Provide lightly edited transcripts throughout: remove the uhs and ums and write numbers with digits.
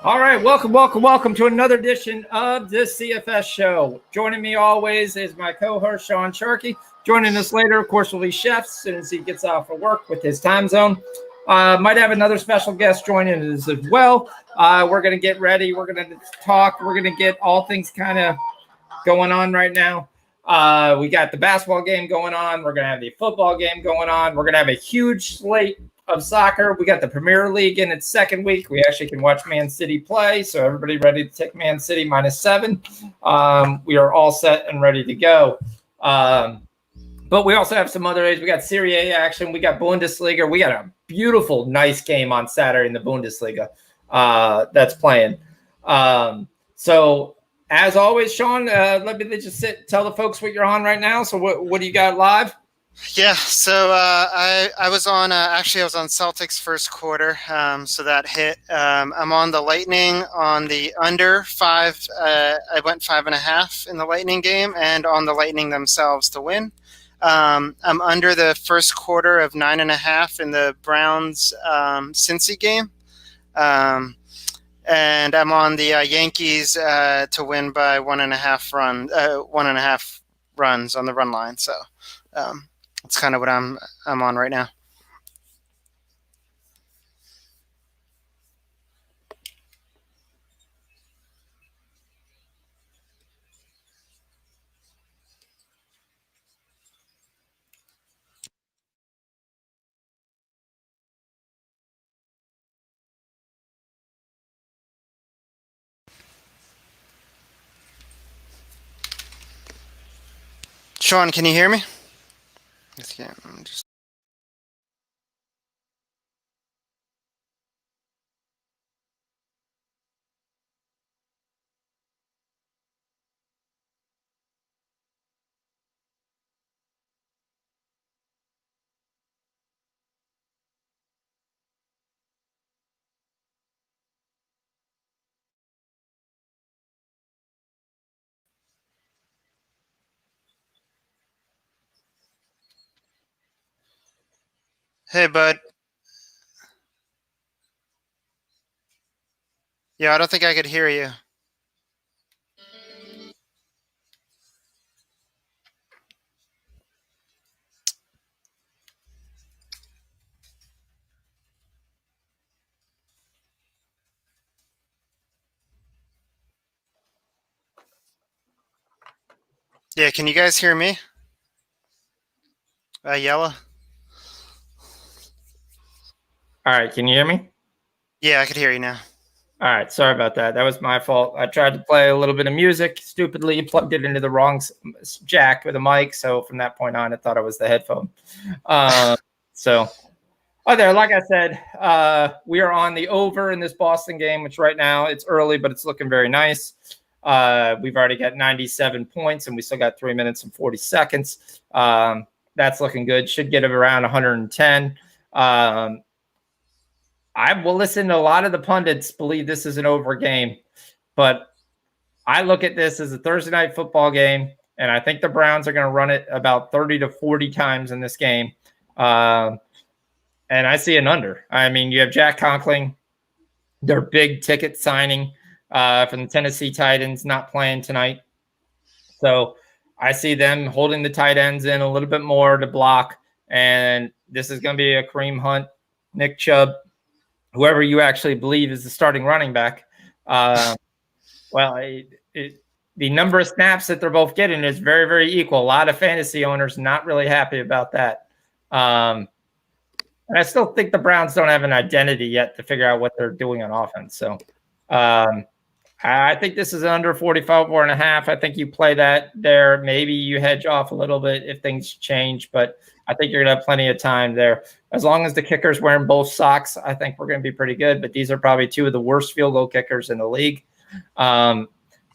All right, welcome to another edition of this CFS Show. Joining me always is my co-host, Sean Sharkey. Joining us later, of course, will be Chef as soon as he gets off of work with his time zone. Might have another special guest joining us as well. We're going to get ready. We're going to talk. We're going to get all things kind of going on right now. We got the basketball game going on. We're going to have the football game going on. We're going to have a huge slate of soccer. We got the Premier League in its second week. We actually can watch Man City play. So everybody ready to take Man City -7. We are all set and ready to go. But we also have some other areas. We got Serie A action. We got Bundesliga. We got a beautiful, nice game on Saturday in the Bundesliga that's playing. So as always, Sean, let me just tell the folks what you're on right now. So what do you got live? Yeah, so I was on actually I was on Celtics first quarter, so that hit. I'm on the Lightning on the under 5. I went 5.5 in the Lightning game, and on the Lightning themselves to win. I'm under the first quarter of 9.5 in the Browns Cincy game, and I'm on the Yankees to win by 1.5 runs on the run line. So. That's kind of what I'm on right now. Sean, can you hear me? Yeah, Hey, bud. Yeah, I don't think I could hear you. Yeah, can you guys hear me? Yella? All right, can you hear me? Yeah, I could hear you now. All right, sorry about that. That was my fault. I tried to play a little bit of music. Stupidly plugged it into the wrong jack with a mic. So from that point on, I thought it was the headphone. Like I said, we are on the over in this Boston game, which right now it's early, but it's looking very nice. We've already got 97 points, and we still got 3 minutes and 40 seconds. That's looking good. Should get around 110. I will listen to a lot of the pundits believe this is an over game, but I look at this as a Thursday night football game, and I think the Browns are going to run it about 30 to 40 times in this game. And I see an under. I mean, you have Jack Conklin, their big ticket signing from the Tennessee Titans, not playing tonight. So I see them holding the tight ends in a little bit more to block, and this is going to be a Kareem Hunt, Nick Chubb, whoever you actually believe is the starting running back. The number of snaps that they're both getting is very, very equal. A lot of fantasy owners not really happy about that. And I still think the Browns don't have an identity yet to figure out what they're doing on offense. So I think this is under 44.5. I think you play that there. Maybe you hedge off a little bit if things change, but I think you're going to have plenty of time there. As long as the kicker's wearing both socks, I think we're going to be pretty good. But these are probably two of the worst field goal kickers in the league.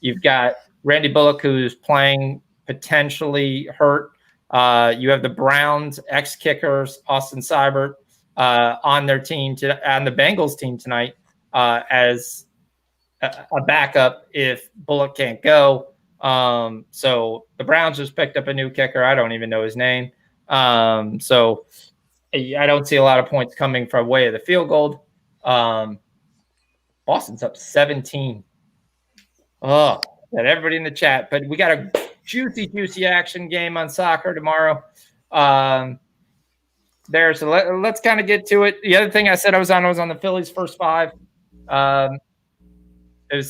You've got Randy Bullock, who's playing potentially hurt. You have the Browns ex-kickers, Austin Seibert, on their team, on the Bengals team tonight as a backup if Bullock can't go. So the Browns just picked up a new kicker. I don't even know his name. So I don't see a lot of points coming from way of the field goal. Boston's up 17. Oh, got everybody in the chat. But we got a juicy action game on soccer tomorrow. So let's kind of get to it. The other thing I said I was on the Phillies first 5. It was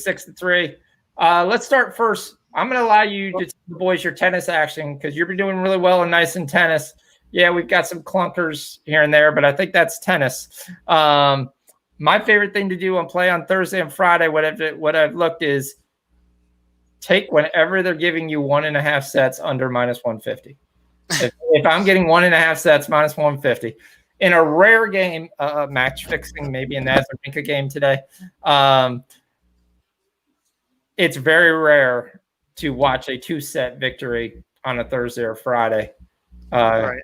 6-3. Let's start first. I'm going to allow you to tell the boys your tennis action because you're doing really well and nice in tennis. Yeah, we've got some clunkers here and there, but I think that's tennis. My favorite thing to do on play on Thursday and Friday, what I've looked is take whenever they're giving you 1.5 sets under -150. If I'm getting 1.5 sets -150 in a rare game, match fixing, maybe in the Azarenka game today, it's very rare to watch a 2-set victory on a Thursday or Friday. Right.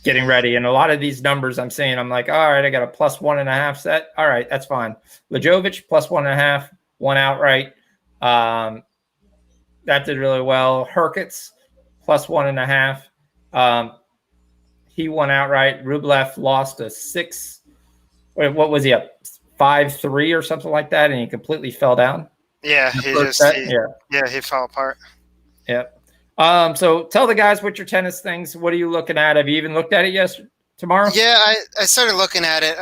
Getting ready. And a lot of these numbers I'm saying, I'm like, all right, I got a +1.5 set. All right, that's fine. Lajovic +1.5, one outright. That did really well. Herkits +1.5. He won outright. Rublev lost a 6. What was he up? 5-3 or something like that, and he completely fell down. Yeah, he fell apart. Yeah. So tell the guys what your tennis things. What are you looking at? Have you even looked at it tomorrow? Yeah, I started looking at it.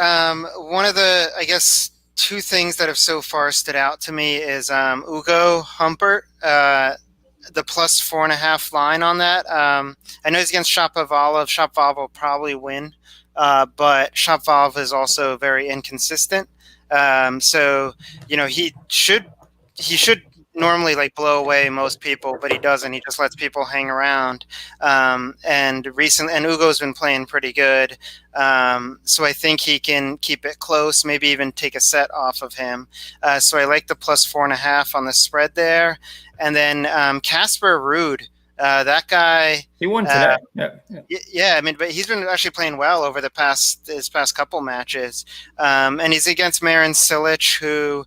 One of the, I guess, 2 things that have so far stood out to me is Ugo Humpert, the +4.5 line on that. I know he's against Shapovalov. Shapovalov will probably win, but Shapovalov is also very inconsistent. So, he should normally like blow away most people, but he doesn't. He just lets people hang around. And Ugo's been playing pretty good. So I think he can keep it close, maybe even take a set off of him. So I like the +4.5 on the spread there. And then Casper Ruud, that guy. He won today. Yeah, I mean, but he's been actually playing well over his past couple matches. And he's against Marin Cilic, who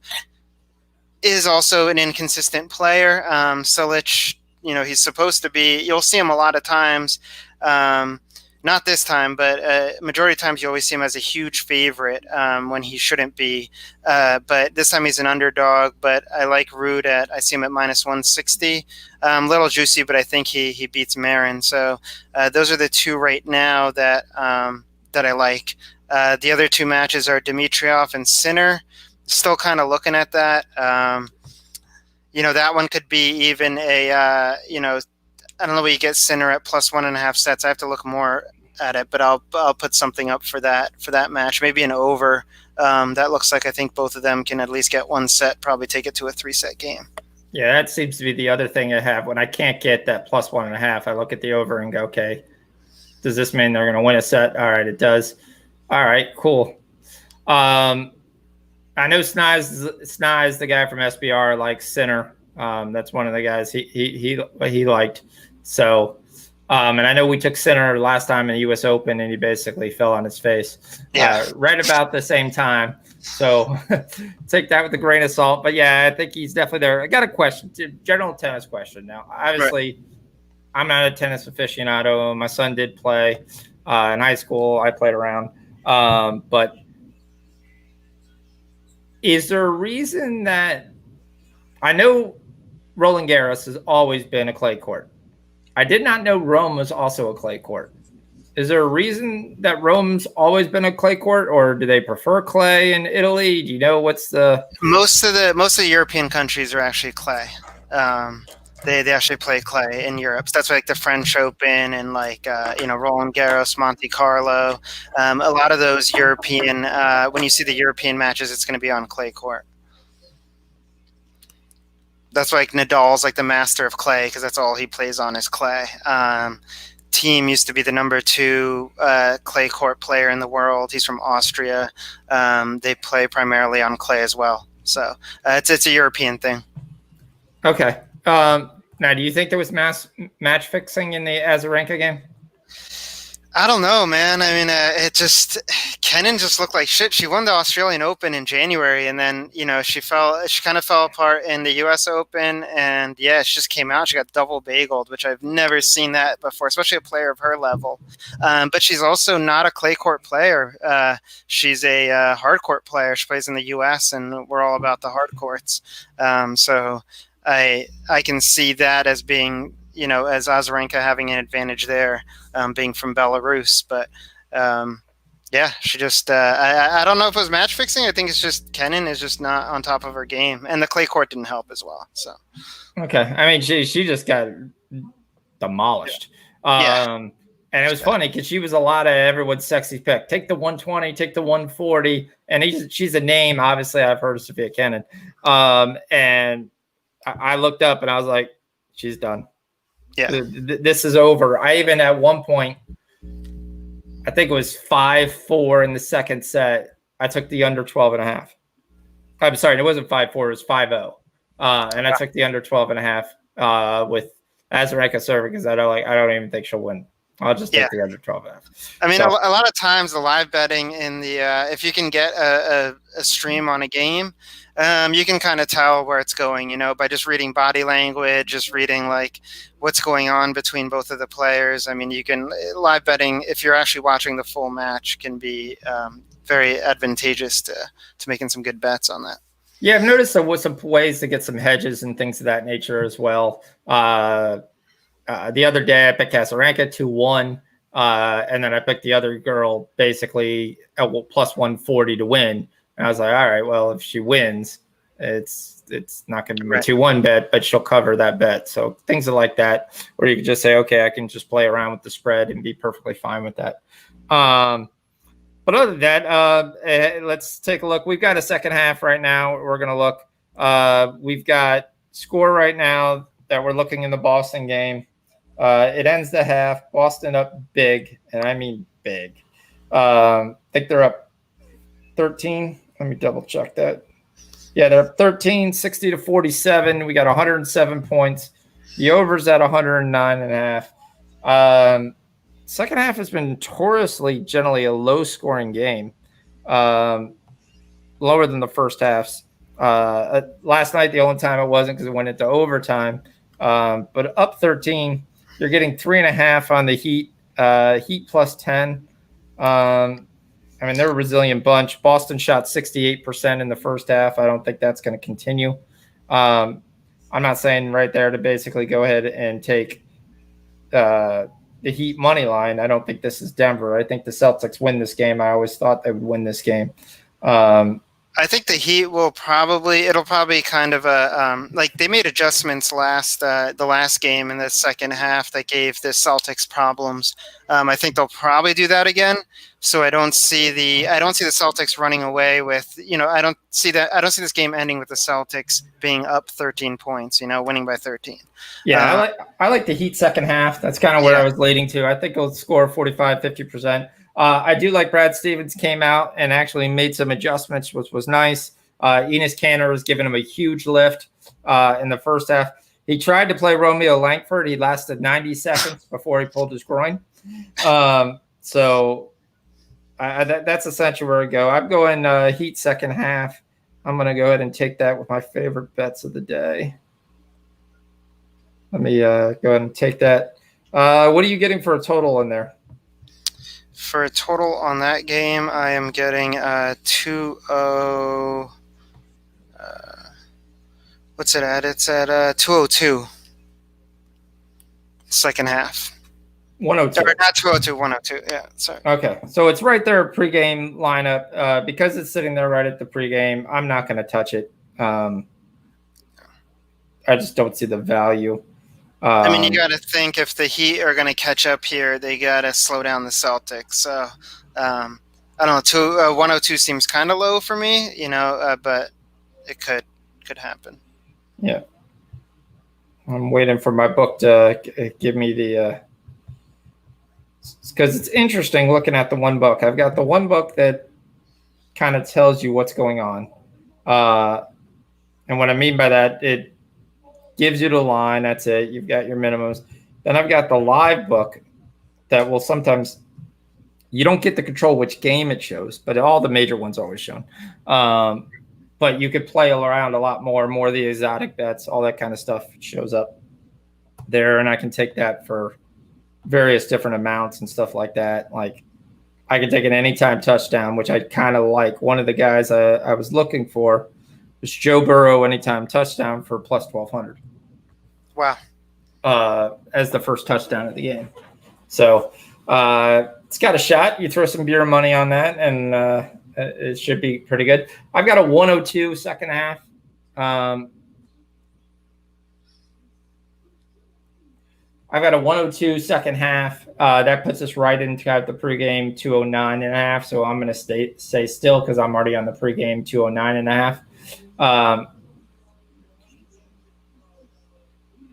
is also an inconsistent player. Cilic, he's supposed to be, you'll see him a lot of times, not this time, but majority of times you always see him as a huge favorite when he shouldn't be. But this time he's an underdog, but I like Ruud I see him at -160. Little juicy, but I think he beats Marin. So those are the 2 right now that I like. The other 2 matches are Dimitrov and Sinner. Still kind of looking at that. That one could be even a, I don't know where you get Sinner at +1.5 sets. I have to look more at it, but I'll put something up for that match. Maybe an over. That looks like I think both of them can at least get 1 set, probably take it to a 3-set game. Yeah, that seems to be the other thing I have. When I can't get that +1.5, I look at the over and go, okay, does this mean they're going to win a set? All right, it does. All right, cool. I know Snize, the guy from SBR, likes Sinner. That's one of the guys he liked. So, and I know we took Sinner last time in the U.S. Open, and he basically fell on his face. Yeah. Right about the same time. So take that with a grain of salt. But yeah, I think he's definitely there. I got a question, general tennis question. Now, obviously, right. I'm not a tennis aficionado. My son did play in high school. I played around, but. Is there a reason that I know Roland Garros has always been a clay court? I did not know Rome was also a clay court. Is there a reason that Rome's always been a clay court, or do they prefer clay in Italy? Do you know what's the most of the European countries are actually clay. They actually play clay in Europe. So that's like the French Open and Roland Garros, Monte Carlo. A lot of those European, when you see the European matches, it's going to be on clay court. That's like Nadal's like the master of clay because that's all he plays on is clay. Thiem used to be the number 2 clay court player in the world. He's from Austria. They play primarily on clay as well. So it's a European thing. Okay. Now, do you think there was match fixing in the Azarenka game? I don't know, man. I mean, Kenin just looked like shit. She won the Australian Open in January, and then, she kind of fell apart in the US Open. And yeah, she just came out. She got double bageled, which I've never seen that before, especially a player of her level. But she's also not a clay court player. She's a hard court player. She plays in the US, and we're all about the hard courts. So I can see that as being, as Azarenka having an advantage there, being from Belarus. But yeah, she just I don't know if it was match fixing. I think it's just Kenin is just not on top of her game, and the clay court didn't help as well. So okay, I mean she just got demolished. Yeah. And it was funny because she was a lot of everyone's sexy pick. Take the 120, take the 140, and she's a name. Obviously, I've heard of Sophia Kenin. And I looked up and I was like, she's done. Yeah. This is over. I even at one point, I think it was 5-4 in the second set. I took the under 12.5. I'm sorry, it wasn't 5-4, it was 5-0. And I took the under 12.5 with Azarenka serving because I don't even think she'll win. I'll just take the under 12.5. I mean, a lot of times the live betting in the if you can get a stream on a game, you can kind of tell where it's going, by just reading body language, just reading like what's going on between both of the players. I mean, you can live betting if you're actually watching the full match can be very advantageous to making some good bets on that. Yeah, I've noticed there was some ways to get some hedges and things of that nature as well. The other day I picked Azarenka 2-1, and then I picked the other girl basically at plus 140 to win. And I was like, all right, well, if she wins, it's not going to be a 2-1 bet, but she'll cover that bet. So things like that, where you can just say, okay, I can just play around with the spread and be perfectly fine with that. But other than that, let's take a look. We've got a second half right now. We're going to look. We've got score right now that we're looking in the Boston game. It ends the half. Boston up big, and I mean big. I think they're up 13. Let me double check that. Yeah, they're up 13, 60-47. We got 107 points. The over's at 109.5. Second half has been notoriously generally a low-scoring game, lower than the first halves. Last night, the only time it wasn't because it went into overtime. But up 13, you're getting 3.5 on the Heat. Heat plus 10. I mean, they're a resilient bunch. Boston shot 68% in the first half. I don't think that's going to continue. I'm not saying right there to basically go ahead and take the Heat money line. I don't think this is Denver. I think the Celtics win this game. I always thought they would win this game. I think the Heat it'll probably kind of like they made adjustments the last game in the second half that gave the Celtics problems. I think they'll probably do that again. So I don't see the Celtics running away with, I don't see this game ending with the Celtics being up 13 points, winning by 13. Yeah, I like the Heat second half. That's kind of where I was leading to. I think it'll score 45, 50%. I do like Brad Stevens came out and actually made some adjustments, which was nice. Enes Kanter was giving him a huge lift in the first half. He tried to play Romeo Langford. He lasted 90 seconds before he pulled his groin. So that's essentially where I go. I'm going Heat second half. I'm going to go ahead and take that with my favorite bets of the day. Let me go ahead and take that. What are you getting for a total in there? For a total on that game, I am getting 2-0. What's it at? It's at 202. Second half. 102. Or not 202, 102. Yeah, sorry. Okay, so it's right there, pregame lineup. Because it's sitting there right at the pregame, I'm not going to touch it. I just don't see the value. I mean, you got to think if the Heat are going to catch up here, they got to slow down the Celtics. So, I don't know. 102 seems kind of low for me, but it could happen. Yeah. I'm waiting for my book to give me the because it's interesting looking at the one book. I've got the one book that kind of tells you what's going on. And what I mean by that, it gives you the line. That's it. You've got your minimums. Then I've got the live book that will sometimes You don't get to control which game it shows, but all the major ones are always shown. But you could play around a lot more of the exotic bets, all that kind of stuff shows up there. And I can take that for various different amounts and stuff like that. Like I could take an anytime touchdown, which I kind of like. One of the guys I was looking for was Joe Burrow anytime touchdown for plus 1,200. Wow. As the first touchdown of the game. So it's got a shot. You throw some beer money on that, and it should be pretty good. I've got a 102 second half. I've got a 102 second half. That puts us right into the pregame 209 and a half. So I'm going to stay still because I'm already on the pregame 209 and a half.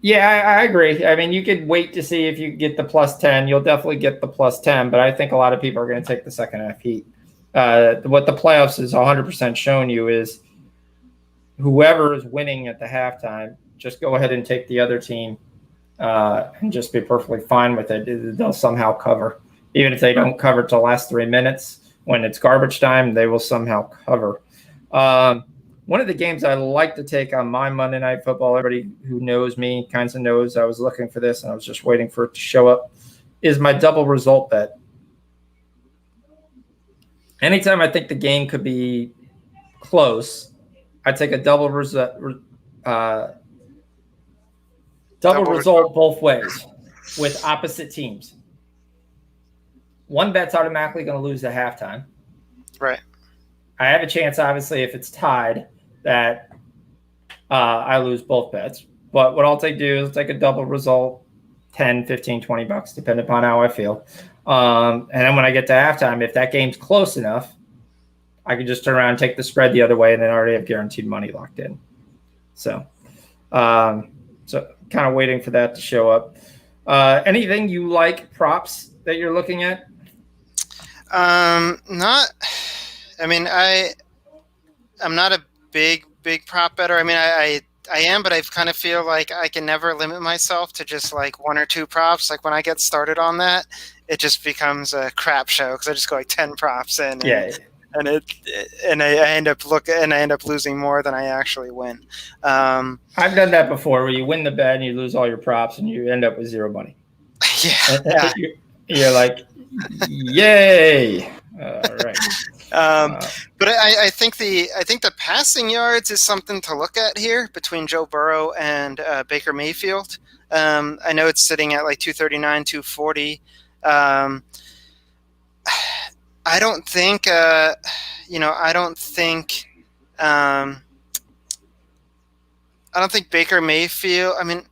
Yeah, I agree. I mean, you could wait to see if you get the plus 10. You'll definitely get the plus 10, but I think a lot of people are going to take the second half heat. What the playoffs is 100% showing you is whoever is winning at the halftime, just go ahead and take the other team and just be perfectly fine with it. They'll somehow cover. Even if they don't cover till the last 3 minutes, when it's garbage time, they will somehow cover. One of the games I like to take on my Monday Night Football, everybody who knows me kind of knows I was looking for this and I was just waiting for it to show up, is my double result bet. Anytime I think the game could be close, I take a double result both ways with opposite teams. One bet's automatically going to lose at halftime. Right. I have a chance, obviously, if it's tied, that I lose both bets. But what I'll do is take a double result, 10, 15, 20 bucks, depending upon how I feel. And then when I get to halftime, if that game's close enough, I can just turn around and take the spread the other way, and then I already have guaranteed money locked in. So kind of waiting for that to show up. Anything you like props that you're looking at? Not. I mean, I'm not a big prop better. I mean, I am, but I kind of feel like I can never limit myself to just like one or two props. Like when I get started on that, it just becomes a crap show because I just go like 10 props in. And I end up losing more than I actually win. I've done that before, where you win the bet and you lose all your props and you end up with zero money. Yeah. You're like, yay! All right. But I think the passing yards is something to look at here between Joe Burrow and Baker Mayfield. I know it's sitting at like 239, 240. I don't think Baker Mayfield. I mean,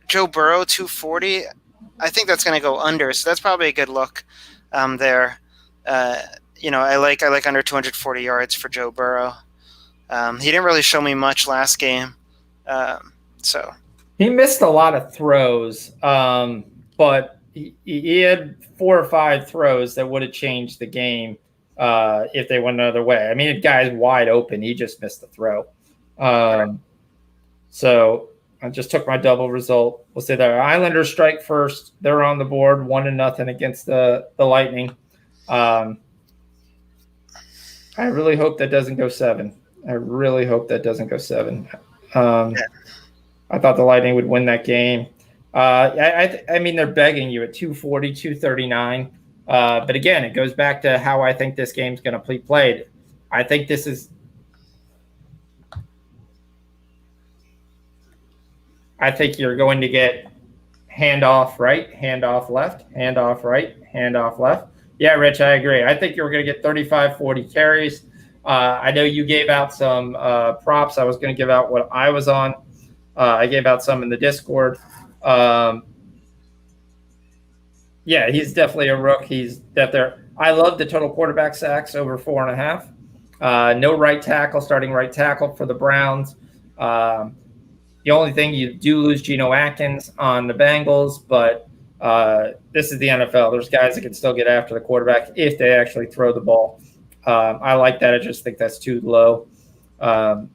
Joe Burrow 240. I think that's going to go under. So that's probably a good look there. I like under 240 yards for Joe Burrow. He didn't really show me much last game. So he missed a lot of throws, but he had 4 or 5 throws that would have changed the game if they went another way. I mean, the guy's wide open. He just missed the throw. So I just took my double result. We'll say the Islanders strike first. They're on the board 1-0 against the Lightning. I really hope that doesn't go 7. I thought the Lightning would win that game. I mean, they're begging you at 240, 239. But again, it goes back to how I think this game's going to be played. I think this is – I think you're going to get handoff right, handoff left, handoff right, handoff left. Yeah, Rich, I agree. I think you're going to get 35, 40 carries. I know you gave out some props. I was going to give out what I was on. I gave out some in the Discord. Yeah, he's definitely a rook. He's that there. I love the total quarterback sacks over 4.5. No right tackle, starting right tackle for the Browns. The only thing you do lose Geno Atkins on the Bengals, but this is the NFL. There's guys that can still get after the quarterback if they actually throw the ball. I like that. I just think that's too low. Tyler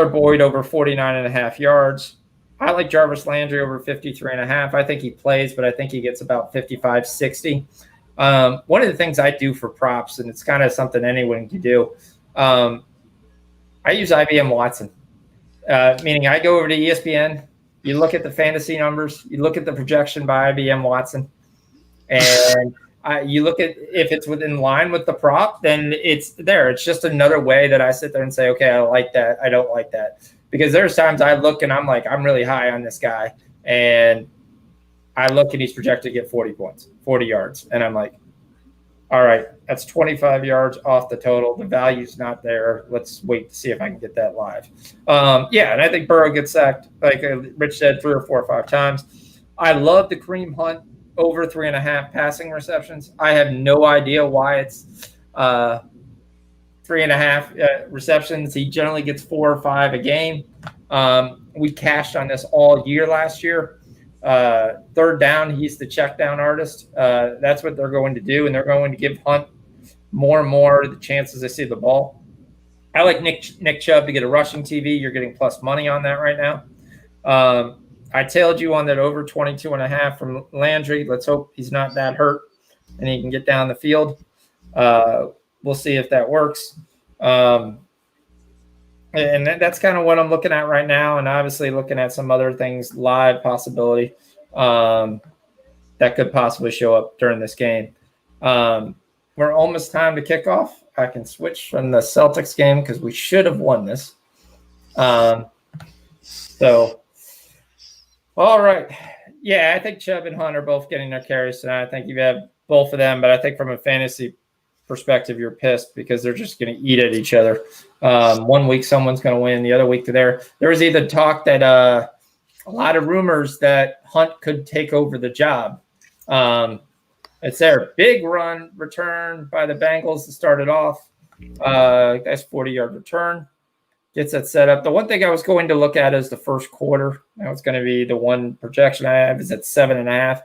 Boyd over 49.5 yards. I like Jarvis Landry over 53.5. I think he plays, but I think he gets about 55, 60. One of the things I do for props, and it's kind of something anyone can do, I use IBM Watson, meaning I go over to ESPN, you look at the fantasy numbers, you look at the projection by IBM Watson, and you look at if it's within line with the prop, then it's there. It's just another way that I sit there and say, okay, I like that. I don't like that. Because there's times I look and I'm like, I'm really high on this guy. And I look and he's projected to get 40 points, 40 yards. And I'm like, all right, that's 25 yards off the total. The value's not there. Let's wait to see if I can get that live. Yeah, and I think Burrow gets sacked, like Rich said, 3 or 4 or 5 times. I love the Kareem Hunt over 3.5 passing receptions. I have no idea why it's 3.5 receptions. He generally gets 4 or 5 a game. We cashed on this all year last year. Third down, he's the check down artist. That's what they're going to do, and they're going to give Hunt more and more the chances they see the ball. I like Nick Chubb to get a rushing TD. You're getting plus money on that right now. I tailed you on that over 22.5 from Landry. Let's hope he's not that hurt and he can get down the field. We'll see if that works. And that's kind of what I'm looking at right now. And obviously looking at some other things, live possibility that could possibly show up during this game. We're almost time to kick off. I can switch from the Celtics game because we should have won this. All right. Yeah, I think Chubb and Hunt are both getting their carries tonight. I think you have both of them, but I think from a fantasy perspective, you're pissed because they're just going to eat at each other. 1 week someone's going to win, the other week there was either talk that a lot of rumors that Hunt could take over the job. It's their big run return by the Bengals to start it off. That's 40-yard return. Gets that set up. The one thing I was going to look at is the first quarter. That was going to be the one projection I have is at 7.5.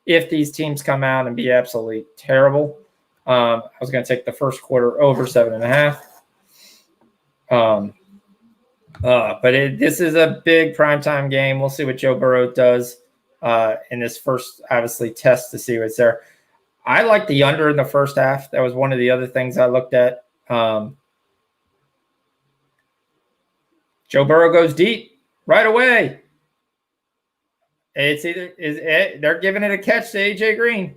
If these teams come out and be absolutely terrible, I was going to take the first quarter over 7.5. But this is a big primetime game. We'll see what Joe Burrow does in this first, obviously, test to see what's there. I like the under in the first half. That was one of the other things I looked at. Joe Burrow goes deep right away. They're giving it a catch to AJ Green.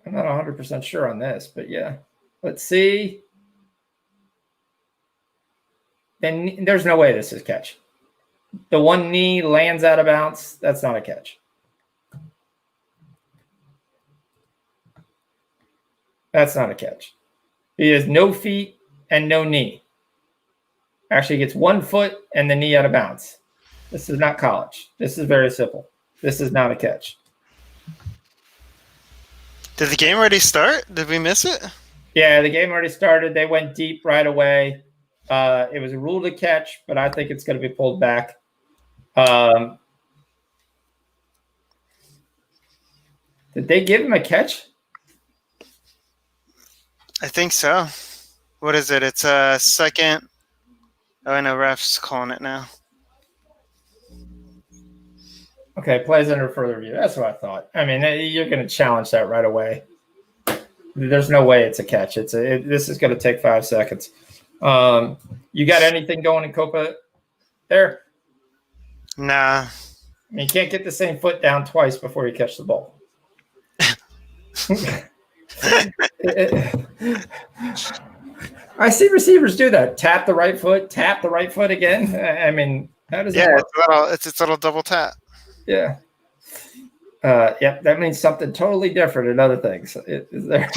I'm not 100% sure on this, but yeah. Let's see. Then there's no way this is a catch. The one knee lands out of bounds. That's not a catch. That's not a catch. He has no feet and no knee. Actually gets 1 foot and the knee out of bounds. This is not college. This is very simple. This is not a catch. Did the game already start? Did we miss it? Yeah, the game already started. They went deep right away. It was a rule to catch, but I think it's going to be pulled back. Did they give him a catch? I think so. What is it? It's a second. Oh, I know. Ref's calling it now. Okay, plays under further review. That's what I thought. I mean, you're going to challenge that right away. There's no way it's a catch. This is going to take 5 seconds. You got anything going in Copa there? Nah. I mean, you can't get the same foot down twice before you catch the ball. I see receivers do that. Tap the right foot again. I mean, how does that work? It's a little double tap. Yeah. Yep, that means something totally different in other things. Is there?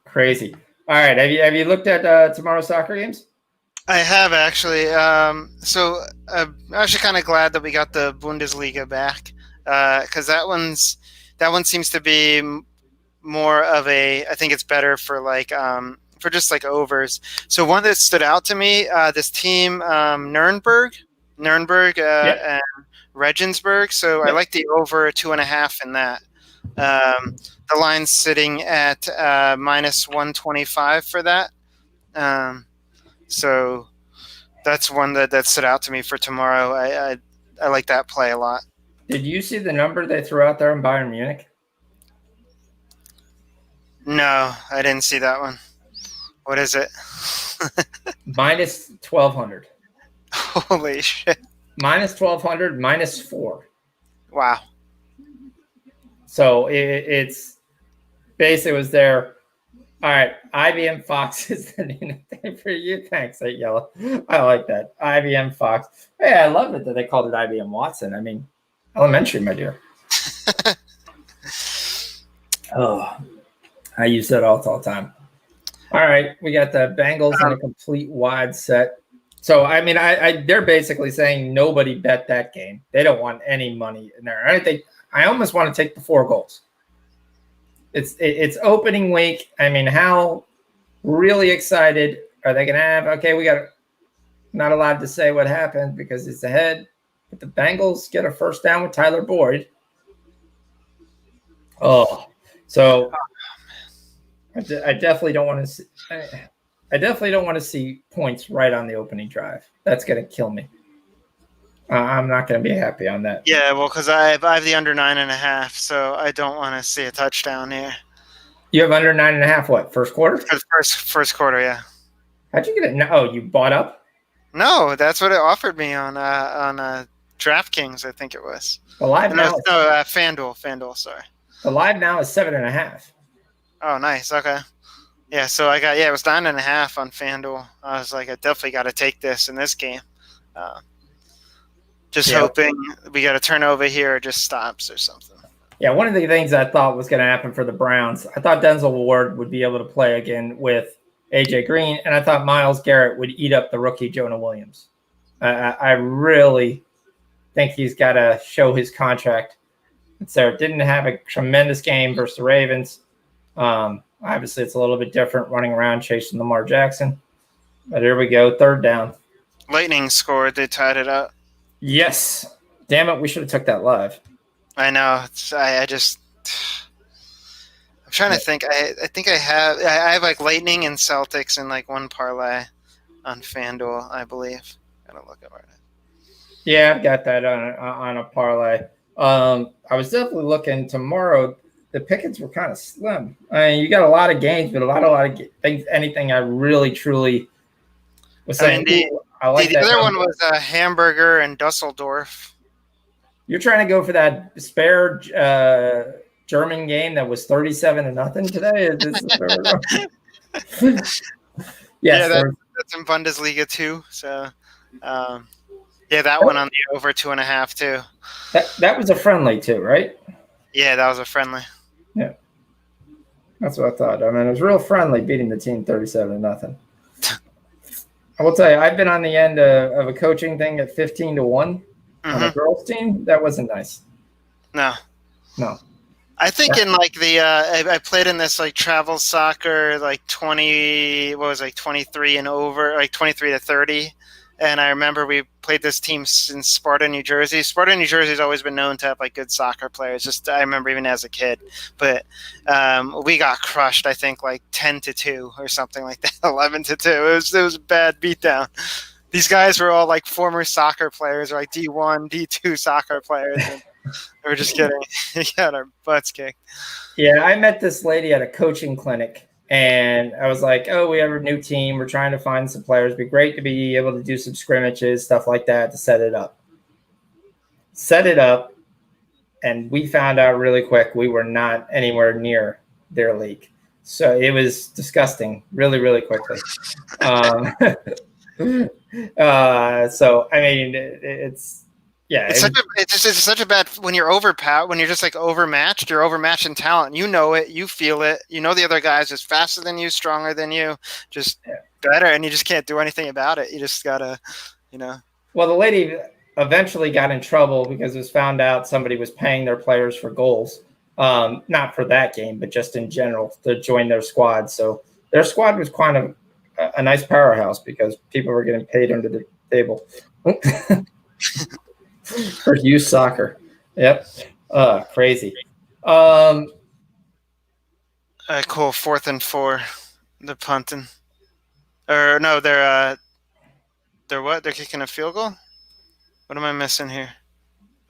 Crazy. All right. Have you looked at tomorrow's soccer games? I have actually. So I'm actually kind of glad that we got the Bundesliga back because that one seems to be more of a. I think it's better for for just like overs. So one that stood out to me, this team Nuremberg, and Regensburg. So I like the over 2.5 in that. The line's sitting at minus 125 for that. So That's one that stood out to me for tomorrow. I like that play a lot. Did you see the number they threw out there in Bayern Munich? No, I didn't see that one. What is it? Minus 1,200. Holy shit. Minus 1,200, minus 4. Wow. So it's basically was there. All right, IBM Fox is the new thing for you. Thanks, that yellow. I like that. IBM Fox. Hey, I love it that they called it IBM Watson. I mean, elementary, my dear. Oh, I use that all the time. All right, we got the Bengals in a complete wide set. So, I mean, they're basically saying nobody bet that game. They don't want any money in there. I almost want to take the 4 goals. It's opening week. I mean, how really excited are they going to have? Okay, we got not allowed to say what happened because it's ahead. But the Bengals get a first down with Tyler Boyd. Oh, so I definitely don't want to see. I definitely don't want to see points right on the opening drive. That's going to kill me. I'm not going to be happy on that. Yeah, well, because I have the under 9.5, so I don't want to see a touchdown here. You have under 9.5. What, first quarter? For the first quarter, yeah. How'd you get it? No, you bought up? No, that's what it offered me on DraftKings. I think it was. The live now. FanDuel. Sorry. The live now is 7.5. Oh, nice. Okay. Yeah, so it was 9.5 on FanDuel. I was like, I definitely got to take this in this game. Hoping we got a turnover here or just stops or something. Yeah, one of the things I thought was going to happen for the Browns, I thought Denzel Ward would be able to play again with A.J. Green, and I thought Myles Garrett would eat up the rookie Jonah Williams. I really think he's got to show his contract. So didn't have a tremendous game versus the Ravens. Obviously, it's a little bit different running around chasing Lamar Jackson. But here we go, third down. Lightning scored. They tied it up. Yes. Damn it, we should have took that live. I know. I'm trying to think. I think I have like Lightning and Celtics in like one parlay on FanDuel, I believe. Gotta look over it. Yeah, I've got that on a parlay. I was definitely looking tomorrow. The pickets were kind of slim. I mean, you got a lot of games, but a lot of things. Anything I really truly was saying. I like the other one was Hamburger and Dusseldorf. You're trying to go for that spare German game that was 37-0 today. Yes, that's in Bundesliga too. So, that one on the over 2.5 too. That was a friendly too, right? Yeah, that was a friendly. Yeah, that's what I thought. I mean, it was real friendly beating the team 37-0. I will tell you, I've been on the end of a coaching thing at 15-1 on a girls team. That wasn't nice. No. I think in like I played in this like travel soccer like 23 and over, like 23-30. And I remember we played this team in Sparta, New Jersey. Sparta, New Jersey has always been known to have like good soccer players. I remember even as a kid, but we got crushed. I think like 10-2 or something like that, 11-2. It was a bad beatdown. These guys were all like former soccer players, or like D1, D2 soccer players. And we were just getting got our butts kicked. Yeah, I met this lady at a coaching clinic. And I was like, oh, we have a new team. We're trying to find some players. It'd be great to be able to do some scrimmages, stuff like that, to set it up. And we found out really quick we were not anywhere near their league. So it was disgusting really, really quickly. So, I mean, it's such a bad when you're overpowered, when you're just like overmatched. You're overmatched in talent. You know it. You feel it. You know the other guy's just faster than you, stronger than you, just better, and you just can't do anything about it. You just gotta, Well, the lady eventually got in trouble because it was found out somebody was paying their players for goals, not for that game, but just in general to join their squad. So their squad was kind of a nice powerhouse because people were getting paid under the table. For youth soccer. Yep. Crazy. Cool. 4th and 4. They're punting. Or no, they're They're what? They're kicking a field goal? What am I missing here?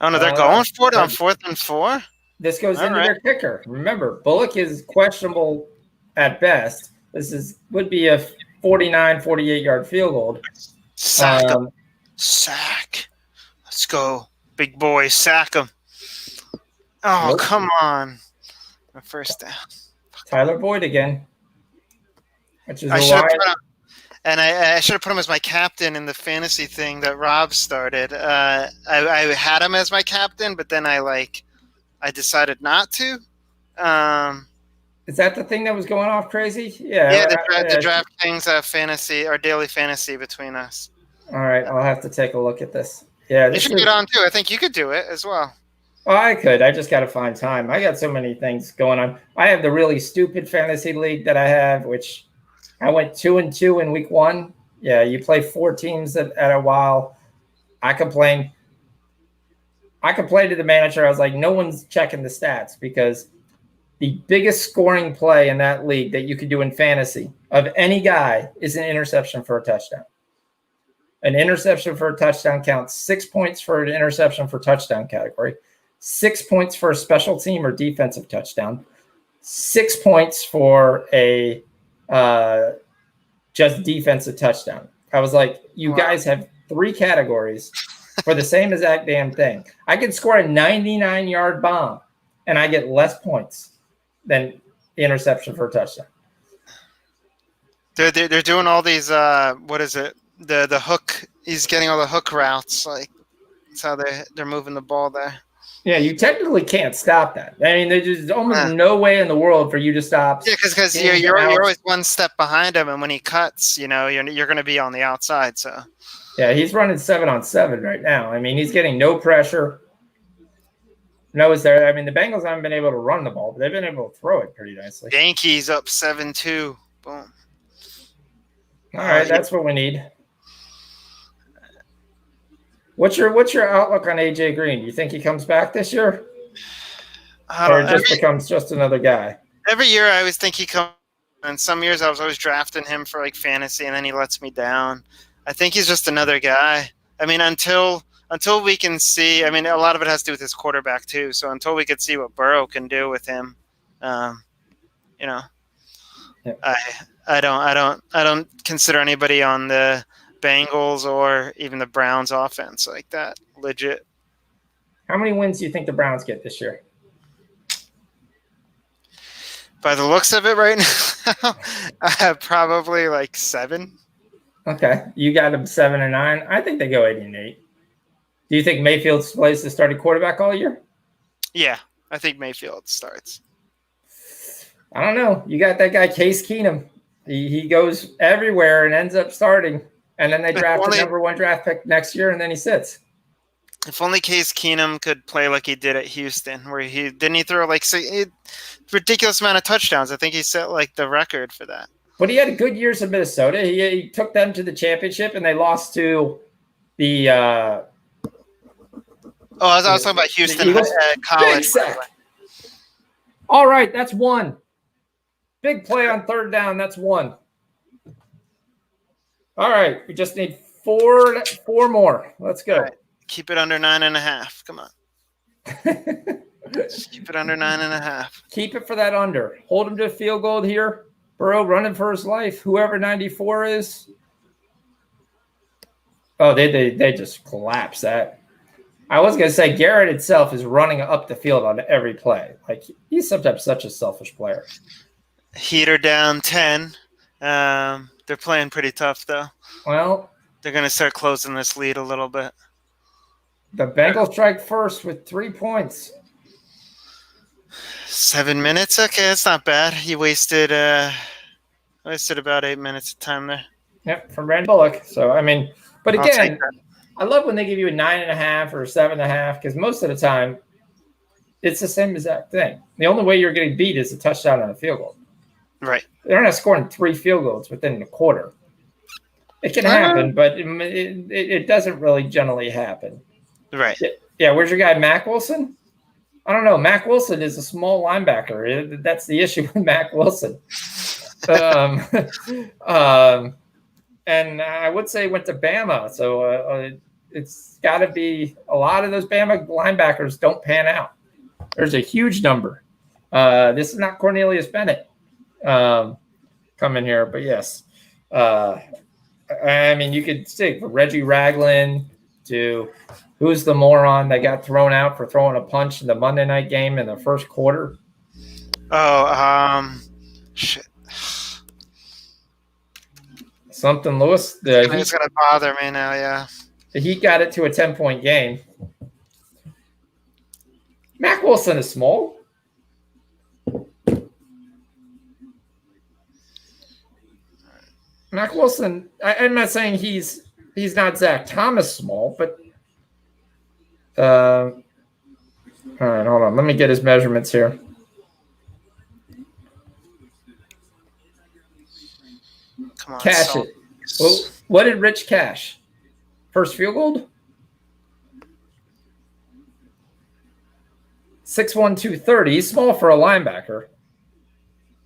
Oh, no, they're Uh, going for it on 4th and 4? This goes All into right. their kicker. Remember, Bullock is questionable at best. Would be a 49, 48-yard field goal. Sack him. Sack. Let's go. Big boy, sack him. Oh, Nope. come on. A first down. Tyler Boyd again. Which is I should have put him as my captain in the fantasy thing that Rob started. I had him as my captain, but then I decided not to. Is that the thing that was going off crazy? Yeah. Yeah, the DraftKings fantasy or daily fantasy between us. All right, I'll have to take a look at this. Yeah, you should get on too. I think you could do it as well. Oh, I could. I just got to find time. I got so many things going on. I have the really stupid fantasy league that I have, which I went 2-2 in week 1. Yeah, you play 4 teams at a while. I complained to the manager. I was like, no one's checking the stats because the biggest scoring play in that league that you could do in fantasy of any guy is an interception for a touchdown. An interception for a touchdown counts 6 points for an interception for touchdown category, 6 points for a special team or defensive touchdown, 6 points for a just defensive touchdown. I was like, you guys have 3 categories for the same exact damn thing. I could score a 99-yard bomb, and I get less points than the interception for a touchdown. They're doing all these what is it? The hook. He's getting all the hook routes. Like that's how they're moving the ball there. Yeah, you technically can't stop that. I mean, there's just almost no way in the world for you to stop. Yeah, because you're always one step behind him, and when he cuts, you're going to be on the outside. So yeah, he's running 7-on-7 right now. I mean, he's getting no pressure. No, is there? I mean, the Bengals haven't been able to run the ball, but they've been able to throw it pretty nicely. Yankees up 7-2. Boom. All right, that's what we need. What's your outlook on AJ Green? Do you think he comes back this year, or becomes just another guy? Every year, I always think he comes. And some years, I was always drafting him for fantasy, and then he lets me down. I think he's just another guy. I mean, until we can see. I mean, a lot of it has to do with his quarterback too. So until we could see what Burrow can do with him, yeah. I don't consider anybody on the Bengals or even the Browns offense like that legit. How many wins do you think the Browns get this year? By the looks of it right now, probably 7. Okay, you got them 7-9. I think they go 8-8. Do you think Mayfield plays the starting quarterback all year? Yeah, I think Mayfield starts. I don't know. You got that guy Case Keenum. He goes everywhere and ends up starting. And then they draft the number 1 draft pick next year, and then he sits. If only Case Keenum could play like he did at Houston, where he throw ridiculous amount of touchdowns. I think he set the record for that. But he had good years in Minnesota. He took them to the championship, and they lost to the. I was talking about Houston college. All right, that's 1. Big play on 3rd down. That's 1. All right, we just need 4 more. Let's go. Right. Keep it under 9.5. Come on. Just keep it under 9.5. Keep it for that under. Hold him to a field goal here. Burrow running for his life. Whoever 94 is. Oh, they just collapse that. I was going to say Garrett itself is running up the field on every play. He's sometimes such a selfish player. Heater down 10. They're playing pretty tough, though. Well, they're going to start closing this lead a little bit. The Bengals strike first with 3 points. 7 minutes? Okay, that's not bad. He wasted about 8 minutes of time there. Yep, from Brandon Bullock. So, I mean, but again, I love when they give you a 9.5 or 7.5 because most of the time it's the same exact thing. The only way you're getting beat is a touchdown on a field goal. Right. They're not scoring 3 field goals within a quarter. It can happen, but it doesn't really generally happen. Right. Yeah, where's your guy, Mac Wilson? I don't know. Mac Wilson is a small linebacker. That's the issue with Mac Wilson. and I would say went to Bama. So it's got to be a lot of those Bama linebackers don't pan out. There's a huge number. This is not Cornelius Bennett coming here, but yes. I mean, you could stick Reggie Ragland to who's the moron that got thrown out for throwing a punch in the Monday night game in the first quarter. Oh, shit. Something Lewis. It's gonna bother me now. Yeah. He got it to a 10-point game. Mac Wilson is small. Mac Wilson, I'm not saying he's not Zach Thomas small, but all right, hold on. Let me get his measurements here. Come on, cash it. Well, what did Rich cash? First field goal? 6'1", 230. He's small for a linebacker.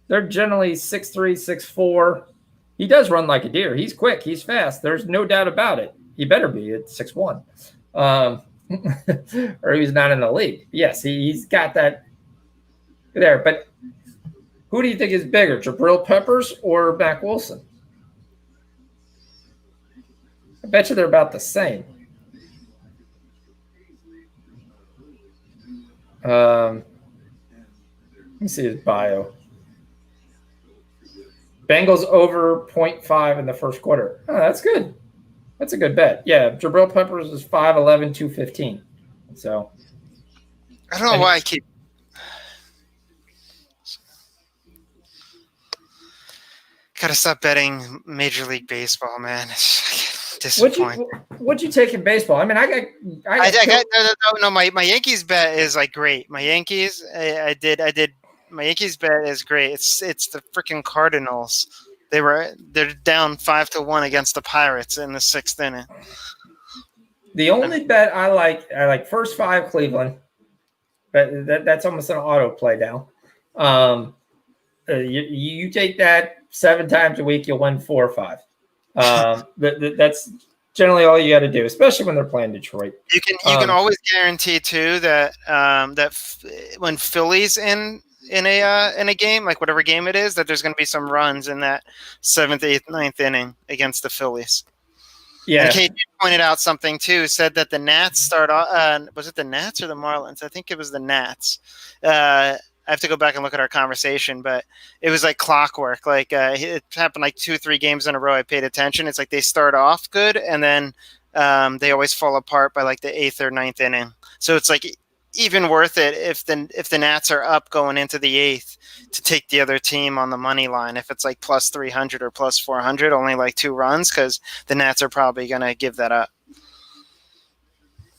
They're generally 6'3", 6'4". He does run like a deer. He's quick. He's fast. There's no doubt about it. He better be at 6'1", or he's not in the league. Yes, he's got that there. But who do you think is bigger, Jabril Peppers or Mac Wilson? I bet you they're about the same. Let me see his bio. Bengals over 0.5 in the first quarter. Oh, that's good. That's a good bet. Yeah, Jabril Peppers is 5'11", 215. So I don't know why I keep. Gotta stop betting Major League Baseball, man. It's disappointing. What'd you take in baseball? I mean, my Yankees bet is like great. My Yankees, I did. My Yankees bet is great. It's the freaking Cardinals. They're down 5-1 against the Pirates in the 6th inning. The only bet I like first 5 Cleveland, but that's almost an auto play now. You take that 7 times a week, you'll win 4 or 5. That's generally all you got to do, especially when they're playing Detroit. You can always guarantee too that when Philly's in a game, like whatever game it is, that there's going to be some runs in that 7th, 8th, 9th inning against the Phillies. Yeah. And KJ pointed out something too. Said that the Nats start off. Was it the Nats or the Marlins? I think it was the Nats. I have to go back and look at our conversation, but it was like clockwork. Like it happened like 2-3 games in a row. I paid attention. It's like they start off good, and then they always fall apart by like the 8th or 9th inning. So it's like even worth it if the Nats are up going into the 8th to take the other team on the money line. If it's like plus 300 or plus 400, only like 2 runs, because the Nats are probably going to give that up.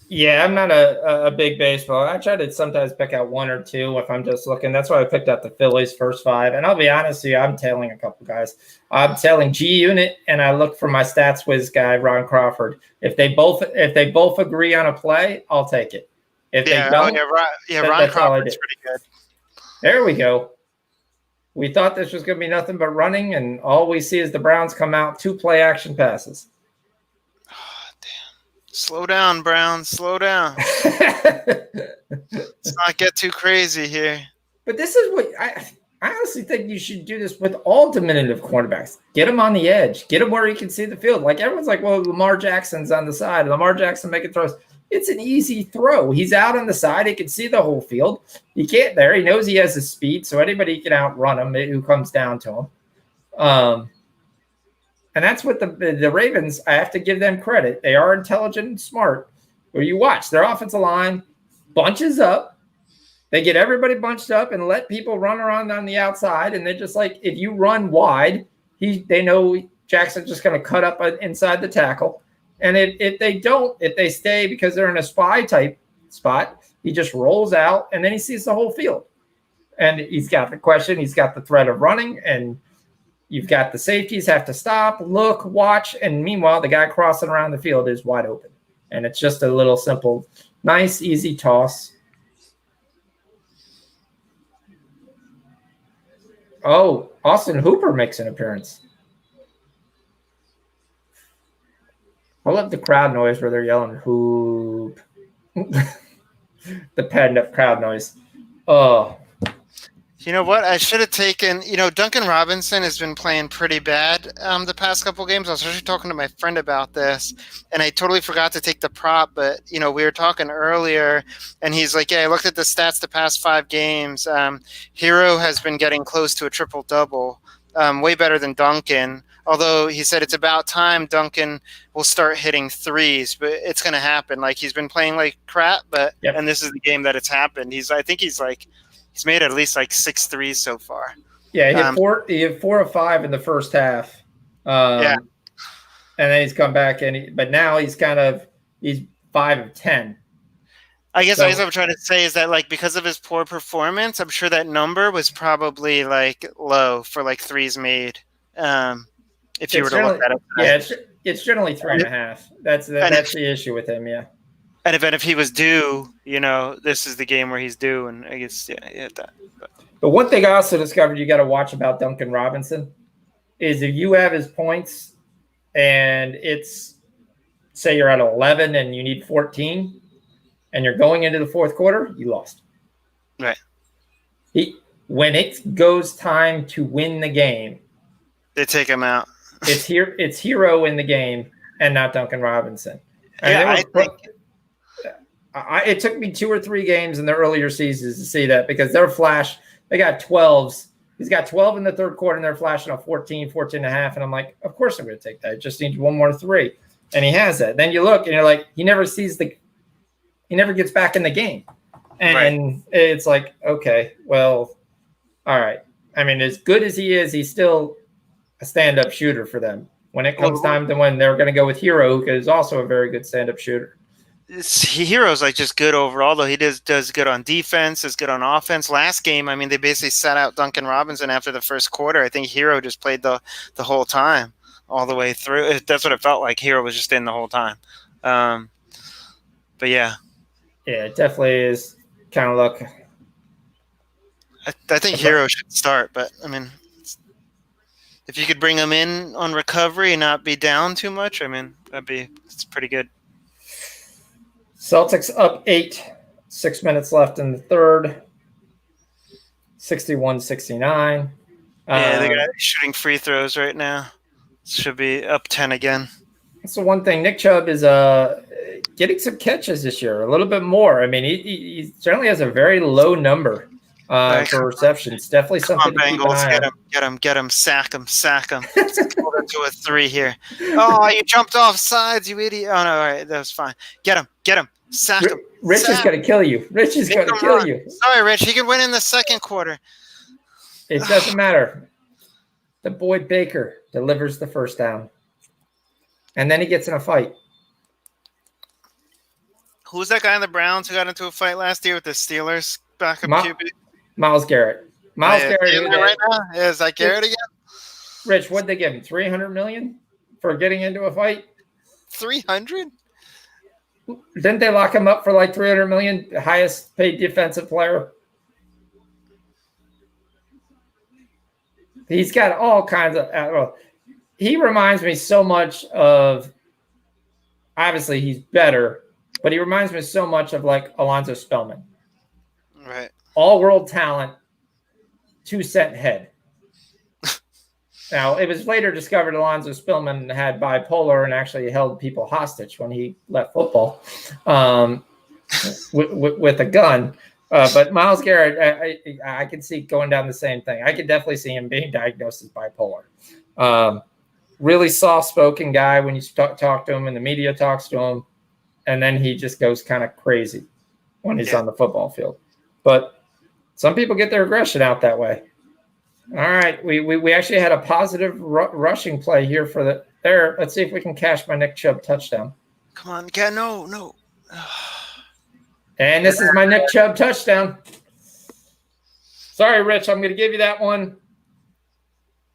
Yeah, I'm not a big baseball. I try to sometimes pick out 1 or 2 if I'm just looking. That's why I picked out the Phillies first 5. And I'll be honest with you, I'm tailing a couple guys. I'm tailing G Unit, and I look for my stats whiz guy, Ron Crawford. If they both agree on a play, I'll take it. If they don't, Ron Crawford's pretty good. There we go. We thought this was going to be nothing but running, and all we see is the Browns come out 2 play action passes. Slow down, Brown. Slow down. Let's not get too crazy here. But this is what I honestly think you should do this with all diminutive cornerbacks. Get him on the edge. Get him where he can see the field. Like everyone's like, well, Lamar Jackson's on the side. Lamar Jackson making throws. It's an easy throw. He's out on the side. He can see the whole field. He can't there. He knows he has the speed, so anybody can outrun him who comes down to him. And that's what the Ravens, I have to give them credit. They are intelligent and smart. Where you watch, their offensive line bunches up. They get everybody bunched up and let people run around on the outside. And they're just like, if you run wide, they know Jackson's just going to cut up inside the tackle. And if they stay because they're in a spy type spot, he just rolls out and then he sees the whole field. And he's got the question. He's got the threat of running, and you've got the safeties have to stop, look, watch, and meanwhile, the guy crossing around the field is wide open. And it's just a little simple, nice, easy toss. Oh, Austin Hooper makes an appearance. I love the crowd noise where they're yelling "hoop." The padded up crowd noise. Oh, You know what? I should have taken. Duncan Robinson has been playing pretty bad the past couple games. I was actually talking to my friend about this, and I totally forgot to take the prop. But we were talking earlier, and he's like, "Yeah, I looked at the stats the past 5 games. Hero has been getting close to a triple double, way better than Duncan. Although he said it's about time Duncan will start hitting threes, but it's going to happen. Like he's been playing like crap, and this is the game that it's happened. I think he's made at least like 6 threes so far. Yeah, he hit four. He hit 4 of 5 in the first half. And then he's come back, but now he's 5 of 10. I guess what I'm trying to say is that like because of his poor performance, I'm sure that number was probably like low for like threes made. If you were to look at it, it's generally 3.5. That's the issue with him. Yeah. And if he was due, this is the game where he's due, and I guess that. But one thing I also discovered you got to watch about Duncan Robinson is if you have his points, and it's say you're at 11 and you need 14, and you're going into the fourth quarter, you lost. Right. When it goes time to win the game, they take him out. It's Hero in the game and not Duncan Robinson. It took me 2 or 3 games in the earlier seasons to see that because they're flash. They got 12s. He's got 12 in the third quarter, and they're flashing a 14 and a half. And I'm like, of course I'm going to take that. It just needs one more 3. And he has that. Then you look, and you're like, he never gets back in the game. And It's like, okay, well, all right. I mean, as good as he is, he's still a stand-up shooter for them. When it comes time to when they're going to go with Hero, who is also a very good stand-up shooter. Hero's like just good overall, though. He does good on defense, is good on offense. Last game, I mean, they basically set out Duncan Robinson after the first quarter. I think Hero just played the whole time, all the way through. That's what it felt like. Hero was just in the whole time. But yeah. Yeah, it definitely is kind of look. I think Hero should start, but I mean, if you could bring him in on recovery and not be down too much, I mean, it's pretty good. Celtics up 8, 6 minutes left in the third, 61-69. Yeah, the guy shooting free throws right now should be up 10 again. That's the one thing. Nick Chubb is getting some catches this year, a little bit more. I mean, he certainly has a very low number for receptions. Definitely something to keep an eye on. Get him, sack him. Let's go into a 3 here. Oh, you jumped off sides, you idiot. Oh, no, all right, that was fine. Get him, sack him. Rich is going to kill you. Sorry, Rich, he can win in the second quarter. It doesn't matter. The boy Baker delivers the first down. And then he gets in a fight. Who was that guy in the Browns who got into a fight last year with the Steelers backup QB? Myles Garrett. Garrett. Right now? Yeah, is that Garrett again? Rich, what'd they give him? $300 million for getting into a fight? 300? Didn't they lock him up for like $300 million? The highest paid defensive player. He's got all kinds of. He reminds me so much of. Obviously, he's better, but he reminds me so much of like Alonzo Spellman. Right. All-world talent, 2-cent head. Now, it was later discovered Alonzo Spellman had bipolar and actually held people hostage when he left football with a gun. But Myles Garrett, I can see going down the same thing. I could definitely see him being diagnosed as bipolar. Really soft-spoken guy when you talk to him and the media talks to him, and then he just goes kind of crazy when he's on the football field. But some people get their aggression out that way. All right, we actually had a positive rushing play here for there. Let's see if we can cash my Nick Chubb touchdown. Come on, no. And this is my Nick Chubb touchdown. Sorry, Rich, I'm going to give you that one.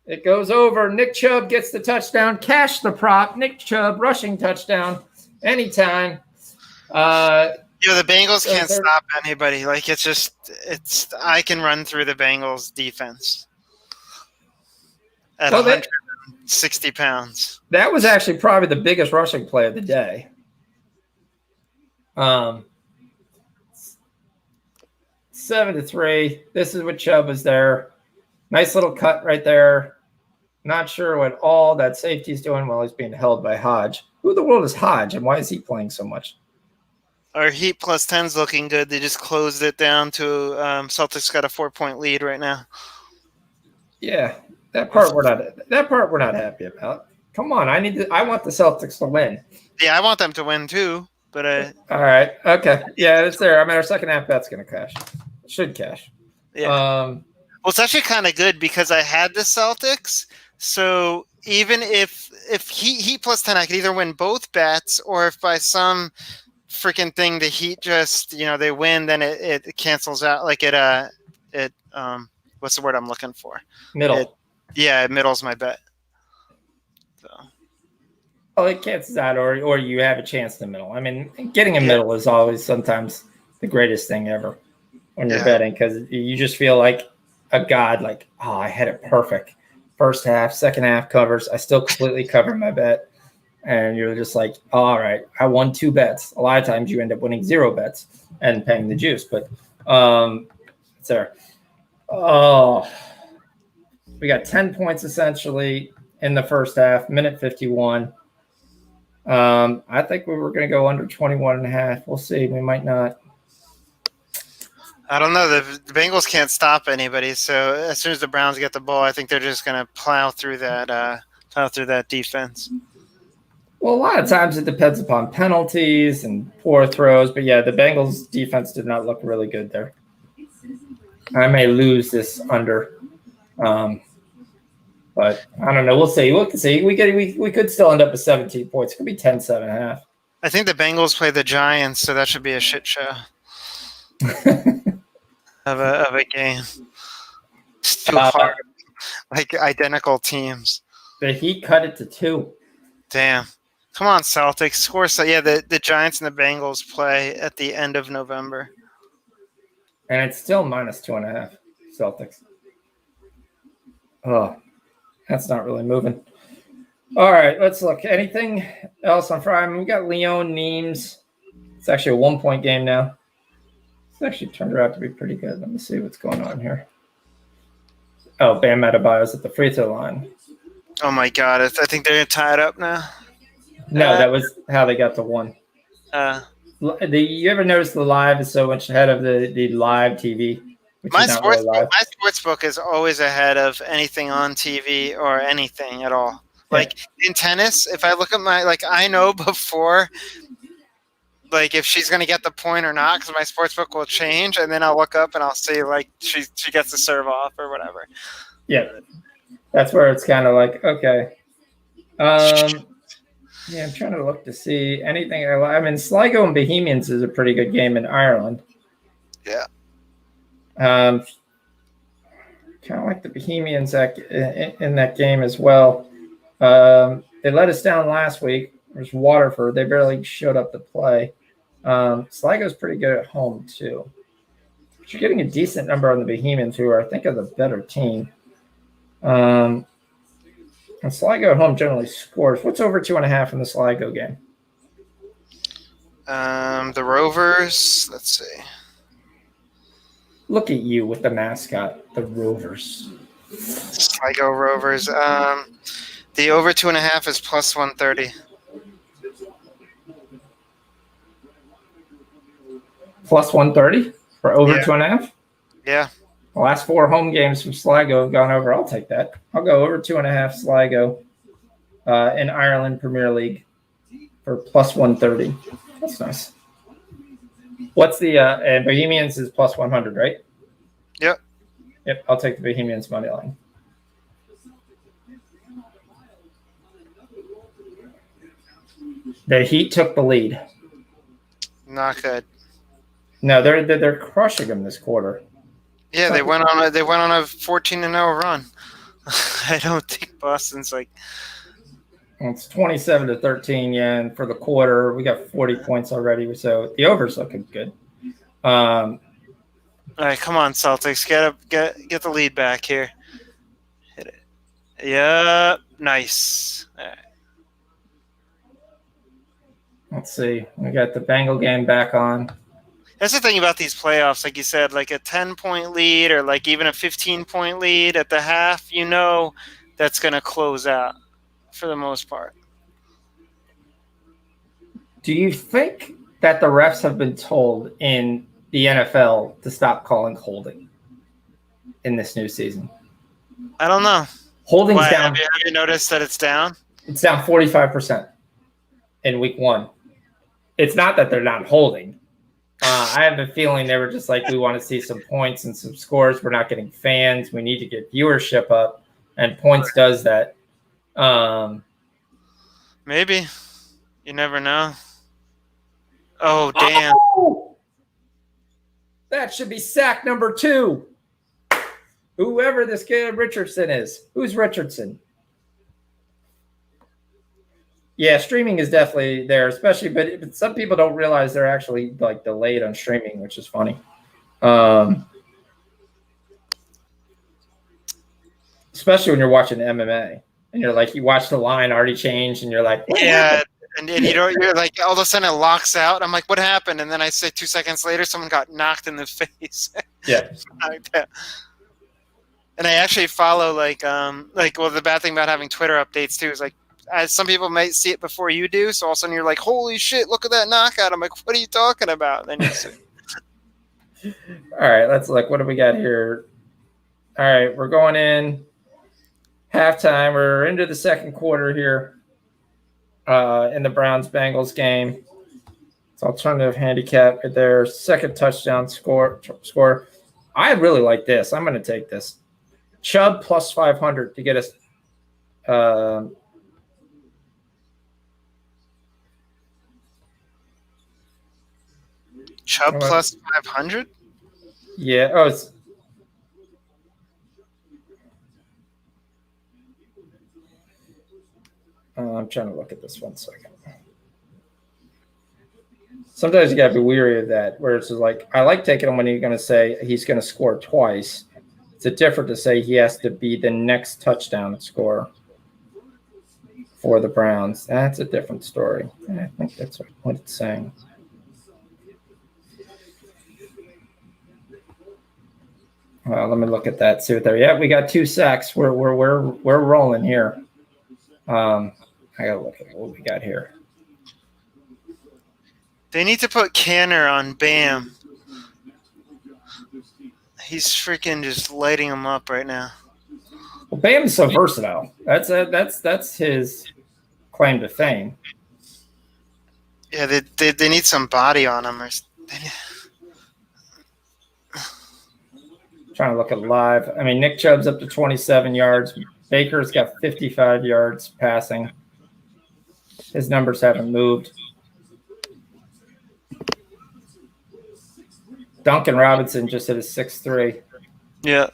It goes over. Nick Chubb gets the touchdown. Cash the prop. Nick Chubb rushing touchdown anytime. The Bengals can't stop anybody. Like I can run through the Bengals defense. At 100 60 pounds. That was actually probably the biggest rushing play of the day. 7-3. This is what Chubb was there. Nice little cut right there. Not sure what all that safety's doing while he's being held by Hodge. Who in the world is Hodge, and why is he playing so much? Our Heat plus 10's looking good. They just closed it down to Celtics got a 4-point lead right now. Yeah, that part we're not happy about. Come on, I want the Celtics to win. Yeah, I want them to win too, but all right, okay, yeah, it's there. I mean, our second half bet's gonna cash. Should cash. Yeah. Well, it's actually kind of good because I had the Celtics, so even if Heat plus 10, I could either win both bets, or if by some freaking thing the Heat just they win, then it cancels out. Like it what's the word I'm looking for? Middle. It middles my bet. So. Oh, it cancels out, or you have a chance to middle. I mean, getting a middle is always sometimes the greatest thing ever when you're betting, because you just feel like a god. Like, oh, I had it perfect. First half, second half covers. I still completely covered my bet. And you're just like, oh, all right, I won 2 bets. A lot of times you end up winning 0 bets and paying the juice. But it's there. Oh, we got 10 points essentially in the first half, minute 51. I think we were going to go under 21.5. We'll see. We might not. I don't know. The Bengals can't stop anybody. So as soon as the Browns get the ball, I think they're just going to plow through that defense. Well, a lot of times it depends upon penalties and poor throws. But, yeah, the Bengals' defense did not look really good there. I may lose this under. But I don't know. We'll see. We'll see. We could still end up with 17 points. It could be 10-7.5. I think the Bengals play the Giants, so that should be a shit show of a game. It's too hard. Like identical teams. The Heat cut it to 2. Damn. Come on, Celtics. Score. So yeah, the Giants and the Bengals play at the end of November. And it's still -2.5 Celtics. Oh, that's not really moving. All right, let's look. Anything else on Friday? I mean, we got Leon Neems. It's actually a 1-point game now. It's actually turned out to be pretty good. Let me see what's going on here. Oh, Bam Adebayo's at the free throw line. Oh, my God. I think they're going to tie it up now. No, that was how they got to 1. You ever notice the live is so much ahead of the live TV? My sports book is always ahead of anything on TV or anything at all. Yeah. Like in tennis, if I look at I know before, like if she's going to get the point or not, because my sports book will change, and then I'll look up and I'll see like she gets the serve off or whatever. Yeah, that's where it's kind of like, okay. Yeah, I'm trying to look to see anything. I mean, Sligo and Bohemians is a pretty good game in Ireland. Yeah. Kind of like the Bohemians in that game as well. They let us down last week. There's Waterford. They barely showed up to play. Sligo's pretty good at home, too. But you're getting a decent number on the Bohemians, who are, I think, are the better team. And Sligo at home generally scores. What's over 2.5 in the Sligo game? The Rovers. Let's see. Look at you with the mascot, the Rovers. Sligo Rovers. The over 2.5 is plus 130. Plus 130 for over 2.5? Yeah. The last 4 home games from Sligo have gone over. I'll take that. I'll go over 2.5 Sligo in Ireland Premier League for plus 130. That's nice. What's the and Bohemians is plus 100, right? Yep. Yep. I'll take the Bohemians money line. The Heat took the lead. Not good. No, they're crushing them this quarter. Yeah, they went on a 14-0 run. I don't think Boston's like. It's 27-13, yeah, and for the quarter we got 40 points already, so the over's looking good. All right, come on, Celtics, get the lead back here. Hit it. Yeah, nice. All right. Let's see. We got the Bengal game back on. That's the thing about these playoffs, like you said, like a 10-point lead or like even a 15-point lead at the half, that's going to close out for the most part. Do you think that the refs have been told in the NFL to stop calling holding in this new season? I don't know. Holding's Why, down. have you noticed that it's down? It's down 45% in week 1. It's not that they're not holding. I have a feeling they were just like, we want to see some points and some scores. We're not getting fans. We need to get viewership up, and points does that. Maybe. You never know. Oh, damn. Oh! That should be sack number 2. Whoever this kid Richardson is. Who's Richardson? Yeah, streaming is definitely there, especially, but some people don't realize they're actually like delayed on streaming, which is funny. Especially when you're watching MMA and you're like, you watch the line already changed and you're like, yeah. And you're like, all of a sudden it locks out. I'm like, what happened? And then I say 2 seconds later, someone got knocked in the face. Yeah. And I actually follow well, the bad thing about having Twitter updates too is like, as some people might see it before you do, so all of a sudden you're like, holy shit, look at that knockout. I'm like, what are you talking about? And then you see. All right, let's look. What do we got here? All right, we're going in halftime. We're into the second quarter here in the Browns-Bengals game. It's alternative handicap at their second touchdown score. I really like this. I'm going to take this. Chubb plus 500 to get us Chubb plus 500? Yeah. I'm trying to look at this 1 second. Sometimes you got to be weary of that, where it's like, I like taking him when you're going to say he's going to score twice. It's different to say he has to be the next touchdown scorer for the Browns. That's a different story. I think that's what it's saying. Well, let me look at that. See what there. Yeah, we got 2 sacks. We're rolling here. I gotta look at what we got here. They need to put Canner on Bam. He's freaking just lighting him up right now. Well, Bam's so versatile. That's his claim to fame. Yeah, they need some body on him. Trying to look at live. I mean, Nick Chubb's up to 27 yards. Baker's got 55 yards passing. His numbers haven't moved. Duncan Robinson just hit a 6-3. Yeah.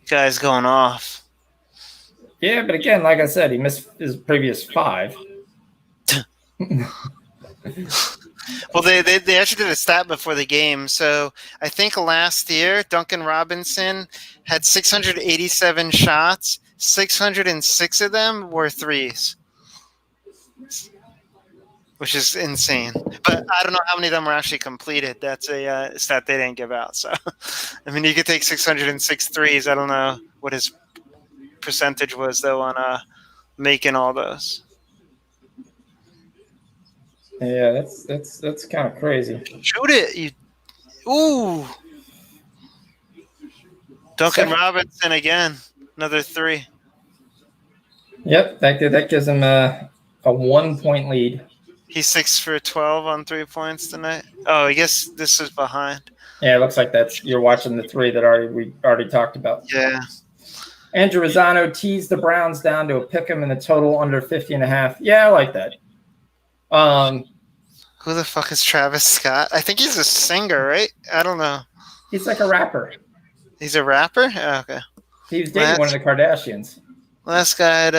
Guy's going off. Yeah, but again, like I said, he missed his previous 5. Well, they actually did a stat before the game. So I think last year, Duncan Robinson had 687 shots. 606 of them were threes, which is insane. But I don't know how many of them were actually completed. That's a stat they didn't give out. So, I mean, you could take 606 threes. I don't know what his percentage was, though, on making all those. Yeah, that's kind of crazy. Shoot it. Ooh. Duncan Robinson again. Another 3. Yep, that gives him a 1-point lead. He's 6 for 12 on 3 points tonight. Oh, I guess this is behind. Yeah, it looks like you're watching the 3 that we already talked about. Yeah. Andrew Rosano teased the Browns down to a pick 'em in the total under 50.5. Yeah, I like that. Who the fuck is Travis Scott? I think he's a singer, right? I don't know. He's like a rapper. He's a rapper? Oh, okay. He was dating one of the Kardashians. Last guy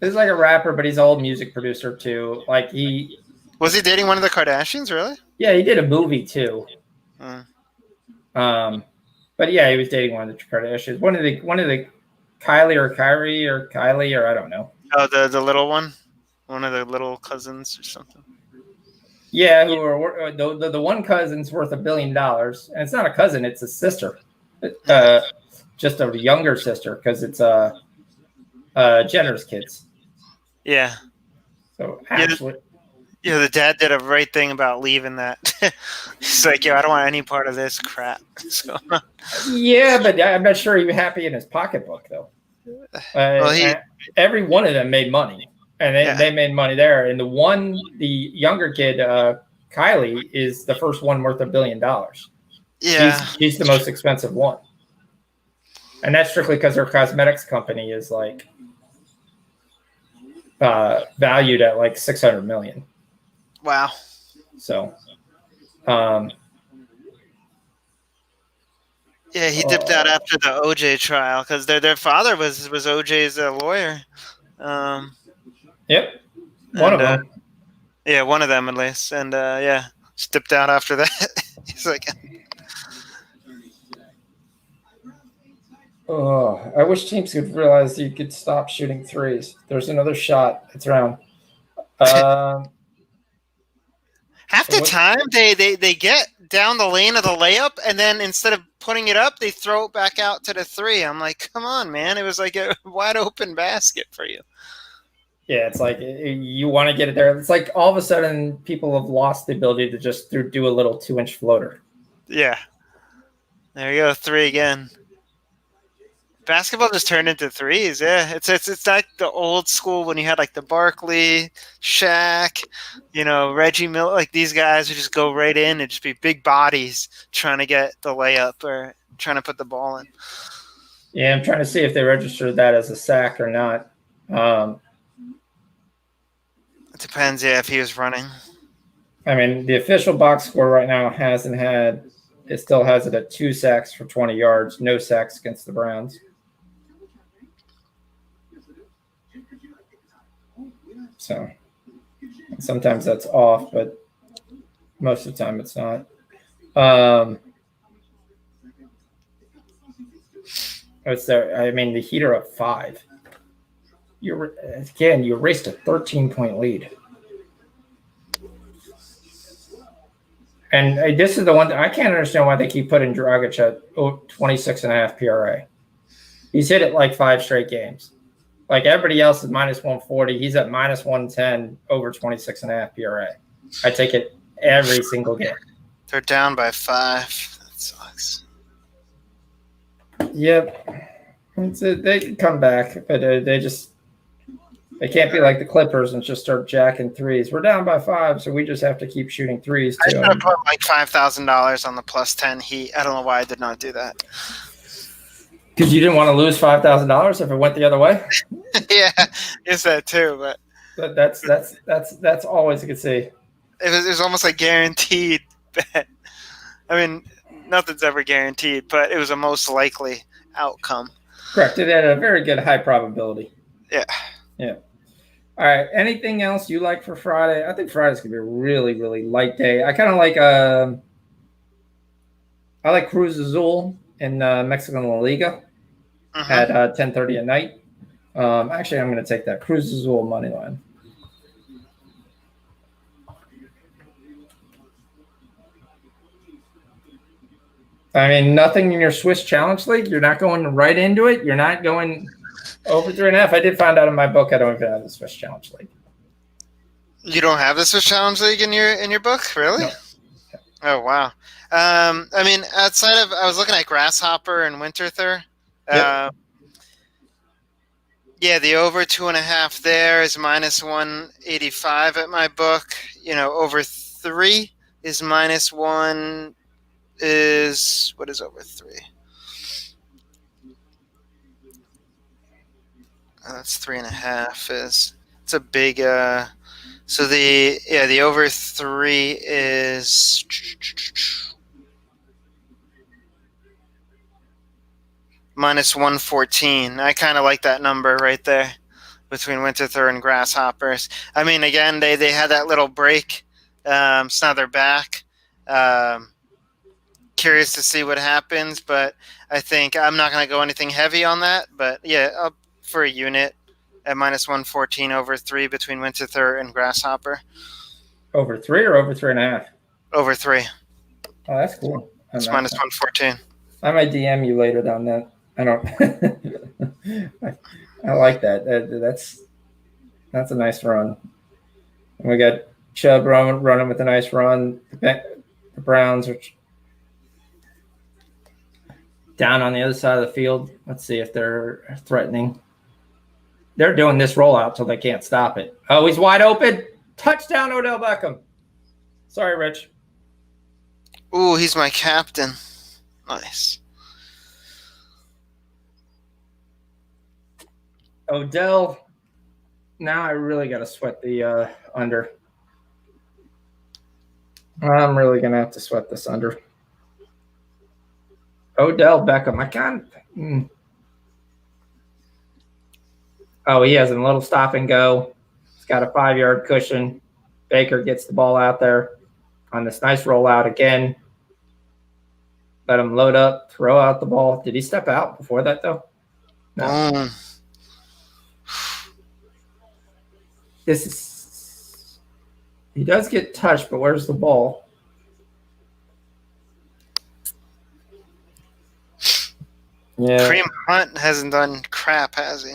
He's like a rapper, but he's an old music producer too. Like was he dating one of the Kardashians, really? Yeah, he did a movie too. Hmm. But But yeah, he was dating one of the Kardashians. One of the Kylie or Kyrie or Kylie or I don't know. Oh, the little one, one of the little cousins or something. Yeah, who are the one cousin's worth $1 billion, and it's not a cousin; it's a sister, just a younger sister because it's Jenner's kids. Yeah. So actually, yeah, the dad did a right thing about leaving that. He's like, yo, I don't want any part of this crap. So, yeah, but I'm not sure he's happy in his pocketbook though. Well, every one of them made money. And they made money there. And the younger kid, Kylie, is the first one worth $1 billion. Yeah. She's the most expensive one. And that's strictly because her cosmetics company is like valued at like $600 million. Wow. So, yeah, he dipped out after the OJ trial because their father was OJ's lawyer. Yep. One of them. Yeah, one of them at least. And yeah, just dipped out after that. He's like, oh, I wish teams could realize you could stop shooting threes. There's another shot. It's around. Half the time they get down the lane of the layup, and then instead of putting it up, they throw it back out to the three. I'm like, come on, man. It was like a wide open basket for you. Yeah, it's like you want to get it there. It's like all of a sudden people have lost the ability to just do a little 2-inch floater. Yeah. There you go, three again. Basketball just turned into threes. Yeah, it's like the old school when you had like the Barkley, Shaq, Reggie Miller, like these guys who just go right in and just be big bodies trying to get the layup or trying to put the ball in. Yeah, I'm trying to see if they registered that as a sack or not. It depends, yeah, if he was running. I mean, the official box score right now it still has it at 2 sacks for 20 yards, no sacks against the Browns. So sometimes that's off, but most of the time it's not. It's there. I mean, the Heat are up 5. You erased a 13-point lead. And this is the one that I can't understand why they keep putting Dragic at 26.5 PRA. He's hit it like 5 straight games. Like everybody else is minus 140. He's at minus 110 over 26.5 PRA. I take it every single game. They're down by 5. That sucks. Yep. They can come back, but they can't be like the Clippers and just start jacking threes. We're down by 5, so we just have to keep shooting threes too. I should have put like $5,000 on the plus 10 Heat. I don't know why I did not do that. Because you didn't want to lose $5,000 if it went the other way. Yeah, is that too? But that's always you can see. It was almost like guaranteed bet. I mean, nothing's ever guaranteed, but it was a most likely outcome. Correct. It had a very good high probability. Yeah. Yeah. All right. Anything else you like for Friday? I think Friday's gonna be a really, really light day. I kind of like I like Cruz Azul in Mexican La Liga at 10:30 at night. Actually, I'm going to take that Cruz Azul money line. I mean, nothing in your Swiss Challenge League. You're not going right into it. You're not going over 3.5. I did find out in my book I don't even have the Swiss Challenge League. You don't have the Swiss Challenge League in your book, really? No. Oh wow. I mean, outside of I was looking at Grasshopper and Winterthur. Yep. Yeah, the over 2.5 there is minus 185 at my book. Over 3 is minus 1. What is over 3? That's 3.5. It's a big. So the over 3 is minus 114. I kind of like that number right there between Winterthur and Grasshoppers. I mean, again, they had that little break. So now they're back. curious to see what happens, but I think I'm not going to go anything heavy on that. But yeah, for a unit at -114 over 3 between Winterthur and Grasshopper. Over 3 or over 3.5? Over 3. Oh, that's cool. It's -114. I might DM you later on that. I don't. I like that. That's a nice run. And we got Chubb running with a nice run. The Browns are down on the other side of the field. Let's see if they're threatening. They're doing this rollout till they can't stop it. Oh, he's wide open. Touchdown, Odell Beckham. Sorry, Rich. Ooh, he's my captain. Nice. Odell. Now I really got to sweat the under. I'm really going to have to sweat this under. Odell Beckham. I can't. Oh, he has a little stop and go. He's got a 5-yard cushion. Baker gets the ball out there on this nice rollout again. Let him load up, throw out the ball. Did he step out before that, though? No. This is – he does get touched, but where's the ball? Yeah. Kareem Hunt hasn't done crap, has he?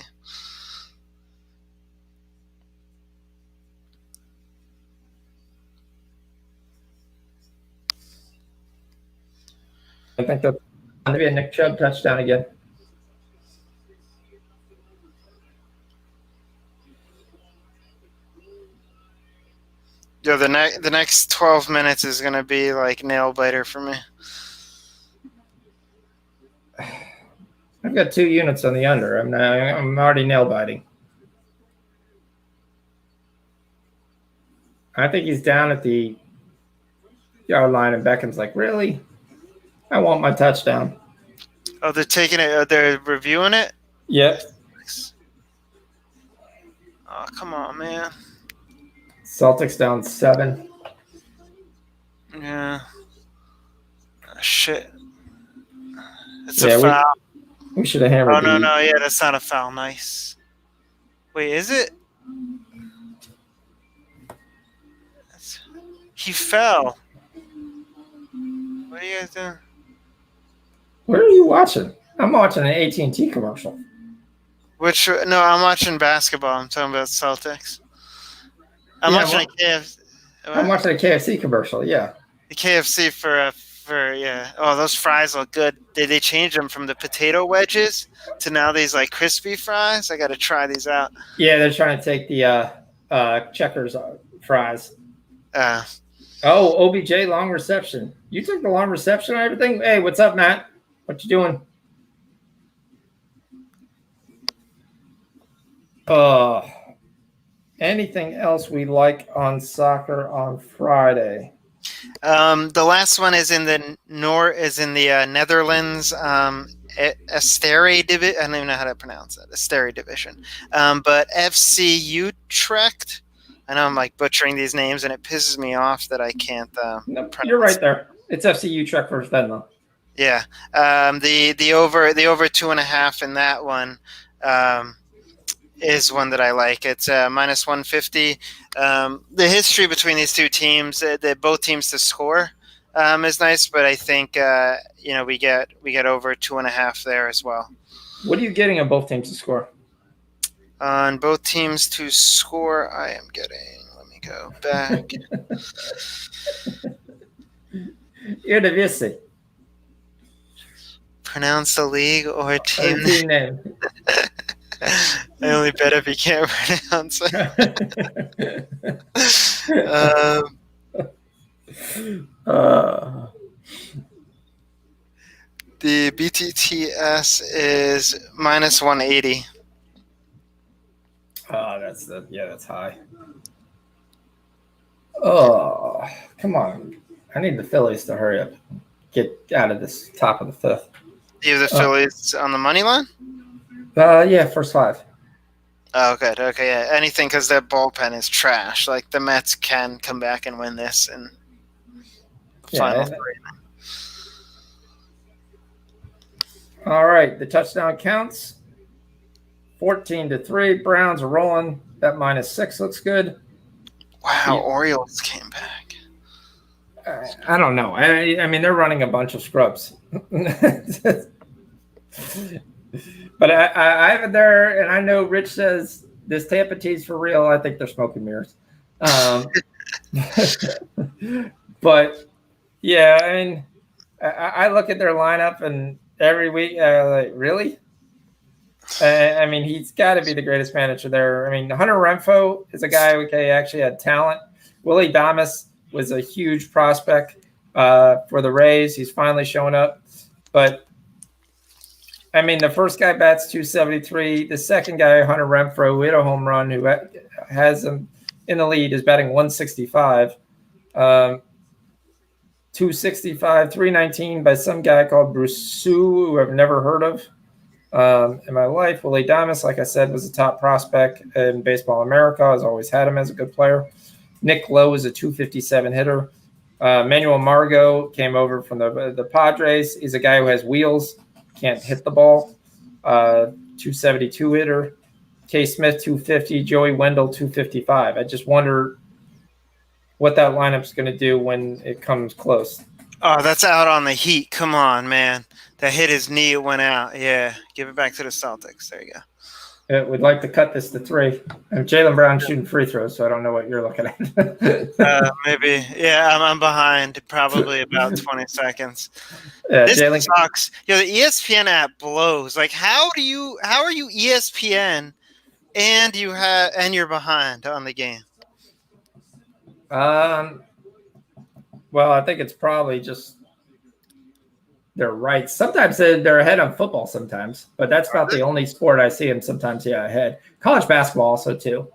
I think that's going to be a Nick Chubb touchdown again. Yo, the next 12 minutes is going to be like nail biter for me. I've got 2 units on the under. I'm already nail biting. I think he's down at the yard line, and Beckham's like, really? I want my touchdown. Oh, they're taking it. They're reviewing it? Yep. Oh, come on, man. Celtics down 7. Yeah. Oh, shit. It's a foul. We should have hammered. Oh, no. Yeah, that's not a foul. Nice. Wait, is it? He fell. What are you guys doing? Where are you watching? I'm watching an AT&T commercial. No, I'm watching basketball. I'm talking about Celtics. I'm watching a KFC. I'm watching a KFC commercial. Yeah. The KFC for yeah. Oh, those fries look good. Did they change them from the potato wedges to now these like crispy fries? I got to try these out. Yeah, they're trying to take the Checkers fries. OBJ long reception. You took the long reception and everything? Hey, what's up, Matt? What you doing? Anything else we like on soccer on Friday? The last one is in the Netherlands. Esteri division. I don't even know how to pronounce it. Esteri division. But FC Utrecht. I know I'm like butchering these names, and it pisses me off that I can't. No, you're right there. It's FC Utrecht versus Venlo. Yeah. The over 2.5 in that one is one that I like. It's -150. The history between these two teams, both teams to score, is nice, but I think we get over 2.5 there as well. What are you getting on both teams to score? On both teams to score, I am getting. Let me go back. Eredivisie. Pronounce the league or team name. I only bet if you can't pronounce it. The BTTS is -180. Oh, that's high. Oh, come on. I need the Phillies to hurry up. Get out of this top of the 5th. You have the Phillies on the money line? Yeah, first 5. Oh, good. Okay, yeah. Anything because their bullpen is trash. Like the Mets can come back and win this and final 3. All right, the touchdown counts. 14-3. Browns are rolling. That -6 looks good. Wow, Orioles came back. I don't know. I mean, they're running a bunch of scrubs. But I have it there, and I know Rich says this Tampa team's for real. I think they're smoking mirrors. But yeah, I mean, I look at their lineup, and every week, like, really? I mean, he's got to be the greatest manager there. I mean, Hunter Renfroe is a guy who actually had talent. Willie Damas was a huge prospect for the Rays. He's finally showing up. But, I mean, the first guy bats 273. The second guy, Hunter Renfroe, who hit a home run, who has him in the lead, is batting 165. 265, 319 by some guy called Bruce, who I've never heard of in my life. Willie Damas, like I said, was a top prospect in Baseball America. I've always had him as a good player. Nick Lowe is a 257 hitter. Manuel Margot came over from the Padres. He's a guy who has wheels, can't hit the ball. 272 hitter. K. Smith, 250. Joey Wendell, 255. I just wonder what that lineup's going to do when it comes close. Oh, that's out on the Heat. Come on, man. That hit his knee. It went out. Yeah. Give it back to the Celtics. There you go. We'd like to cut this to 3. And Jaylen Brown shooting free throws, so I don't know what you're looking at. Maybe. Yeah, I'm behind probably about 20 seconds. This sucks. The ESPN app blows. Like, how are you ESPN and you're behind on the game? Well, I think it's probably just their rights. Sometimes they're ahead on football sometimes, but that's about the only sport I see them sometimes, ahead. College basketball also, too.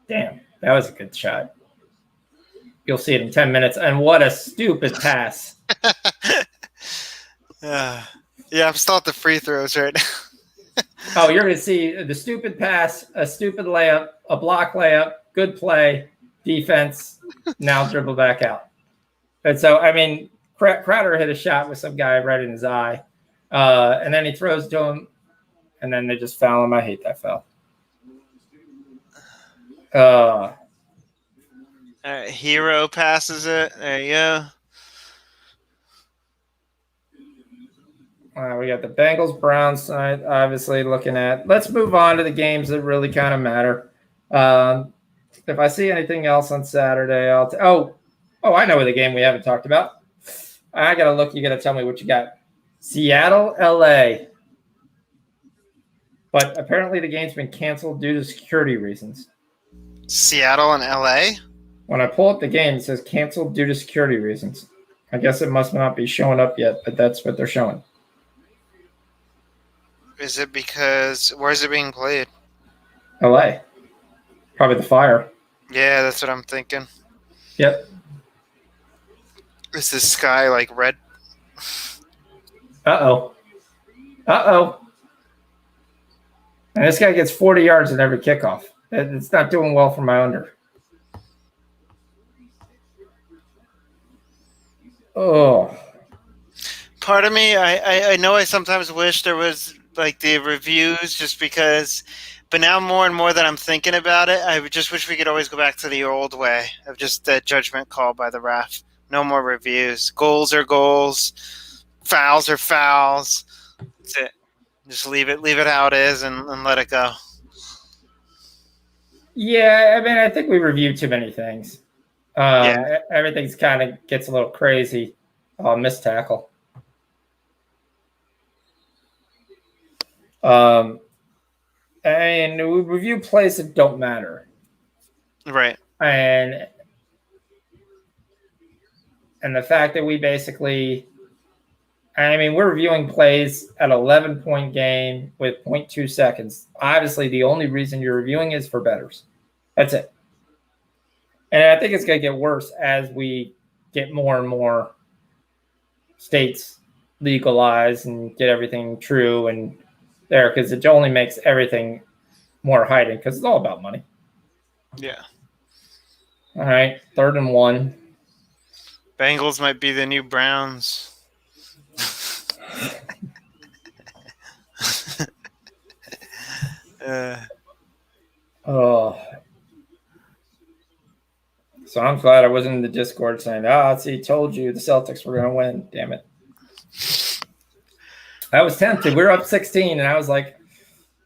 Damn, that was a good shot. You'll see it in 10 minutes. And what a stupid pass. Yeah, I'm still at the free throws right now. Oh, you're going to see the stupid pass, a stupid layup, a block layup, good play, defense, now dribble back out. And so, I mean, Crowder hit a shot with some guy right in his eye, and then he throws to him, and then they just foul him. I hate that foul. All right, Hero passes it. There you go. We got the Bengals Browns side, obviously looking at. Let's move on to the games that really kind of matter. If I see anything else on Saturday, I'll. I know the game we haven't talked about. I gotta look. You gotta tell me what you got. Seattle, LA. But apparently the game's been canceled due to security reasons. Seattle and LA? When I pull up the game, it says canceled due to security reasons. I guess it must not be showing up yet, but that's what they're showing. Is it because where's it being played? LA. Probably the Fire. Yeah, that's what I'm thinking. Yep. Is the sky like red? Uh-oh. And this guy gets 40 yards in every kickoff. It's not doing well for my under. Oh. Part of me, I know I sometimes wish there was like the reviews just because, but now more and more that I'm thinking about it, I just wish we could always go back to the old way of just that judgment call by the ref. No more reviews. Goals are goals. Fouls are fouls. That's it. Just leave it how it is and let it go. Yeah, I mean, I think we reviewed too many things. Everything's kind of gets a little crazy. Missed tackle. And we review plays that don't matter. Right. And the fact that we basically, I mean, we're reviewing plays at 11-point game with 0.2 seconds. Obviously, the only reason you're reviewing is for bettors. That's it. And I think it's going to get worse as we get more and more states legalize and get everything true and there, because it only makes everything more heightened because it's all about money. Yeah. All right, 3rd and 1. Bengals might be the new Browns. I'm glad I wasn't in the Discord saying, see, told you the Celtics were going to win. Damn it. I was tempted. We were up 16, and I was like,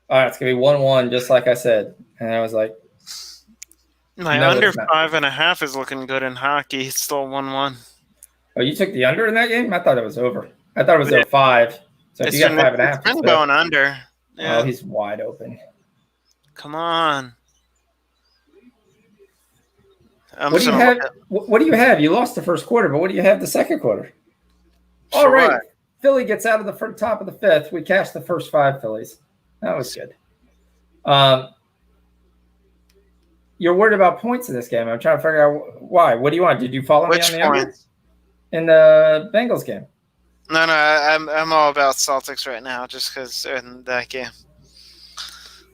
all right, it's going to be 1-1, just like I said. And I was like, my under 5.5 is looking good in hockey. It's still 1-1. Oh, you took the under in that game? I thought it was over. I thought it was 5. So if you got 5.5, it's been going under. Yeah. Oh, he's wide open. Come on. What do you have? You lost the first quarter, but what do you have the second quarter? All right. What? Philly gets out of the top of the fifth. We cashed the first 5 Phillies. That was good. You're worried about points in this game. I'm trying to figure out why. What do you want? Did you follow me on the under in the Bengals game? No, I'm all about Celtics right now just because they're in that game.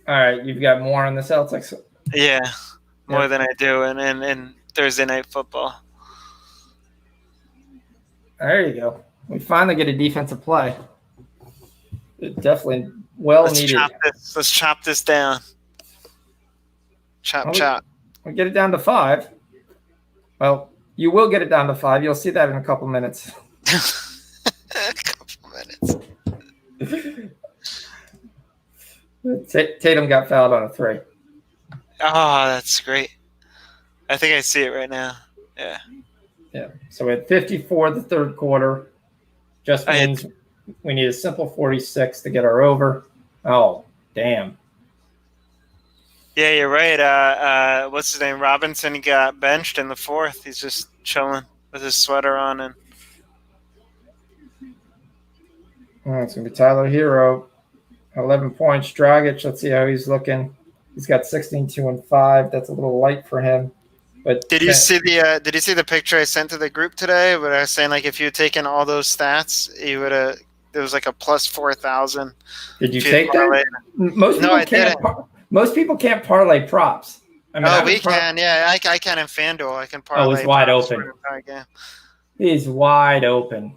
All right, you've got more on the Celtics? Yeah, more than I do in Thursday Night Football. There you go. We finally get a defensive play. It definitely needed. Let's chop this down. Chop. We get it down to 5. Well, you will get it down to 5. You'll see that in a couple minutes. A couple minutes. Tatum got fouled on a 3. Oh, that's great. I think I see it right now. Yeah. Yeah. So we had 54 the third quarter. Just means we need a simple 46 to get our over. Oh, damn. Yeah, you're right. What's his name? Robinson got benched in the 4th. He's just chilling with his sweater on. And it's going to be Tyler Hero. 11 points. Dragic, let's see how he's looking. He's got 16, 2, and 5. That's a little light for him. But did you see the picture I sent to the group today? Where I was saying like if you had taken all those stats, you would have. There was like a plus 4,000. Did you take that? Most people can't parlay props. I mean, we can. Yeah, I can in FanDuel. I can parlay. Oh, he's wide open. He's wide open.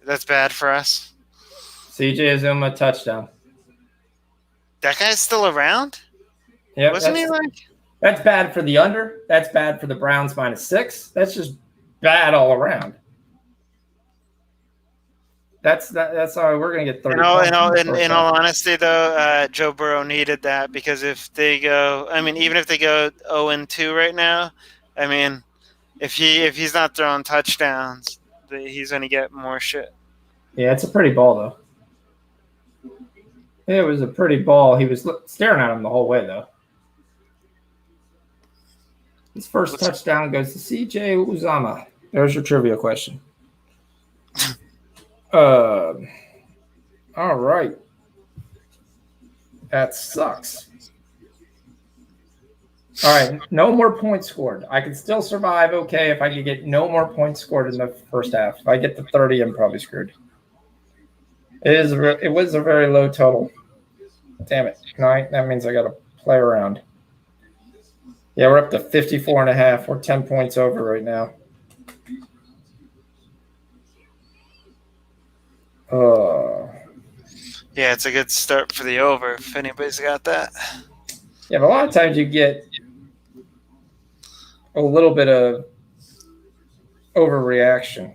That's bad for us. CJ Azuma touchdown. That guy's still around? Yeah, wasn't he like? That's bad for the under. That's bad for the Browns -6. That's just bad all around. That's how we're gonna get 30. In all honesty, though, Joe Burrow needed that because if they go, even if they go 0-2 right now, if he's not throwing touchdowns, he's gonna get more shit. Yeah, it's a pretty ball though. It was a pretty ball. He was staring at him the whole way though. His first touchdown goes to CJ Uzama. There's your trivia question. All right. That sucks. All right, no more points scored. I can still survive okay if I can get no more points scored in the first half. If I get to 30, I'm probably screwed. It was a very low total. Damn it. That means I got to play around. Yeah, we're up to 54.5. We're 10 points over right now. Yeah, it's a good start for the over if anybody's got that. Yeah, but a lot of times you get a little bit of overreaction.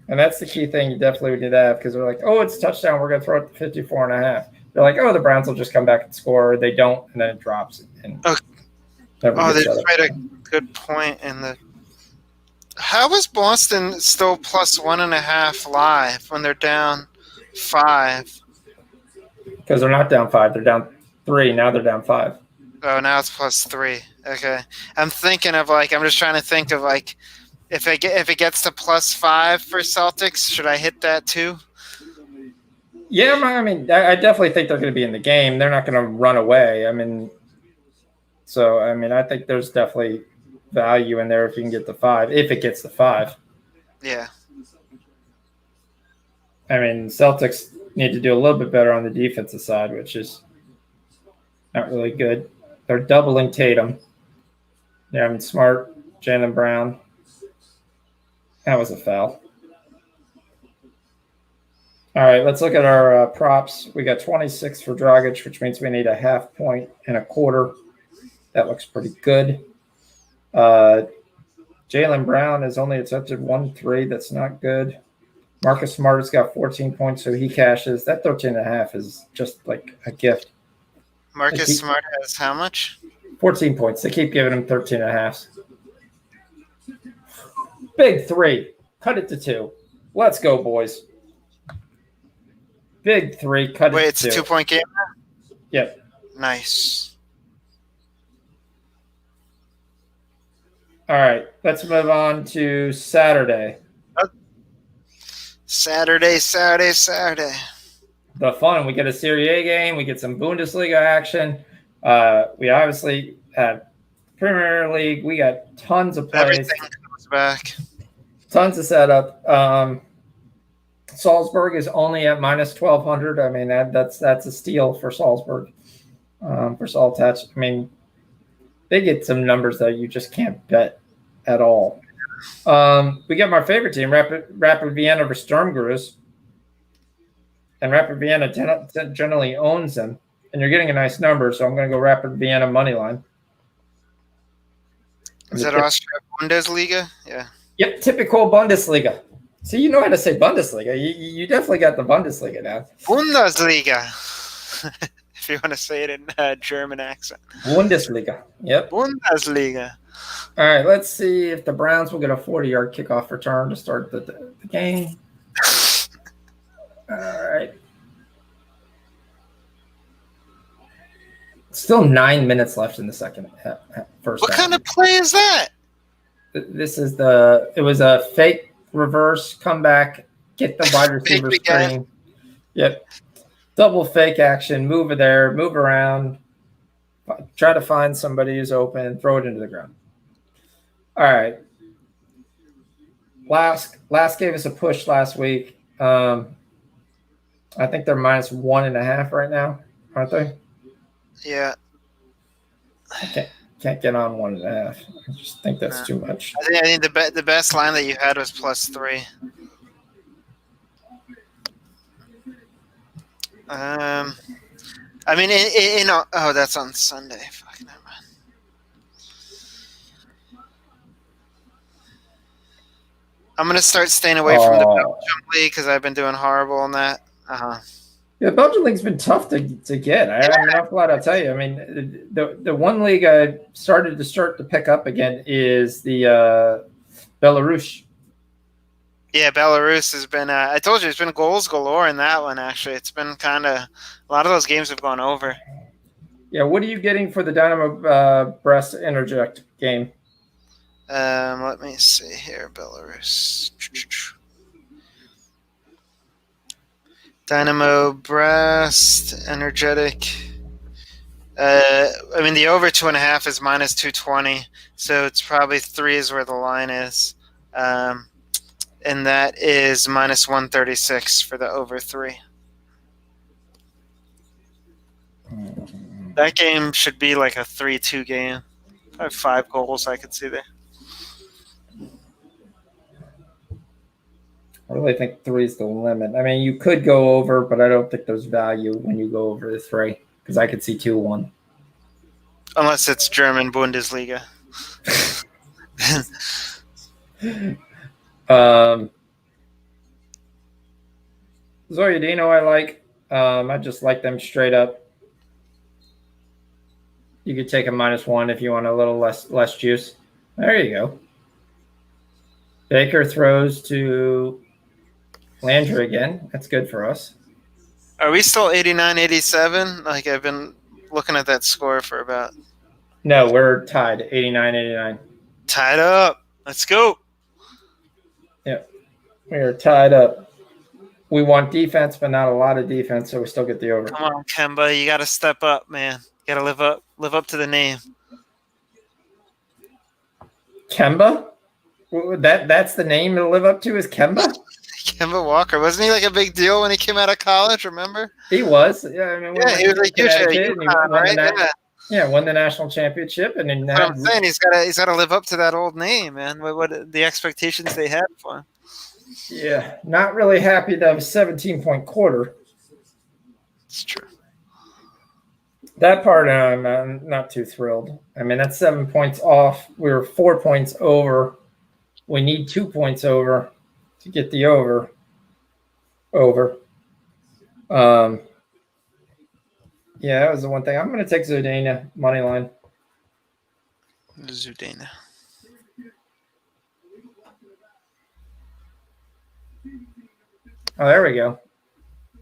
And that's the key thing you definitely would need to have because they're like, oh, it's a touchdown. We're going to throw it to 54.5. They're like, oh, the Browns will just come back and score. Or they don't, and then it drops. And they made a good point in the. How is Boston still plus 1.5 live when they're down 5? Because they're not down 5. They're down 3. Now they're down 5. Oh, now it's plus 3. Okay. I'm thinking of I'm just trying to think of if it gets to plus 5 for Celtics, should I hit that too? Yeah, I definitely think they're going to be in the game. They're not going to run away. I think there's definitely value in there if you can get the 5, if it gets to 5. Yeah. Celtics need to do a little bit better on the defensive side, which is not really good. They're doubling Tatum. Yeah, Smart, Jaylen Brown. That was a foul. All right, let's look at our props. We got 26 for Dragic, which means we need a 0.5 point and a quarter. That looks pretty good. Jaylen Brown has only attempted 1 3. That's not good. Marcus Smart's got 14 points, so he cashes. That 13.5 is just like a gift. Marcus Smart has how much? 14 points. They keep giving him 13.5. Big 3. Cut it to 2. Let's go, boys. Big 3. Cut it to 2. Wait, it's a 2-point game? Yep. Nice. All right. Let's move on to Saturday. Saturday. The fun. We get a Serie A game. We get some Bundesliga action. We obviously had Premier League. We got tons of plays. Everything comes back. Tons of setup. Salzburg is only at minus 1,200. I mean, that's a steal for Salzburg. For Saltach. I mean, they get some numbers that you just can't bet at all. We got my favorite team, Rapid Vienna over Sturm Graz. And Rapid Vienna generally owns them. And you're getting a nice number, so I'm going to go Rapid Vienna money line. Is that Austria Bundesliga? Yeah. Yep, typical Bundesliga. See, you know how to say Bundesliga. You definitely got the Bundesliga now. Bundesliga. If you want to say it in German accent. Bundesliga. Yep. Bundesliga. All right, let's see if the Browns will get a 40-yard kickoff return to start the game. All right. Still 9 minutes left in the first. What kind of play is that? This is it was a fake reverse comeback, get the wide receiver screen. Yep. Double fake action, move it there, move around, try to find somebody who's open and throw it into the ground. All right. Last gave us a push last week. I think they're minus 1.5 right now, aren't they? Yeah. Can't get on 1.5. I just think that's too much. I think the best line that you had was +3. I mean, that's on Sunday. Fuck, never mind. I'm gonna start staying away from the Belgium League because I've been doing horrible on that. Yeah, Belgian League's been tough to get. I'm not glad I'll tell you. I mean, the one league I started to pick up again is the Belarus. Yeah, Belarus has been. I told you, it's been goals galore in that one. Actually, it's been kind of a lot of those games have gone over. Yeah, what are you getting for the Dynamo Brest Interject game? Let me see here, Belarus. Dynamo Brest Energetic. I mean, the over 2.5 is minus 220, so it's probably 3 is where the line is. And that is minus 136 for the over 3. That game should be like a 3-2 game. I have 5 goals I could see there. I really think 3 is the limit. I mean, you could go over, but I don't think there's value when you go over the 3 because I could see 2-1. Unless it's German Bundesliga. Zoyadino I like. I just like them straight up. You could take a -1 if you want a little less juice. There you go. Baker throws to Landry again. That's good for us. Are we still 89-87? Like, I've been looking at that score for about... No, we're tied, 89-89. Tied up. Let's go. Yeah, we are tied up. We want defense, but not a lot of defense, so we still get the over. Come on, Kemba. You got to step up, man. You got to live up to the name. Kemba? That's the name to live up to is Kemba? Kemba Walker. Wasn't he like a big deal when he came out of college, remember? He was. Yeah, I mean, he was like UConn, right? Won the national championship, and then I'm saying he's got to live up to that old name, man. What the expectations they had for him? Yeah, not really happy to have a 17-point quarter. It's true. That part I'm not too thrilled. I mean, that's 7 points off. We were 4 points over. We need 2 points over to get the over. Yeah, that was the one thing. I'm going to take Zudana money line. Zudana. Oh, there we go.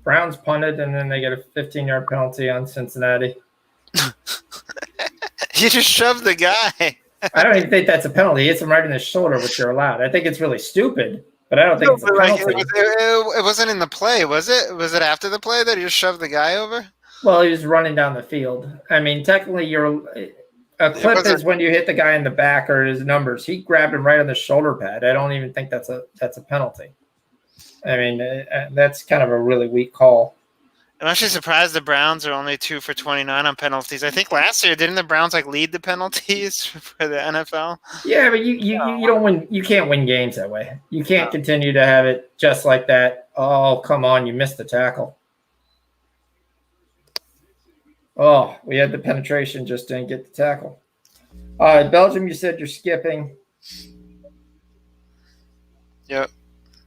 Browns punted, and then they get a 15-yard penalty on Cincinnati. You just shoved the guy. I don't even think that's a penalty. He hits him right in the shoulder, which you're allowed. I think it's really stupid, but I don't think it's a penalty. It wasn't in the play, was it? Was it after the play that he just shoved the guy over? Well, he was running down the field. I mean, technically, a clip is when you hit the guy in the back or his numbers. He grabbed him right on the shoulder pad. I don't even think that's a penalty. I mean, that's kind of a really weak call. I'm actually surprised the Browns are only 2 for 29 on penalties. I think last year, didn't the Browns lead the penalties for the NFL? Yeah, but you don't win. You can't win games that way. You can't continue to have it just like that. Oh, come on, you missed the tackle. Oh, we had the penetration, just didn't get the tackle. Belgium, you said you're skipping. Yep.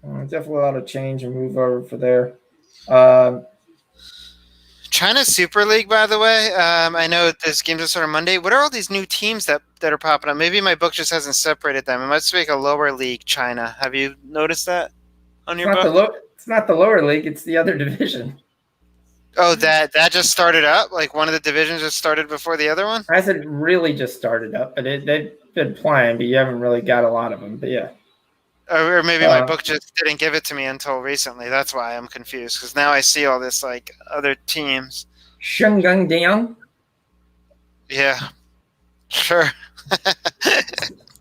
Definitely a lot of change and move over for there. China Super League, by the way. I know this game just started Monday. What are all these new teams that are popping up? Maybe my book just hasn't separated them. It must be a lower league China. Have you noticed that on your book? It's not the lower league. It's the other division. Oh, that just started up? One of the divisions just started before the other one? I said really just started up, but they've been playing, but you haven't really got a lot of them. But yeah. Or maybe my book just didn't give it to me until recently. That's why I'm confused, because now I see all this other teams. Shengang. Yeah, sure.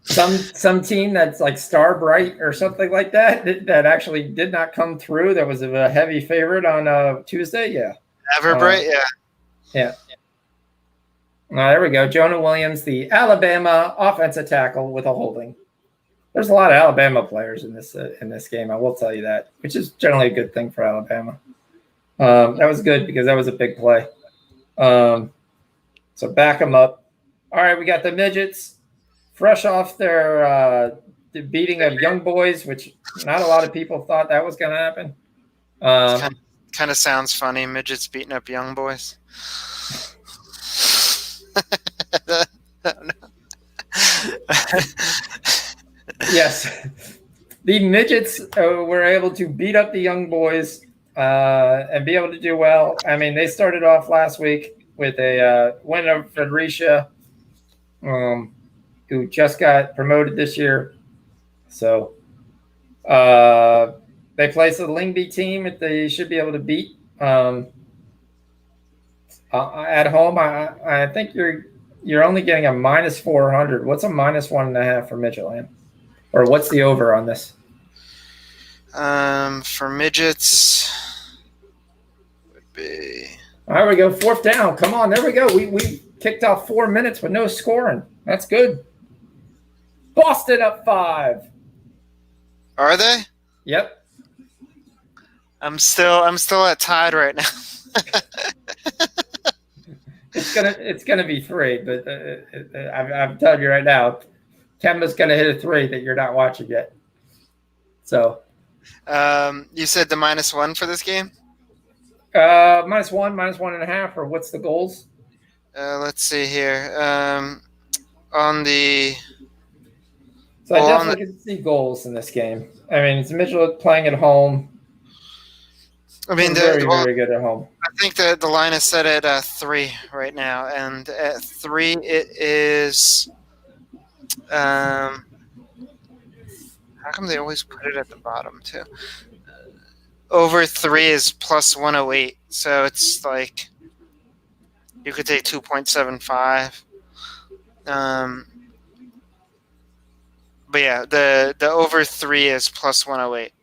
some team that's like Star Bright or something like that actually did not come through. That was a heavy favorite on Tuesday. Yeah. Everbright. Yeah. There we go. Jonah Williams, the Alabama offensive tackle with a holding. There's a lot of Alabama players in this game. I will tell you that, which is generally a good thing for Alabama. That was good because that was a big play. So back them up. All right, we got the midgets fresh off their beating of young boys, which not a lot of people thought that was going to happen. Kind of sounds funny. Midgets beating up young boys. Yes, the midgets were able to beat up the young boys and be able to do well. I mean, they started off last week with a win over Fredericia, who just got promoted this year. So they placed a Lingby team that they should be able to beat at home. I think you're only getting a minus 400. What's a minus 1.5 for Midgetland? Or what's the over on this? For midgets, would be. All right, we go 4th down. Come on, there we go. We kicked off 4 minutes with no scoring. That's good. Boston up 5. Are they? Yep. I'm still at tied right now. It's gonna be 3, but I'm telling you right now. Kemba's going to hit a 3 that you're not watching yet. So, you said the -1 for this game? -1, -1.5, or what's the goals? Let's see here. On the. So I definitely can see goals in this game. I mean, it's Mitchell playing at home. I mean, very good at home. I think the line is set at 3 right now, and at 3 it is. How come they always put it at the bottom too? Over 3 is plus 108, so it's you could take 2.75. But yeah, the over 3 is plus 108.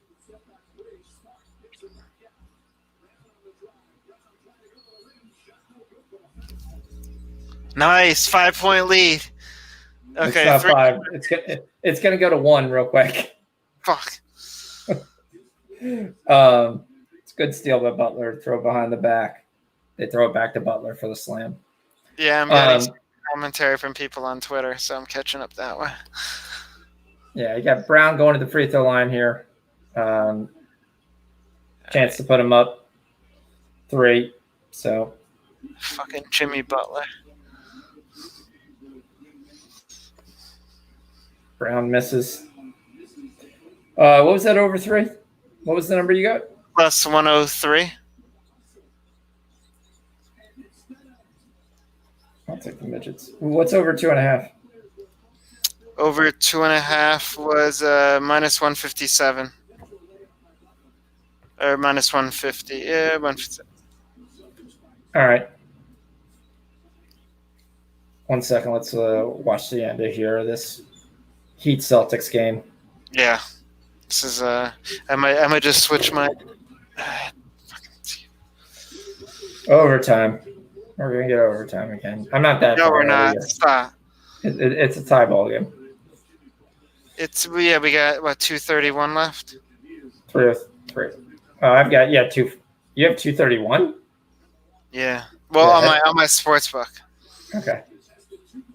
Nice 5-point lead. Okay, it's not 5. It's gonna go to 1 real quick. Fuck. It's a good steal by Butler. Throw behind the back. They throw it back to Butler for the slam. Yeah, I'm getting commentary from people on Twitter, so I'm catching up that way. Yeah, you got Brown going to the free throw line here. Chance to put him up 3. So fucking Jimmy Butler. Brown misses. What was that over 3? What was the number you got? Plus 103. I'll take the midgets. What's over 2.5? Over 2.5 was minus 157. Or minus 150. Yeah, 150. All right. 1 second. Let's watch the end of here. This Heat Celtics game. Yeah. This is I might just switch my overtime. We're gonna get overtime again. I'm not that. No, far we're not. yet. Stop. It's a tie ball game. We got what 2:31 left. 303. I've got 2. You have 231. Yeah. Well, on my sports book. Okay.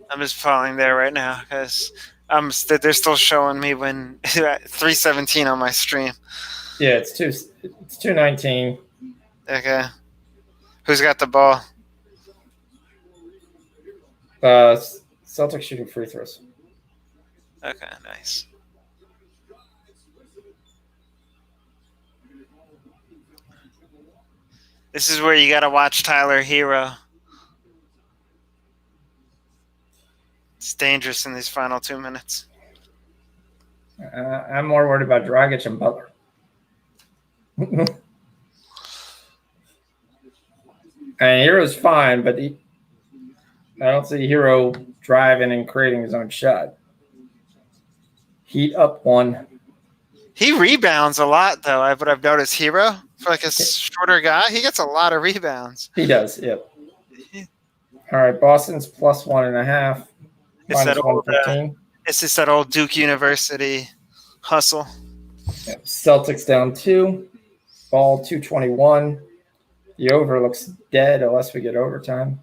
I'm just following there right now because they're still showing me when 3:17 on my stream. Yeah, it's 2:19. Okay. Who's got the ball? Celtics shooting free throws. Okay, nice. This is where you got to watch Tyler Hero. It's dangerous in these final 2 minutes. I'm more worried about Dragic and Butler. And Hero's fine, but I don't see Hero driving and creating his own shot. Heat up 1. He rebounds a lot, though. What I've noticed, Hero, for like a shorter guy, he gets a lot of rebounds. He does, yep. All right, Boston's plus 1.5. It's that old, it's just that old Duke University hustle. Yep. Celtics down 2. Ball 2:21. The over looks dead unless we get overtime.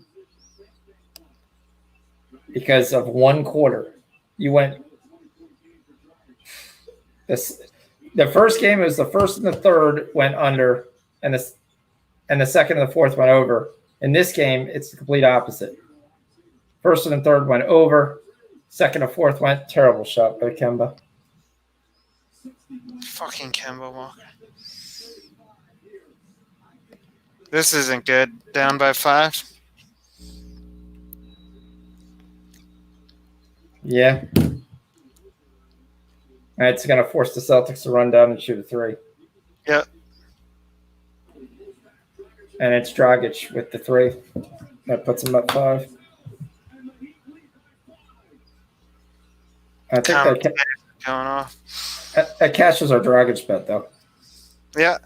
Because of 1 quarter. You went the first game was the first and the third went under, and the second and the fourth went over. In this game, it's the complete opposite. First and third went over. Second and fourth went terrible shot by Kemba. Fucking Kemba Walker. This isn't good. Down by 5. Yeah. It's going to force the Celtics to run down and shoot a 3. Yep. And it's Dragic with the 3. That puts him at 5. I think that going off. That cashes our Dragic bet, though. Yeah.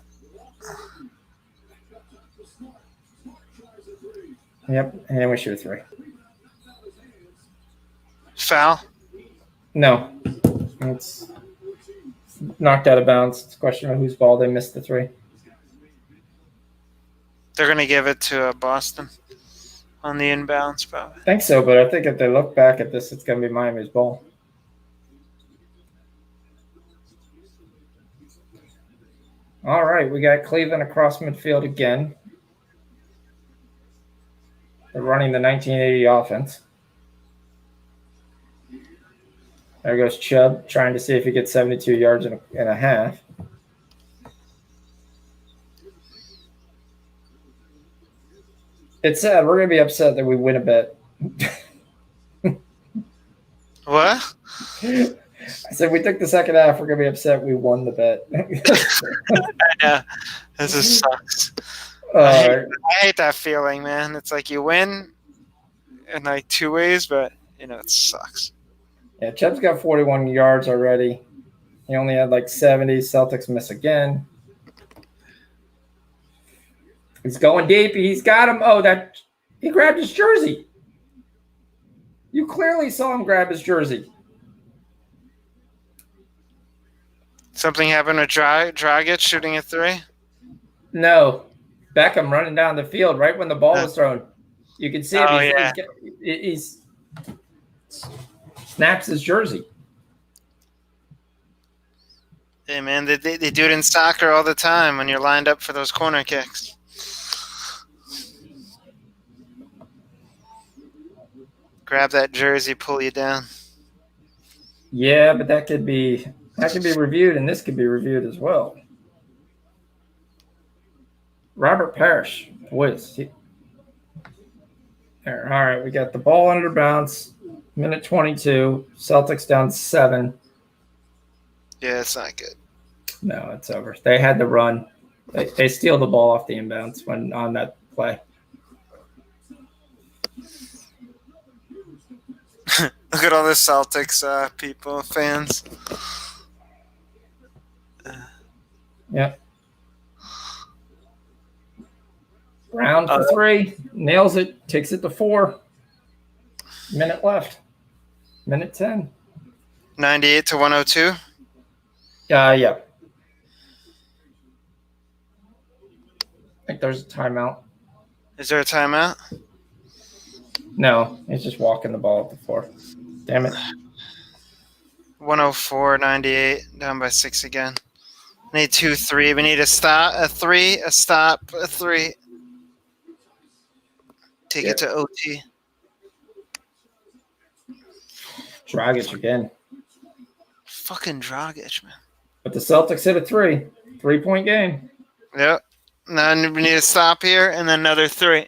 Yep, and then we shoot a 3. Foul? No. It's knocked out of bounds. It's a question of whose ball they missed the 3. They're going to give it to Boston on the inbounds, probably. I think so, but I think if they look back at this, it's going to be Miami's ball. All right, we got Cleveland across midfield again. They're running the 1980 offense. There goes Chubb, trying to see if he gets 72 yards and a half. It's sad. We're going to be upset that we win a bet. What? I said we took the second half. We're going to be upset we won the bet. Yeah, this just sucks. I hate that feeling, man. It's like you win in like 2 ways, but, it sucks. Yeah, Chubb's got 41 yards already. He only had like 70. Celtics miss again. He's going deep. He's got him. Oh, he grabbed his jersey. You clearly saw him grab his jersey. Something happened with Dragic shooting a 3? No. Beckham running down the field right when the ball was thrown. You can see him. Oh, yeah. He's snaps his jersey. Hey, man, they do it in soccer all the time when you're lined up for those corner kicks. Grab that jersey, pull you down. Yeah, but that could be reviewed, and this could be reviewed as well. Robert Parrish, whiz. All right, we got the ball under bounce, minute 22. Celtics down 7. Yeah, it's not good. No, it's over. They had the run. They steal the ball off the inbounds when on that play. Look at all the Celtics people, fans. Yeah. Brown for 3. Nails it. Takes it to 4. Minute left. Minute 10. 98 to 102. Yeah. I think there's a timeout. Is there a timeout? No, he's just walking the ball up the floor. Damn it. 104, 98, down by 6 again. Need 2, 3. We need a stop, a 3, a stop, a 3. Take it to OT. Dragic again. Fucking Dragic, man. But the Celtics hit a 3. 3-point game. Yep. Now we need a stop here and then another 3.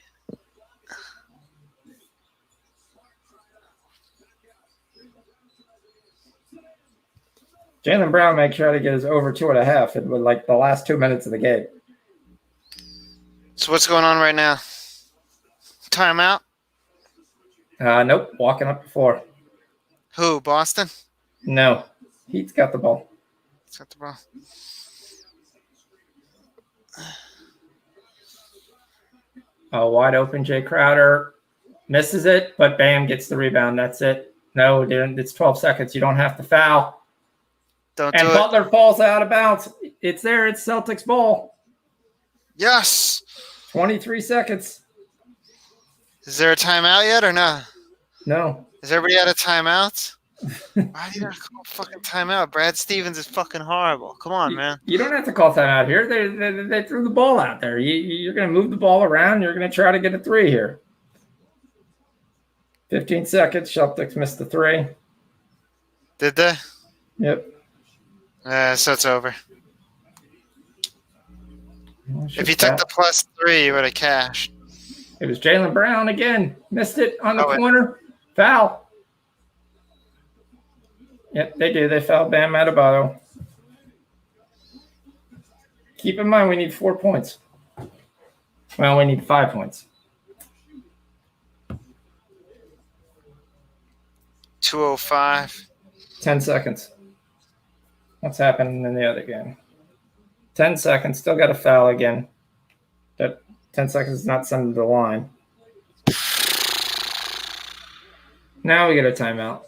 Jaylen Brown may try to get us over 2.5 in like the last 2 minutes of the game. So what's going on right now? Timeout? Nope. Walking up the floor. Who? Boston? No. Heat's got the ball. He's got the ball. Wide open Jay Crowder. Misses it, but Bam gets the rebound. That's it. No, dude, it's 12 seconds. You don't have to foul. Don't and do Butler falls out of bounds. It's there. It's Celtics ball. Yes. 23 seconds. Is there a timeout yet or no? No. Is everybody out of timeouts? Why do you have to call fucking timeout? Brad Stevens is fucking horrible. Come on, man. You don't have to call timeout here. They threw the ball out there. You're going to move the ball around. You're going to try to get a 3 here. 15 seconds. Celtics missed the 3. Did they? Yep. So it's over. If you took the +3, you would have cashed. It was Jaylen Brown again. Missed it on the corner. Foul. Yep, they do. They fouled Bam Adebayo. Keep in mind, we need 4 points. Well, we need 5 points. 2:05. 10 seconds. What's happening in the other game? 10 seconds. Still got a foul again. That 10 seconds is not sending to the line. Now we get a timeout.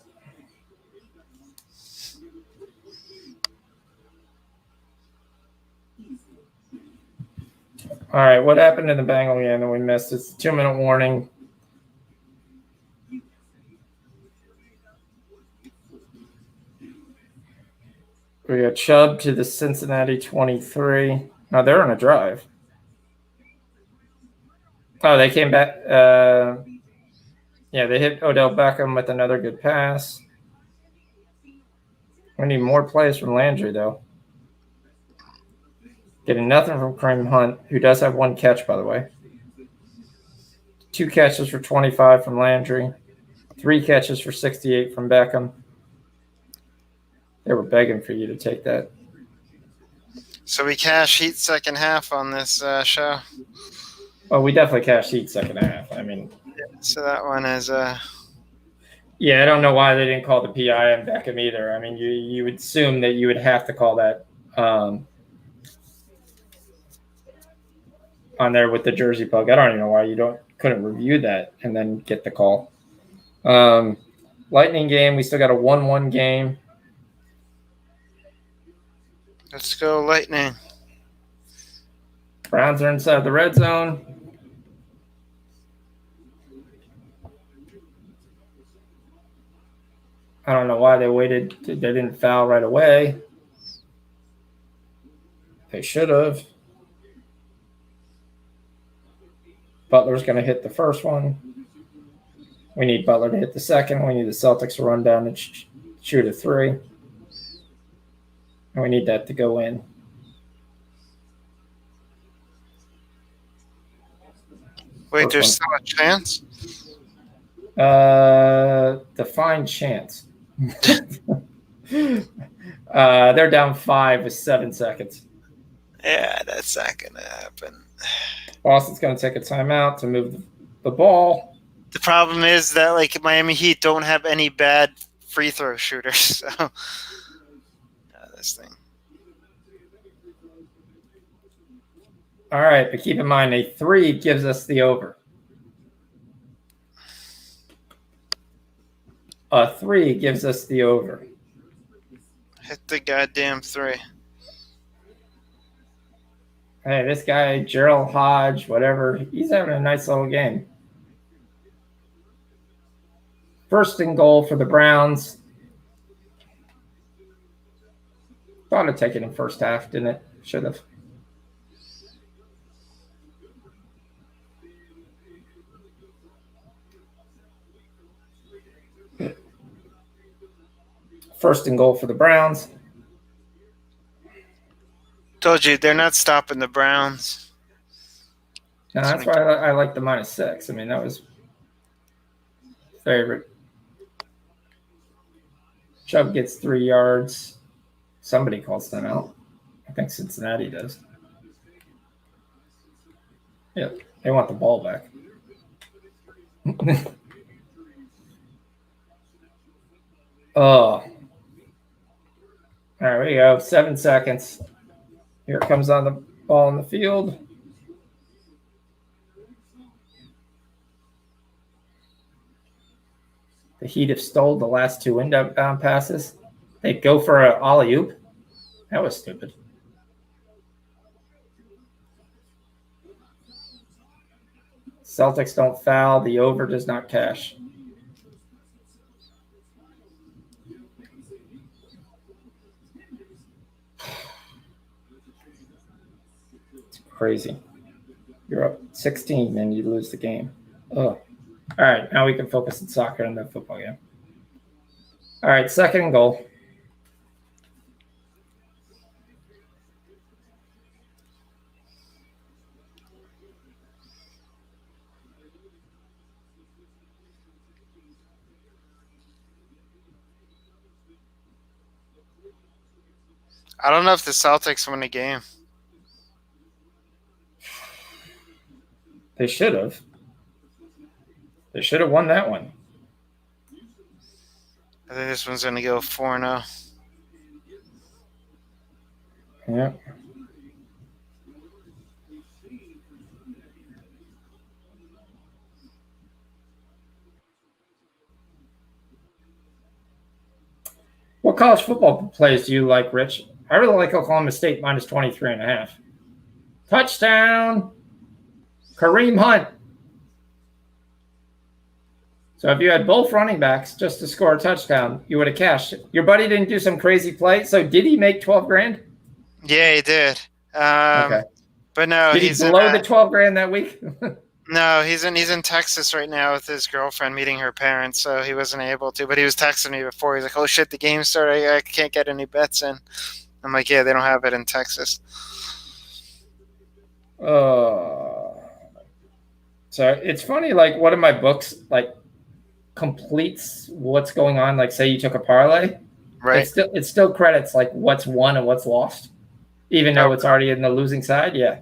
All right, what happened in the Bengal game that we missed? It's a 2-minute warning. We got Chubb to the Cincinnati 23. No, they're on a drive. Oh, they came back. Yeah, they hit Odell Beckham with another good pass. We need more plays from Landry, though. Getting nothing from Kareem Hunt, who does have 1 catch, by the way. 2 catches for 25 from Landry. 3 catches for 68 from Beckham. They were begging for you to take that. So we cash Heat second half on this show. Well, we definitely cashed Heat second half. I mean, so that one is. Yeah, I don't know why they didn't call the PI on Beckham either. I mean, you would assume that you would have to call that on there with the jersey plug. I don't even know why you couldn't review that and then get the call. Lightning game. We still got a 1-1 game. Let's go Lightning. Browns are inside the red zone. I don't know why they waited. They didn't foul right away. They should have. Butler's going to hit the first one. We need Butler to hit the second. We need the Celtics to run down and shoot a three. And we need that to go in. Wait, there's still a chance? Define chance. They're down 5 with 7 seconds. Yeah, that's not going to happen. Boston's going to take a timeout to move the ball. The problem is that like Miami Heat don't have any bad free throw shooters. So this thing. All right, but keep in mind a 3 gives us the over. A 3 gives us the over. Hit the goddamn 3. Hey, this guy, Gerald Hodge, whatever, he's having a nice little game. First and goal for the Browns. Thought of taking him first half, didn't it? Should have. First and goal for the Browns. Told you, they're not stopping the Browns. No, that's why I like the -6. I mean, that was favorite. Chubb gets 3 yards. Somebody calls them out. I think Cincinnati does. Yep, they want the ball back. Oh. There we go. 7 seconds. Here it comes on the ball in the field. The Heat have stole the last 2 inbound passes. They go for an alley-oop. That was stupid. Celtics don't foul. The over does not cash. It's crazy. You're up 16 and you lose the game. Ugh. All right, now we can focus on soccer and the football game. All right, second and goal. I don't know if the Celtics win a game. They should have. They should have won that one. I think this one's going to go 4-0. Yeah. What college football plays do you like, Rich? I really like Oklahoma State -23.5. Touchdown. Kareem Hunt. So if you had both running backs just to score a touchdown, you would have cashed it. Your buddy didn't do some crazy play. So did he make 12 grand? Yeah, he did. Okay. But no, did he's he below the 12 grand that week? No, he's in Texas right now with his girlfriend meeting her parents, so he wasn't able to. But he was texting me before. He's like, "Oh shit, the game started. I can't get any bets in." I'm like, "Yeah, they don't have it in Texas." So it's funny. Like one of my books, like completes what's going on. Like say you took a parlay, right? It still credits like what's won and what's lost, even though it's already in the losing side. Yeah.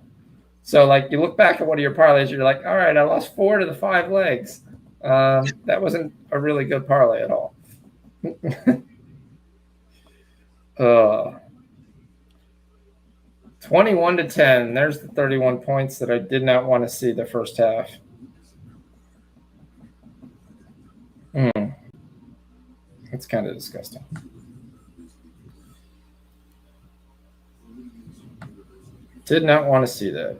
So, like, you look back at one of your parlays, you're like, all right, I lost 4 to the 5 legs. That wasn't a really good parlay at all. 21-10. There's the 31 points that I did not want to see the first half. That's kind of disgusting. Did not want to see that.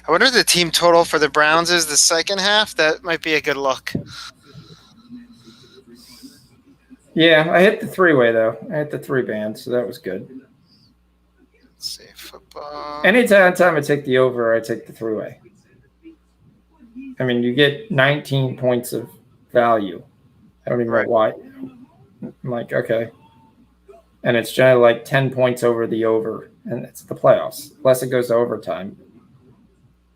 I wonder if the team total for the Browns is the second half. That might be a good look. Yeah, I hit the three-way, though. I hit the three band, so that was good. Let's see, football. Anytime I take the over, I take the three-way. I mean, you get 19 points of value. I don't even know why. I'm like, okay. And it's generally like 10 points over the over, and it's the playoffs, unless it goes to overtime.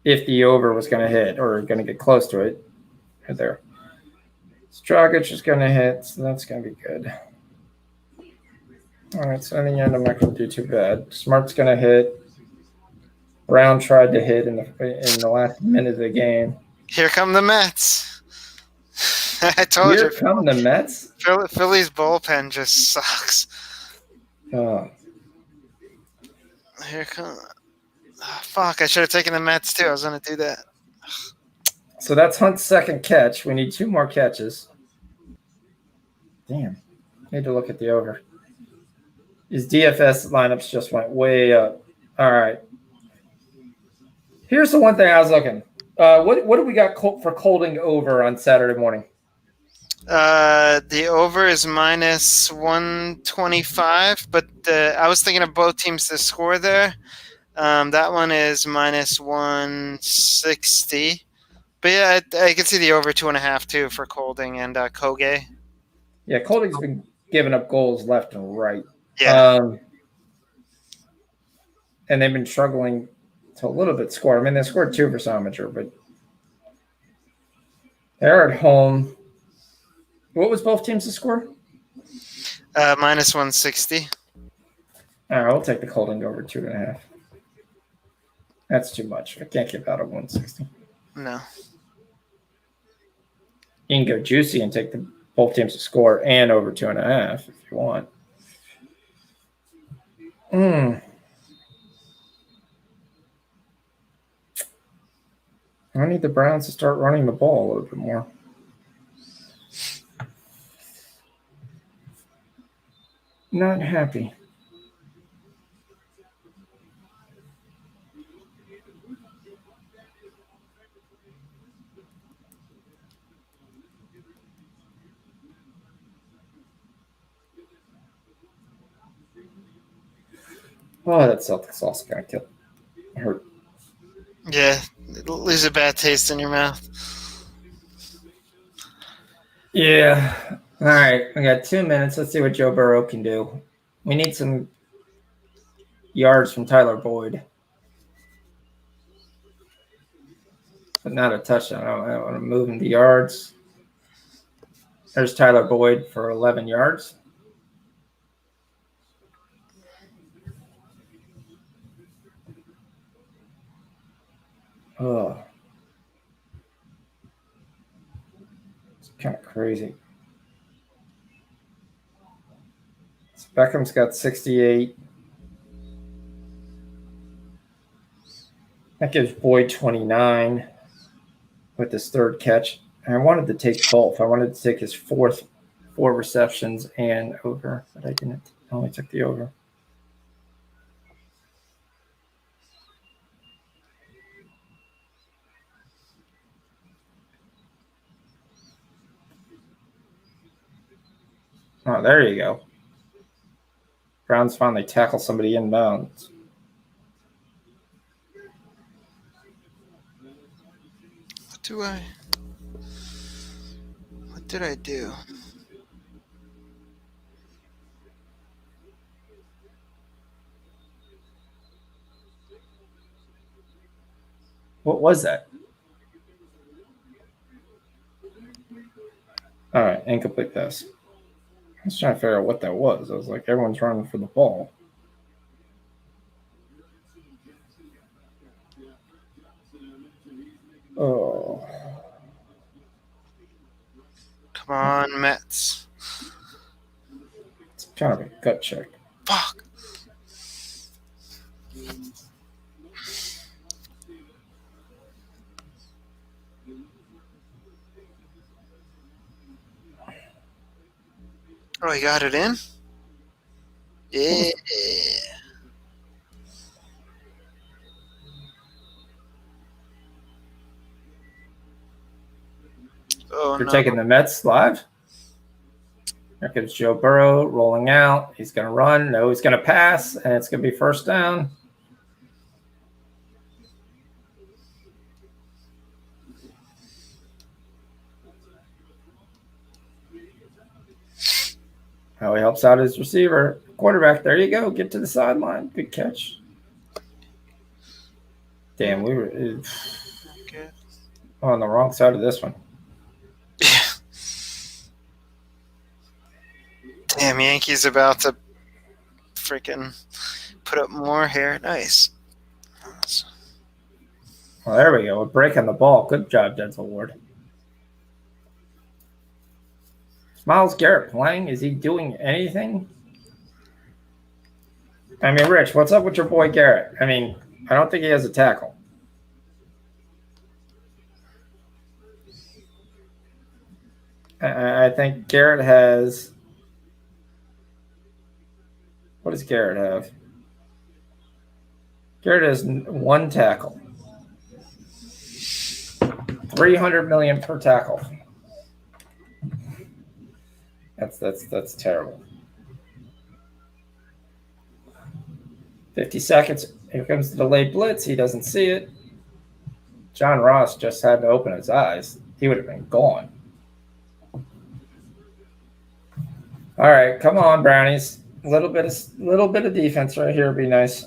If the over was going to hit or going to get close to it, right there. Dragic is going to hit, so that's going to be good. All right, so in the end, I'm not going to do too bad. Smart's going to hit. Brown tried to hit in the last minute of the game. Here come the Mets. I told you. Here come the Mets? Philly's bullpen just sucks. Oh. Here come. Oh, fuck, I should have taken the Mets too. I was going to do that. So that's Hunt's second catch. We need 2 more catches. Damn. Need to look at the over. His DFS lineups just went way up. All right. Here's the one thing I was looking. What do we got for Colding over on Saturday morning? The over is minus 125, but I was thinking of both teams to score there. That one is minus 160. But yeah, I can see the over 2.5 too for Colding and Koge. Yeah, Colding's been giving up goals left and right. Yeah. And they've been struggling to a little bit score. I mean, they scored 2 for Somager, but they're at home. What was both teams to score? Minus 160. All right, I'll take the Colding over 2.5. That's too much. I can't give out a 160. No. You can go juicy and take both teams to score and over 2.5 if you want. I need the Browns to start running the ball a little bit more. Not happy. Oh, that Celtics sauce kind of hurt. Yeah, it'll leaves a bad taste in your mouth. Yeah. All right, we got 2 minutes. Let's see what Joe Burrow can do. We need some yards from Tyler Boyd. But not a touchdown. I want to move him to yards. There's Tyler Boyd for 11 yards. Oh. It's kind of crazy. So Beckham's got 68. That gives Boyd 29 with his third catch. And I wanted to take both. I wanted to take his 4 receptions and over, but I didn't. I only took the over. Oh, there you go. Browns finally tackle somebody inbounds. What did I do? What was that? All right, incomplete pass. I was trying to figure out what that was. I was like, everyone's running for the ball. Oh. Come on, Mets. It's kind of a gut check. Fuck. Oh, I got it in? Yeah. Oh, They're no. taking the Mets live. There comes Joe Burrow rolling out. He's going to run. No, he's going to pass, and it's going to be first down. How he helps out his receiver. Quarterback, there you go. Get to the sideline. Good catch. Damn, we were on the wrong side of this one. Damn, Yankees about to freaking put up more here. Nice. Well, there we go. We're breaking the ball. Good job, Denzel Ward. Is Myles Garrett playing? Is he doing anything? I mean, Rich, what's up with your boy Garrett? I mean, I don't think he has a tackle. I think Garrett has. What does Garrett have? Garrett has one tackle. $300 million per tackle. That's terrible. 50 seconds. Here comes the delayed blitz. He doesn't see it. John Ross just had to open his eyes. He would have been gone. All right, come on, Brownies. A little bit of defense right here would be nice.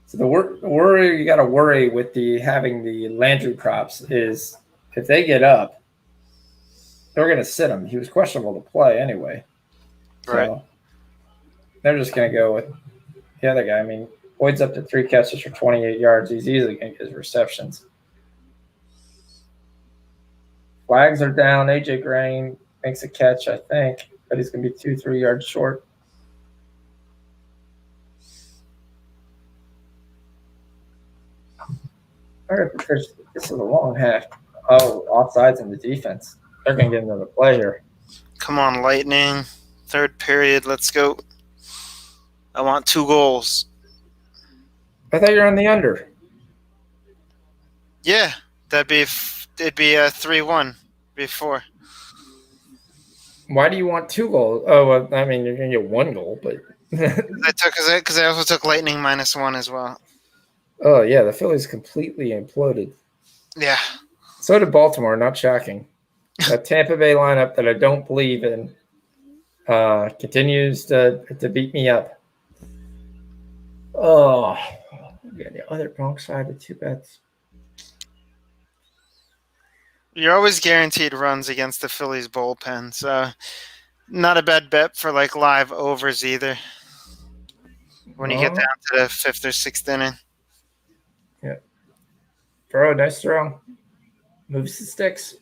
So the worry you got to worry with having the Landry props is if they get up, they're going to sit him. He was questionable to play anyway. Right. So they're just going to go with the other guy. I mean, Boyd's up to 3 catches for 28 yards. He's easily going to get his receptions. Flags are down. AJ Green makes a catch, I think, but he's going to be 2-3 yards short. All right, because this is a long half. Oh, offsides in the defense. They're going to get another play here. Come on, Lightning. Third period. Let's go. I want 2 goals. I thought you were on the under. Yeah, it'd be a 3-1 before. Why do you want 2 goals? Oh, well, I mean, you're going to get 1 goal, but because I also took Lightning -1 as well. Oh yeah, the Phillies completely imploded. Yeah. So did Baltimore. Not shocking. That Tampa Bay lineup that I don't believe in continues to beat me up. Oh, yeah, the other wrong side of 2 bets. You're always guaranteed runs against the Phillies bullpen, so not a bad bet for like live overs either. When you get down to the 5th or 6th inning. Yeah. Throw, nice throw. Moves the sticks.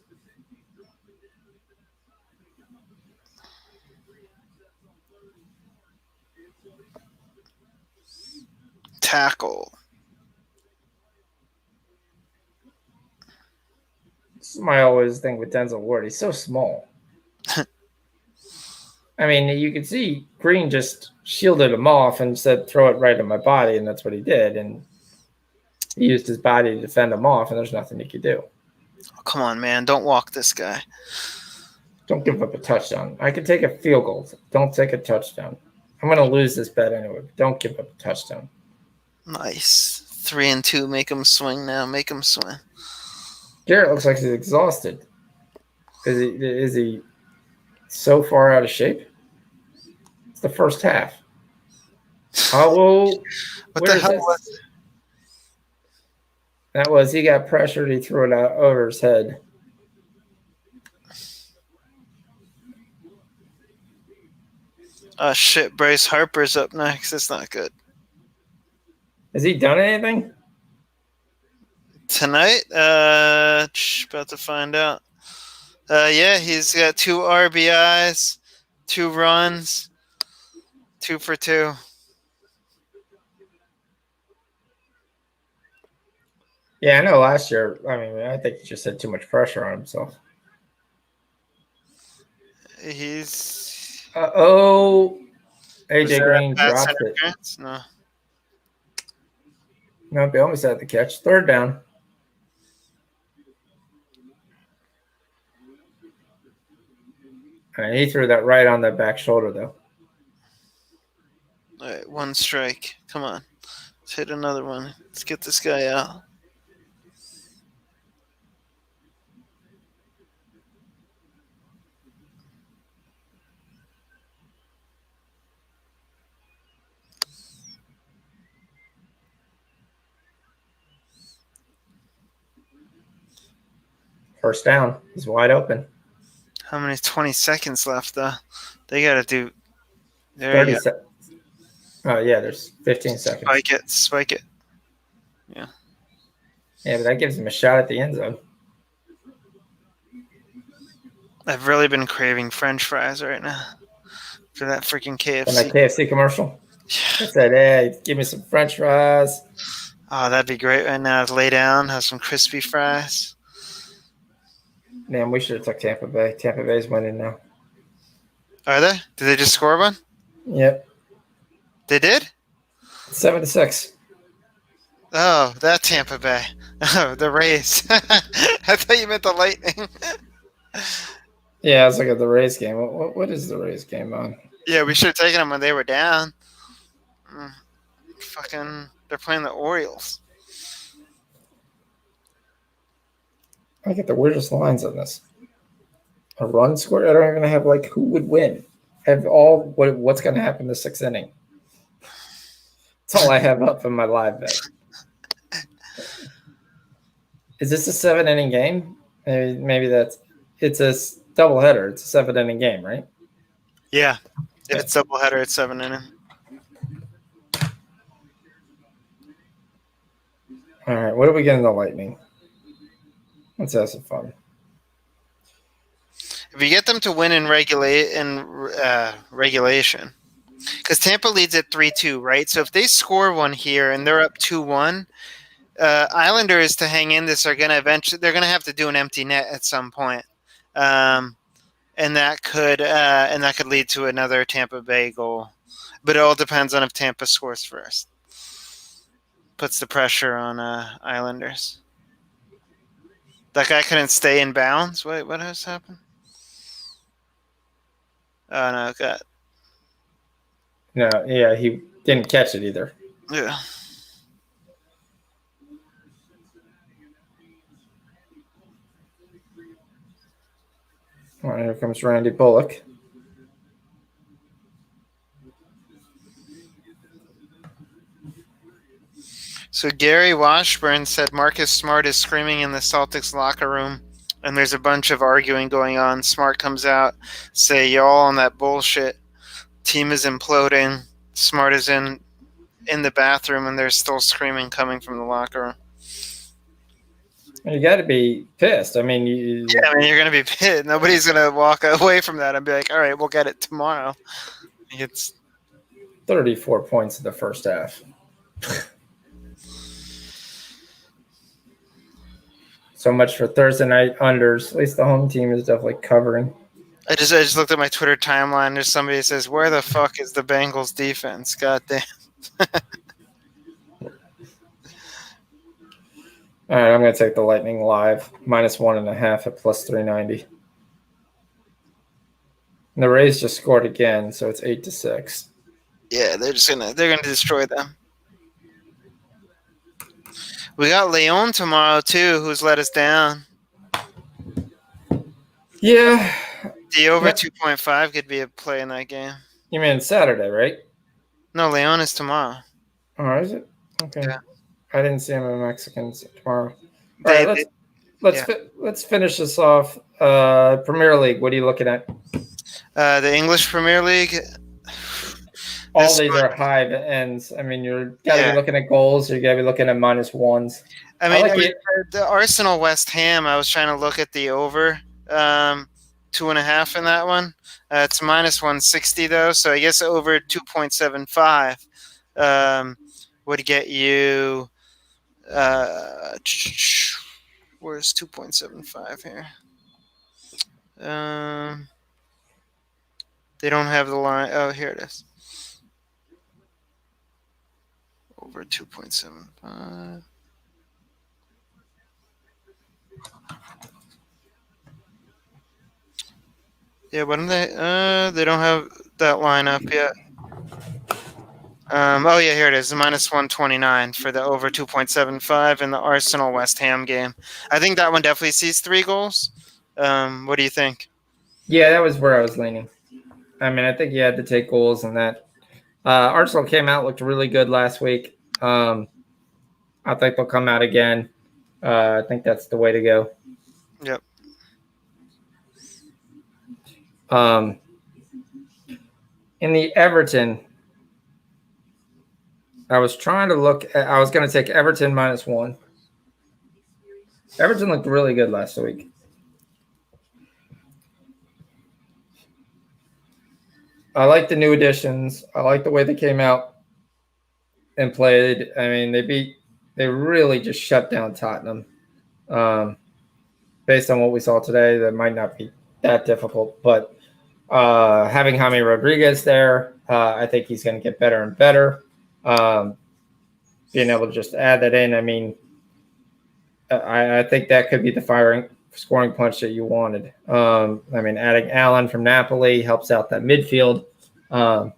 Tackle. This is my always thing with Denzel Ward. He's so small. I mean, you can see Green just shielded him off and said, throw it right at my body, and that's what he did. And he used his body to defend him off, and there's nothing he could do. Oh, come on, man. Don't walk this guy. Don't give up a touchdown. I can take a field goal. Don't take a touchdown. I'm going to lose this bet anyway. Don't give up a touchdown. Nice. 3-2. Make him swing now. Make him swing. Garrett looks like he's exhausted. Is he so far out of shape? It's the first half. Oh, well, what the hell was it? That was, he got pressured. He threw it out over his head. Oh, shit. Bryce Harper's up next. That's not good. Has he done anything? Tonight? About to find out. Yeah, he's got 2 RBIs, 2 runs, 2 for 2. Yeah, I know last year, I mean, I think he just had too much pressure on himself. He's... AJ Green dropped it. No. No, they almost had the catch. Third down. And he threw that right on the back shoulder, though. All right, one strike. Come on. Let's hit another one. Let's get this guy out. First down. He's wide open. How many 20 seconds left, though? They got to do. There 30 you go. seconds. Oh, yeah, there's 15 seconds. Spike it. Spike it. Yeah. Yeah, but that gives him a shot at the end zone. I've really been craving French fries right now for that freaking KFC. And that KFC commercial. I said, hey, give me some French fries. Oh, that'd be great right now. Lay down, have some crispy fries. Man, we should have took Tampa Bay. Tampa Bay's winning now. Are they? Did they just score one? Yep. They did? 7-6. Oh, that Tampa Bay. Oh, the Rays. I thought you meant the Lightning. Yeah, I was looking at the Rays game. What is the Rays game on? Yeah, we should have taken them when they were down. Fucking, they're playing the Orioles. I get the weirdest lines on this. A run score? I don't even have like who would win. I have all what's going to happen in the sixth inning. That's all I have up in my live bet. Is this a 7-inning game? Maybe it's a doubleheader. It's a 7-inning game, right? Yeah. If it's doubleheader, it's 7 inning. All right. What do we get in the Lightning? Let's have some fun. If you get them to win in regulation, because Tampa leads at 3-2, right? So if they score one here and they're up 2-1, Islanders to hang in this are going to eventually they're going to have to do an empty net at some point, and that could lead to another Tampa Bay goal. But it all depends on if Tampa scores first. Puts the pressure on Islanders. That guy couldn't stay in bounds. Wait, what has happened? Oh no, God. No, yeah, he didn't catch it either. Yeah. All right, here comes Randy Bullock. So Gary Washburn said Marcus Smart is screaming in the Celtics locker room, and there's a bunch of arguing going on. Smart comes out, say, y'all on that bullshit. Team is imploding. Smart is in the bathroom, and there's still screaming coming from the locker room. You got to be pissed. I mean, you're going to be pissed. Nobody's going to walk away from that and be like, all right, we'll get it tomorrow. It's 34 points in the first half. So much for Thursday night unders. At least the home team is definitely covering. I just looked at my Twitter timeline. There's somebody that says, where the fuck is the Bengals defense? God damn. All right, I'm going to take the Lightning live. -1.5 at +390. And the Rays just scored again, so it's 8-6. Yeah, they're gonna destroy them. We got Leon tomorrow too, who's let us down. Yeah. The over 2.5 could be a play in that game. You mean Saturday, right? No, Leon is tomorrow. Oh, is it? Okay. Yeah. I didn't see him in Mexicans tomorrow. All right, let's finish this off. Premier League. What are you looking at? The English Premier League. All these are high ends. I mean, you got to be looking at goals. You got to be looking at -1s. I mean, the Arsenal West Ham. I was trying to look at the over 2.5 in that one. It's -160 though, so I guess over 2.75 would get you. Where's 2.75 here? They don't have the line. Oh, here it is. over 2.75. Yeah, what do they? They don't have that line up yet. Oh yeah, here it is. Minus 129 for the over 2.75 in the Arsenal West Ham game. I think that one definitely sees 3 goals. What do you think? Yeah, that was where I was leaning. I mean, I think you had to take goals in that. Arsenal came out, looked really good last week. I think they'll come out again. I think that's the way to go. Yep. In the Everton, I was trying to look at, I was going to take Everton -1. Everton looked really good last week. I like the new additions. I like the way they came out and played. I mean, they really just shut down Tottenham. Based on what we saw today, that might not be that difficult, but having Jaime Rodriguez there, I think he's going to get better and better. Being able to just add that in, I mean, I think that could be the scoring punch that you wanted. I mean, adding Allen from Napoli helps out that midfield. I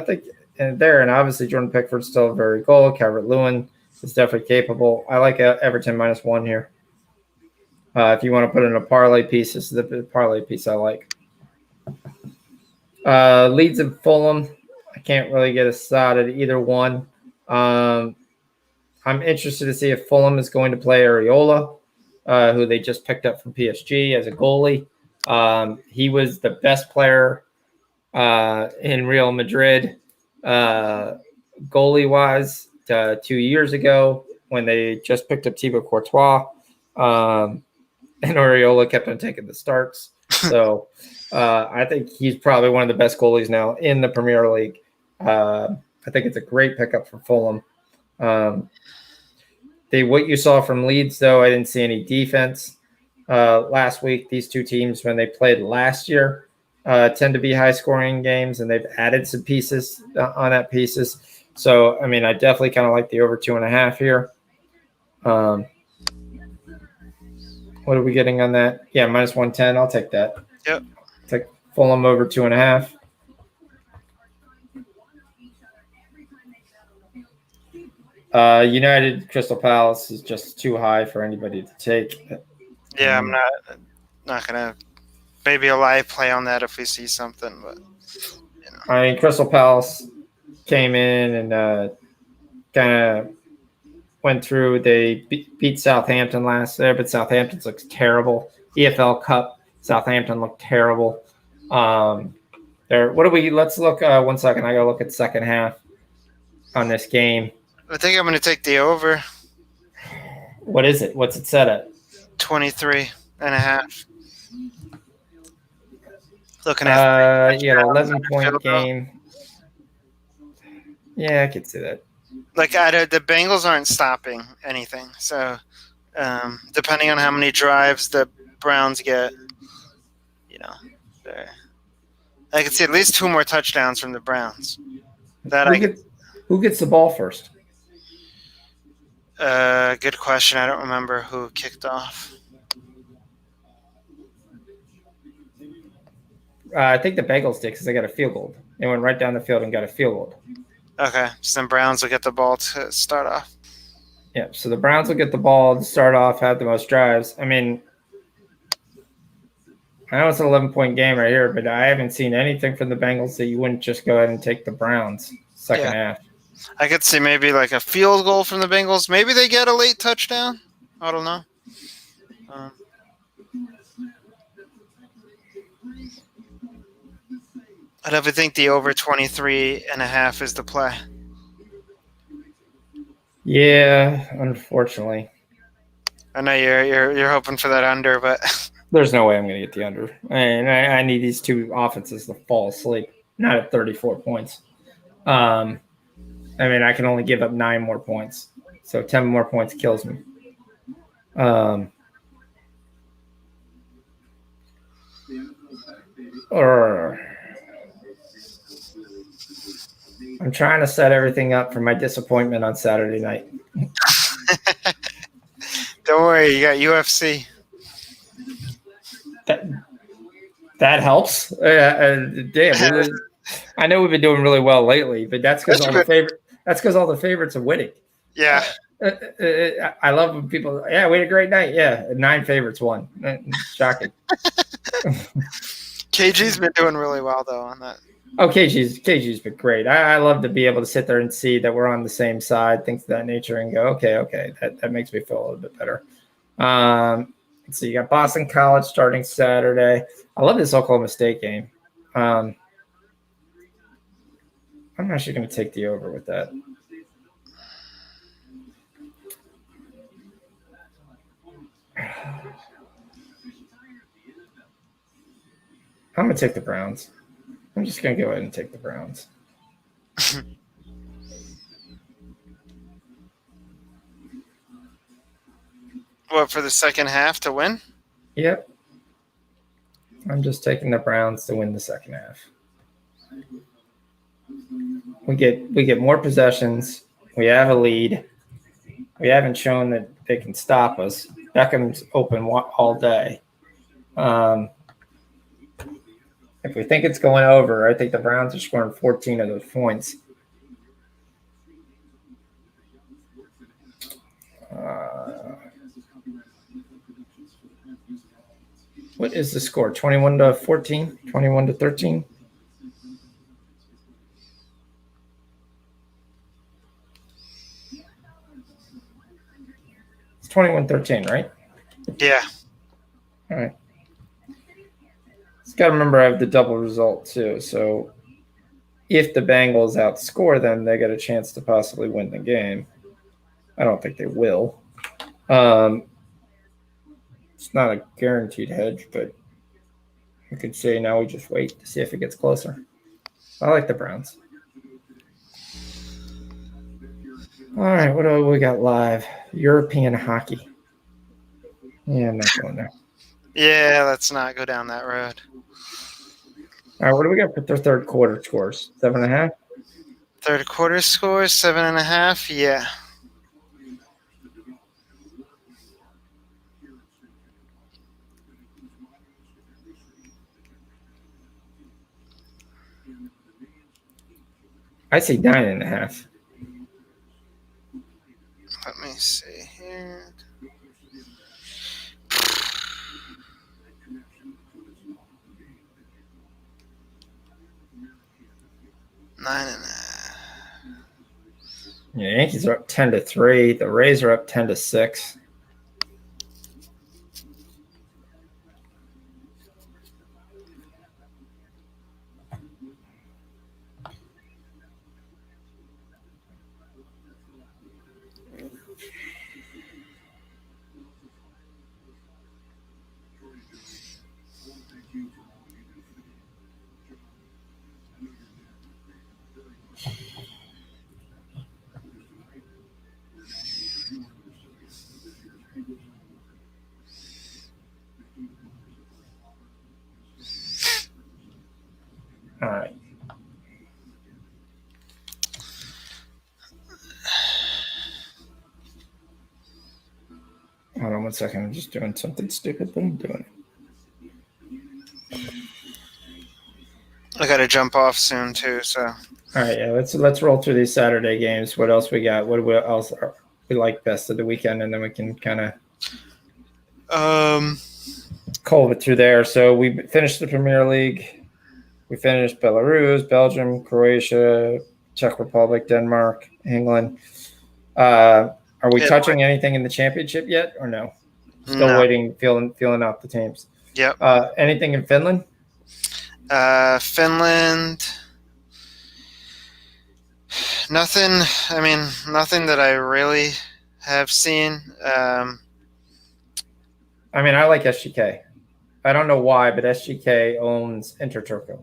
think and obviously Jordan Pickford's still a very goal. Calvert-Lewin is definitely capable. I like Everton -1 here. If you want to put in a parlay piece, this is the parlay piece I like. Leeds and Fulham, I can't really get a shot at either one. I'm interested to see if Fulham is going to play Areola, who they just picked up from PSG as a goalie. He was the best player in Real Madrid goalie-wise 2 years ago when they just picked up Thibaut Courtois. And Areola kept on taking the starts. So I think he's probably one of the best goalies now in the Premier League. I think it's a great pickup for Fulham. What you saw from Leeds, though, I didn't see any defense last week. These two teams, when they played last year, tend to be high-scoring games, and they've added some pieces on that pieces. So, I mean, I definitely kind of like the over 2.5 here. What are we getting on that? Yeah, -110. I'll take that. Yep. Take Fulham over 2.5. United Crystal Palace is just too high for anybody to take. Yeah, I'm not gonna. Maybe a live play on that if we see something, but I mean, Crystal Palace came in and kind of went through. They beat Southampton last year, but Southampton looks terrible. EFL Cup, Southampton looked terrible. Let's look 1 second. I gotta look at second half on this game. I think I'm going to take the over. What is it? What's it set at? 23.5. Looking at 11-point game. Yeah, I could see that. Like the Bengals aren't stopping anything, so depending on how many drives the Browns get, I could see at least 2 more touchdowns from the Browns. Who gets the ball first? Good question. I don't remember who kicked off. I think the Bengals did because they got a field goal. They went right down the field and got a field goal. Okay, so then Browns will get the ball to start off. Yeah, so the Browns will get the ball to start off, have the most drives. I mean, I know it's an 11-point game right here, but I haven't seen anything from the Bengals that you wouldn't just go ahead and take the Browns second half. I could see maybe like a field goal from the Bengals. Maybe they get a late touchdown. I don't know. I definitely think the over 23.5 is the play. Yeah, unfortunately. I know you're hoping for that under, but there's no way I'm going to get the under. And I need these two offenses to fall asleep, not at 34 points. I mean, I can only give up 9 more points. So 10 more points kills me. I'm trying to set everything up for my disappointment on Saturday night. Don't worry, you got UFC. That helps. Damn, I know we've been doing really well lately, but that's because all the favorites are winning. Yeah. I love when people. Yeah, we had a great night. Yeah, 9 favorites won. Shocking. KG's been doing really well though on that. Oh, KG's been great. I love to be able to sit there and see that we're on the same side, things of that nature, and go, okay, that makes me feel a little bit better. So you got Boston College starting Saturday. I love this Oklahoma State game. I'm actually going to take the over with that. I'm going to take the Browns. I'm just going to go ahead and take the Browns. What, for the second half to win? Yep. I'm just taking the Browns to win the second half. We get more possessions. We have a lead. We haven't shown that they can stop us. Beckham's open all day. If we think it's going over, I think the Browns are scoring 14 of those points. What is the score? 21-14? 21-13? It's 21-13, right? Yeah. All right. Got to remember I have the double result too. So if the Bengals outscore them, they get a chance to possibly win the game. I don't think they will. It's not a guaranteed hedge, but you could say now we just wait to see if it gets closer. I like the Browns. All right, what do we got live? European hockey. Yeah, I'm not going there. Yeah, let's not go down that road. All right, what do we got for their third quarter scores? 7.5? Third quarter scores, 7.5. Yeah. I see 9.5. Let me see here. Nine and a half. Yeah, Yankees are up 10-3. The Rays are up 10-6. All right. Hold on 1 second. I'm just doing something stupid, but I'm doing it. I got to jump off soon too. So. All right, yeah. Let's roll through these Saturday games. What else we got? What else we like best of the weekend, and then we can kind of cull it through there. So we finished the Premier League. We finished Belarus, Belgium, Croatia, Czech Republic, Denmark, England. Are we touching anything in the championship yet, or no? Still waiting, feeling out the teams. Yep. Anything in Finland? Finland. Nothing. I mean, nothing that I really have seen. I mean, I like SGK. I don't know why, but SGK owns Interturco.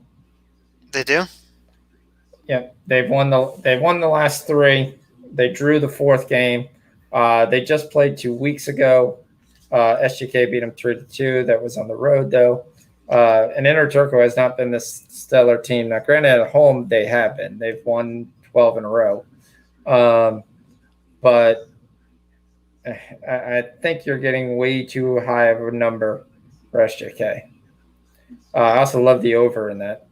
They do? Yep. They've won the last 3. They drew the 4th game. They just played 2 weeks ago. SGK beat them 3-2. That was on the road, though. And Interturco has not been this stellar team. Now, granted, at home, they have been. They've won 12 in a row. But I think you're getting way too high of a number for SJK. I also love the over in that.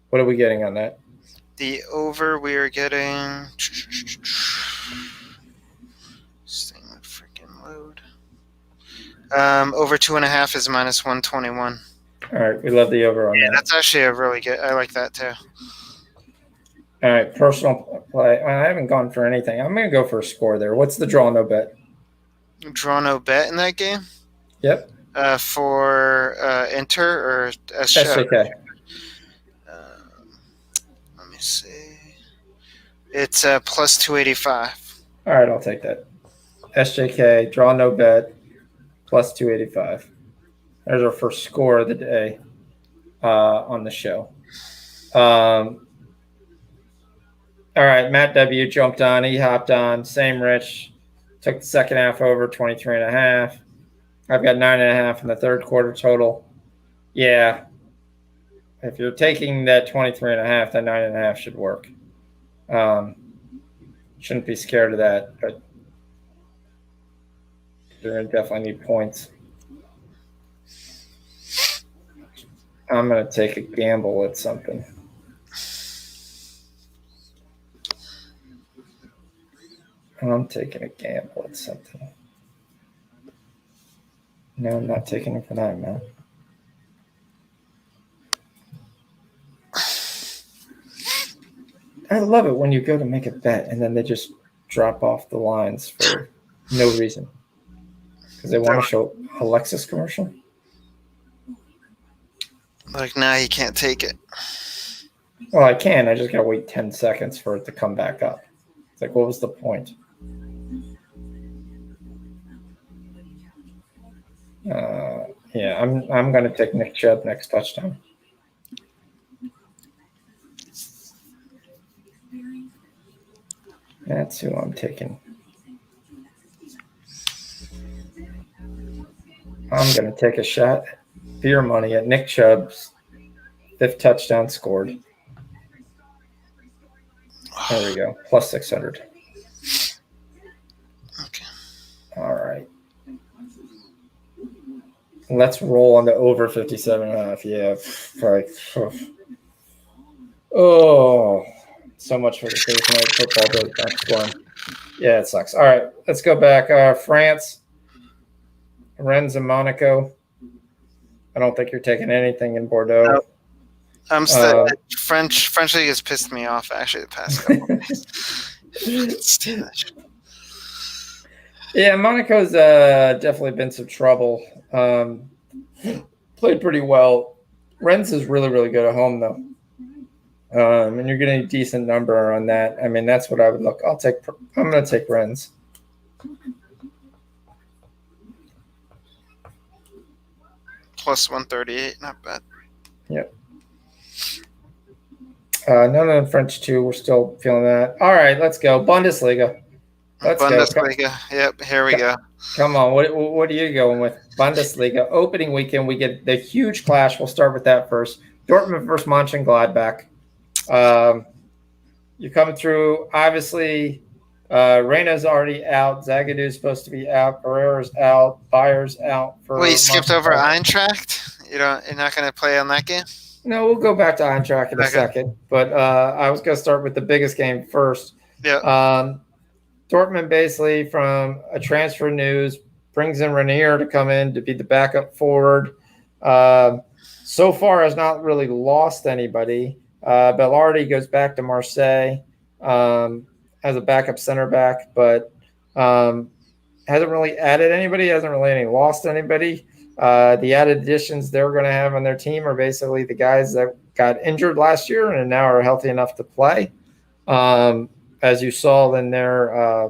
What are we getting on that? The over we are getting. This thing would freaking load. Over 2.5 is minus 121. All right, we love the over on that. That's actually a really good. I like that too. All right, personal play. I haven't gone for anything. I'm going to go for a score there. What's the draw no bet? Draw no bet in that game? Yep. For Inter or SJK? Let me see. It's plus 285. All right, I'll take that. SJK, draw no bet, plus 285. There's our first score of the day on the show. All right, Matt W. jumped on. He hopped on. Same Rich. Took the second half over, 23.5. I've got 9.5 in the third quarter total. Yeah. If you're taking that 23.5, that 9.5 should work. Shouldn't be scared of that, but you're going to definitely need points. I'm going to take a gamble at something. I'm taking a gamble at something. No, I'm not taking it for that, man. I love it when you go to make a bet and then they just drop off the lines for no reason. Because they want to show a Lexus commercial. Like, now you can't take it. Well, I can. I just got to wait 10 seconds for it to come back up. It's like, what was the point? Yeah, I'm going to take Nick Chubb next touchdown. That's who I'm taking. I'm going to take a shot, beer money at Nick Chubb's 5th touchdown scored. There we go, plus 600. Okay. All right. Let's roll on the over 57.5. Yeah. Right. Oh, so much for the Thursday night football day. Thanks for him. Yeah, it sucks. All right, let's go back. France, Rennes, and Monaco. I don't think you're taking anything in Bordeaux. Nope. I'm still French league has pissed me off actually the past couple of days. Yeah, Monaco's definitely been some trouble. Played pretty well. Rennes is really, really good at home though. And you're getting a decent number on that. I mean, that's what I would look. I'm going to take Rennes. Plus 138, not bad. Yep. None of the French too. We're still feeling that. All right, let's go. Bundesliga. Bundesliga. Yep, here we go. Come on. What are you going with? Bundesliga. Opening weekend, we get the huge clash. We'll start with that first. Dortmund versus Mönchengladbach. You're coming through. Obviously, Reina's already out. Zagadu's supposed to be out. Barrera's out. Bayer's out. Well, you skipped over Eintracht? You're not going to play on that game? No, we'll go back to Eintracht in a second. But I was going to start with the biggest game first. Yeah. Dortmund basically from a transfer news brings in Ranier to come in to be the backup forward. So far has not really lost anybody. Bellardi goes back to Marseille as a backup center back, but hasn't really added anybody, hasn't really lost anybody. The added additions they're going to have on their team are basically the guys that got injured last year and now are healthy enough to play. As you saw in their,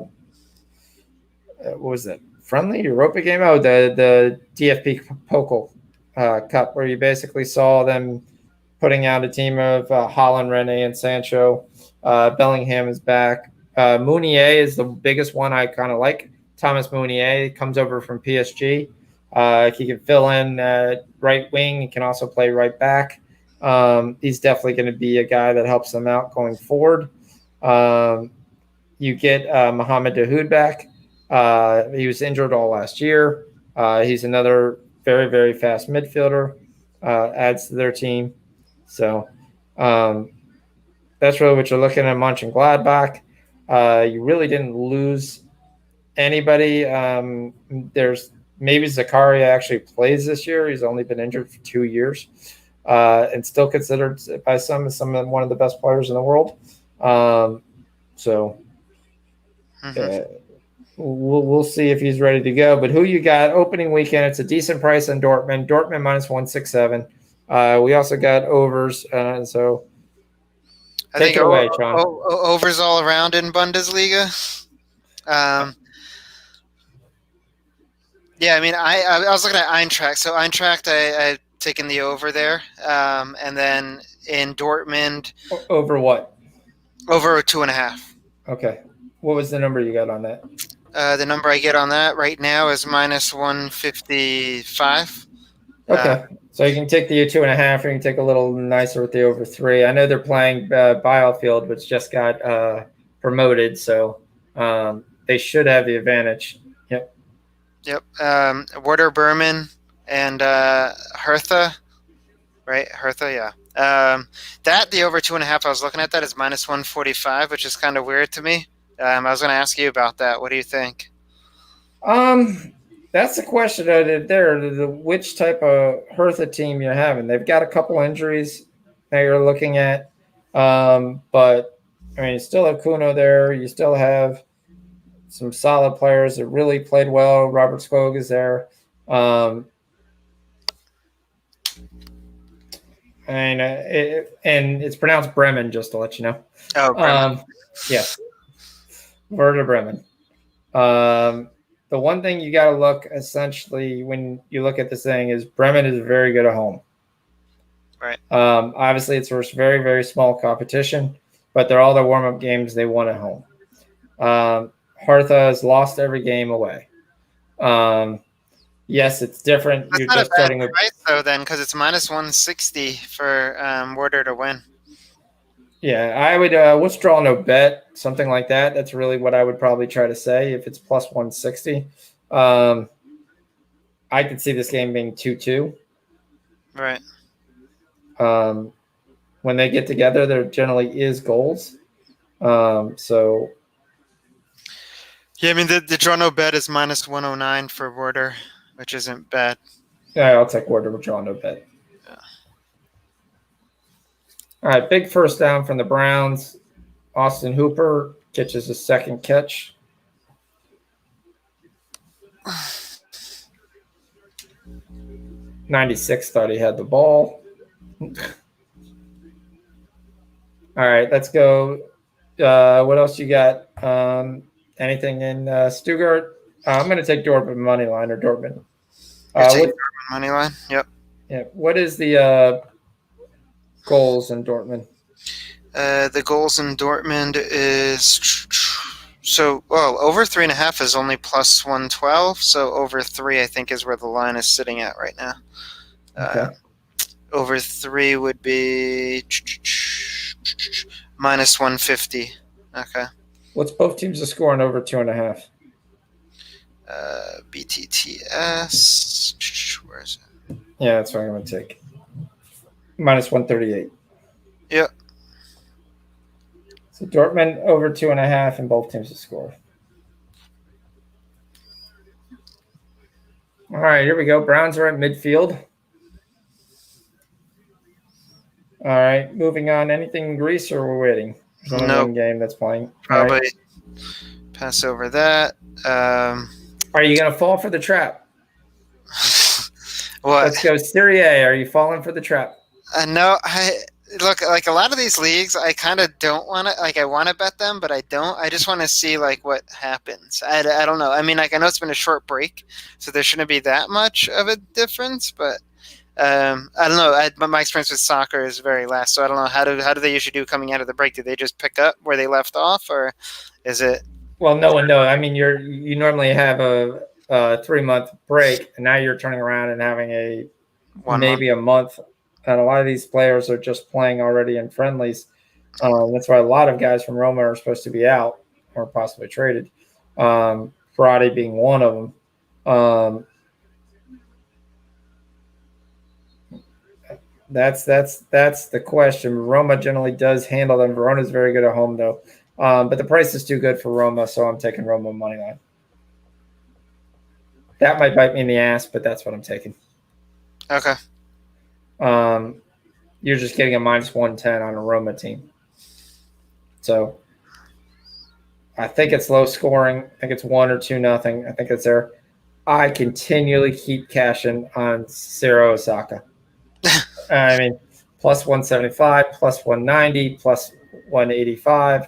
what was it, friendly Europa game? Oh, the DFB Pokal Cup, where you basically saw them putting out a team of Haaland, Rene, and Sancho. Bellingham is back. Meunier is the biggest one I kind of like. Thomas Meunier comes over from PSG. He can fill in right wing. He can also play right back. He's definitely going to be a guy that helps them out going forward. You get Mohamed Dahoud back. He was injured all last year. He's another very, very fast midfielder, adds to their team. So that's really what you're looking at. Mönchengladbach. You really didn't lose anybody. There's maybe Zakaria actually plays this year. He's only been injured for 2 years, and still considered by some as one of the best players in the world. So we'll see if he's ready to go. But who you got opening weekend? It's a decent price on Dortmund. Dortmund -167. We also got overs, so take it away, Sean. Overs all around in Bundesliga. Yeah, I mean, I was looking at Eintracht. So Eintracht, I've taken the over there, and then in Dortmund, over what? Over 2.5. Okay, what was the number you got on that? The number I get on that right now is -155. Okay, so you can take the 2.5, or you can take a little nicer with the over 3. I know they're playing Bielefeld, which just got promoted, so they should have the advantage. Yep. Werder Bremen and Hertha, right? Hertha, yeah. That the over 2.5. I was looking at that is -145, which is kind of weird to me. I was going to ask you about that. What do you think? That's the question there. Which type of Hertha team you're having? They've got a couple injuries that you're looking at, but I mean, you still have Kuno there. You still have some solid players that really played well. Robert Skog is there. And it's pronounced Bremen, just to let you know. Oh, Bremen. Yes. Werder Bremen. The one thing you got to look essentially when you look at this thing is Bremen is very good at home. Right. Obviously, it's a very, very small competition, but they're all their warm-up games they won at home. Hertha has lost every game away. Yes, it's different. That's not a bad price, though, then, because it's -160 for Werder to win. Yeah, I would withdraw no bet, something like that. That's really what I would probably try to say if it's +160. I could see this game being 2-2. Right. When they get together, there generally is goals. So. Yeah, I mean, the draw no bet is -109 for Werder, which isn't bad. Yeah, I'll take Werder with draw no bet. Yeah. All right, big first down from the Browns. Austin Hooper catches his second catch. '96 thought he had the ball. All right, let's go. What else you got? Anything in Stuttgart? I'm going to take Dortmund money line or Dortmund. Dortmund money line. Yep. Yeah. What is the goals in Dortmund? The goals in Dortmund is over 3.5 is only +112. So over 3, I think, is where the line is sitting at right now. Okay. Over 3 would be -150. Okay. What's both teams are scoring over 2.5? BTTS. Where is it? Yeah, that's what I'm going to take. -138. Yep. So Dortmund over 2.5, and both teams to score. All right, here we go. Browns are at midfield. All right, moving on. Anything in Greece, or we're waiting? There's only one game that's playing. Probably pass over that. Are you going to fall for the trap? What? Let's go Serie A. Are you falling for the trap? No, look, like a lot of these leagues, I kind of don't want to, like I want to bet them, but I don't. I just want to see like what happens. I don't know. I mean, like I know it's been a short break, so there shouldn't be that much of a difference, but I don't know. My experience with soccer is very last, so I don't know. How do they usually do coming out of the break? Do they just pick up where they left off, or is it? Well, no. I mean, you normally have a 3-month break, and now you're turning around and having maybe a month And a lot of these players are just playing already in friendlies. That's why a lot of guys from Roma are supposed to be out or possibly traded. Friday being one of them. That's the question. Roma generally does handle them. Verona's very good at home though, but the price is too good for Roma, so I'm taking Roma money line. That might bite me in the ass, but that's what I'm taking. Okay. You're just getting a -110 on a Roma team, so I think it's low scoring. I think it's 1 or 2-0. I think it's there. I continually keep cashing on Ciro Osaka. I mean, plus 175, plus 190, plus 185,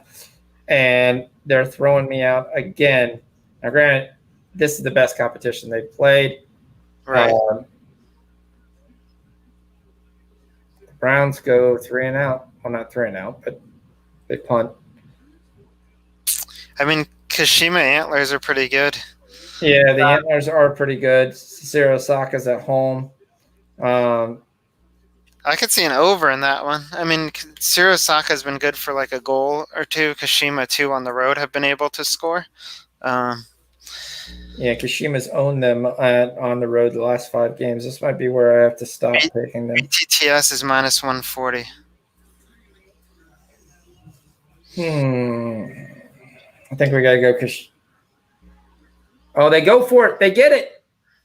and they're throwing me out again. Now, granted, this is the best competition they've played. Right. The Browns go 3 and out. Well, not 3 and out, but they punt. I mean, Kashima Antlers are pretty good. Yeah, the Antlers are pretty good. Ciro Osaka's at home. I could see an over in that one. I mean, Ciro Osaka has been good for like a goal or two. Kashima, too, on the road have been able to score. Yeah, Kashima's owned them on the road the last 5 games. This might be where I have to stop taking them. BTTS is -140. I think we got to go Oh, they go for it. They get it.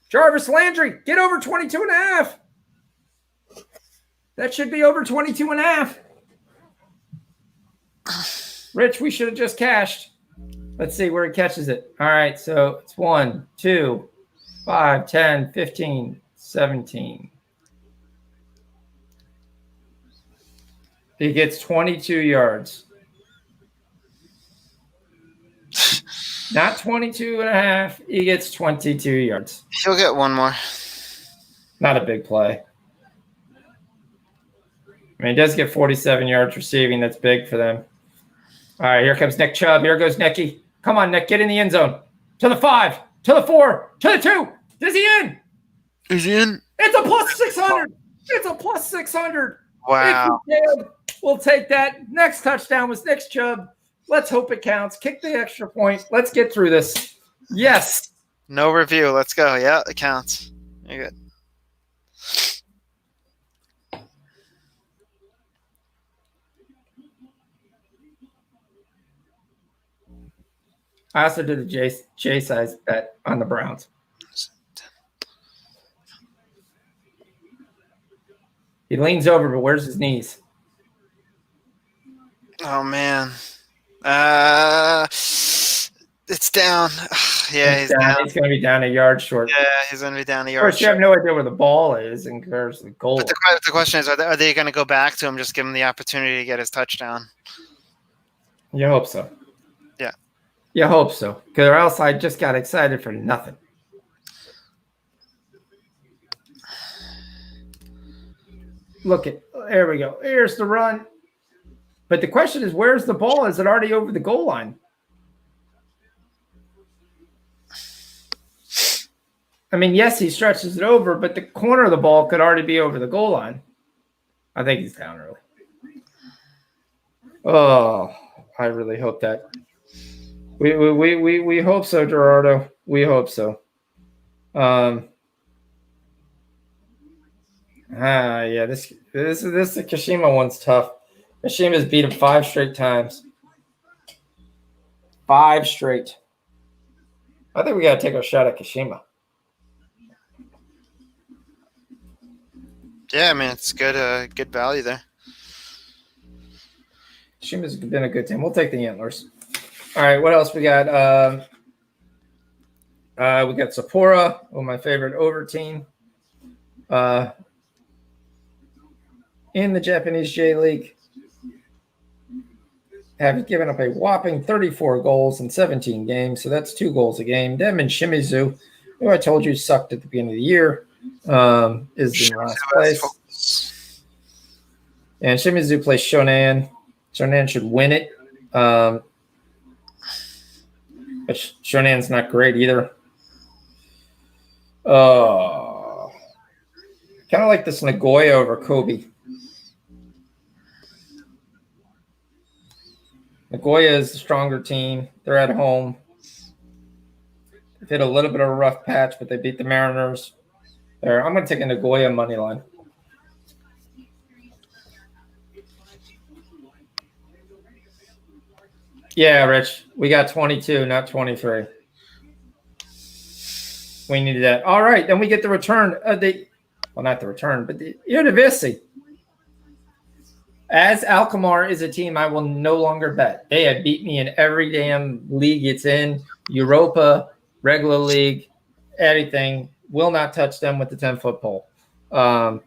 Jarvis Landry, get over 22.5. That should be over 22.5. Rich, we should have just cashed. Let's see where he catches it. All right, so it's 1, 2, 5, 10, 15, 17. He gets 22 yards. Not 22.5. He gets 22 yards. He'll get one more. Not a big play. I mean, he does get 47 yards receiving. That's big for them. All right, here comes Nick Chubb. Here goes Nicky. Come on, Nick. Get in the end zone. To the 5. To the 4. To the 2. Is he in? Is he in? It's a +600. It's a +600. Wow. We'll take that. Next touchdown was Nick Chubb. Let's hope it counts. Kick the extra point. Let's get through this. Yes. No review. Let's go. Yeah, it counts. You're good. I also did the J size bet on the Browns. He leans over, but where's his knees? Oh, man. It's down. Yeah, he's down. He's going to be down a yard short. Yeah, he's going to be down a yard short. Of course, you have no idea where the ball is in comparison to the goal. But the question is, are they going to go back to him, just give him the opportunity to get his touchdown? You hope so. Yeah. You hope so. Because or else I just got excited for nothing. Look at, there we go. Here's the run. But the question is, where's the ball? Is it already over the goal line? I mean, yes, he stretches it over, but the corner of the ball could already be over the goal line. I think he's down early. Oh, I really hope that. We hope so, Gerardo. We hope so. Yeah, this the Kashima one's tough. Kashima's beat him 5 straight times. 5 straight. I think we got to take a shot at Kashima. Yeah, I mean, it's good value there. Kashima's been a good team. We'll take the Antlers. All right, what else we got? We got Sapporo, my favorite over team. In the Japanese J League. Have given up a whopping 34 goals in 17 games, so that's 2 goals a game. Them and Shimizu, who I told you sucked at the beginning of the year, is in last place. And Shimizu plays Shonan. Shonan should win it. But Shonan's not great either. Kind of like this Nagoya over Kobe. Nagoya is the stronger team. They're at home. They've hit a little bit of a rough patch, but they beat the Mariners. I'm going to take a Nagoya money line. Yeah, Rich. We got 22, not 23. We needed that. All right. Then we get the return of not the return, but the Eredivisie. As Alkmaar is a team I will no longer bet. They have beat me in every damn league it's in. Europa, regular league, anything. Will not touch them with the 10-foot pole. PSV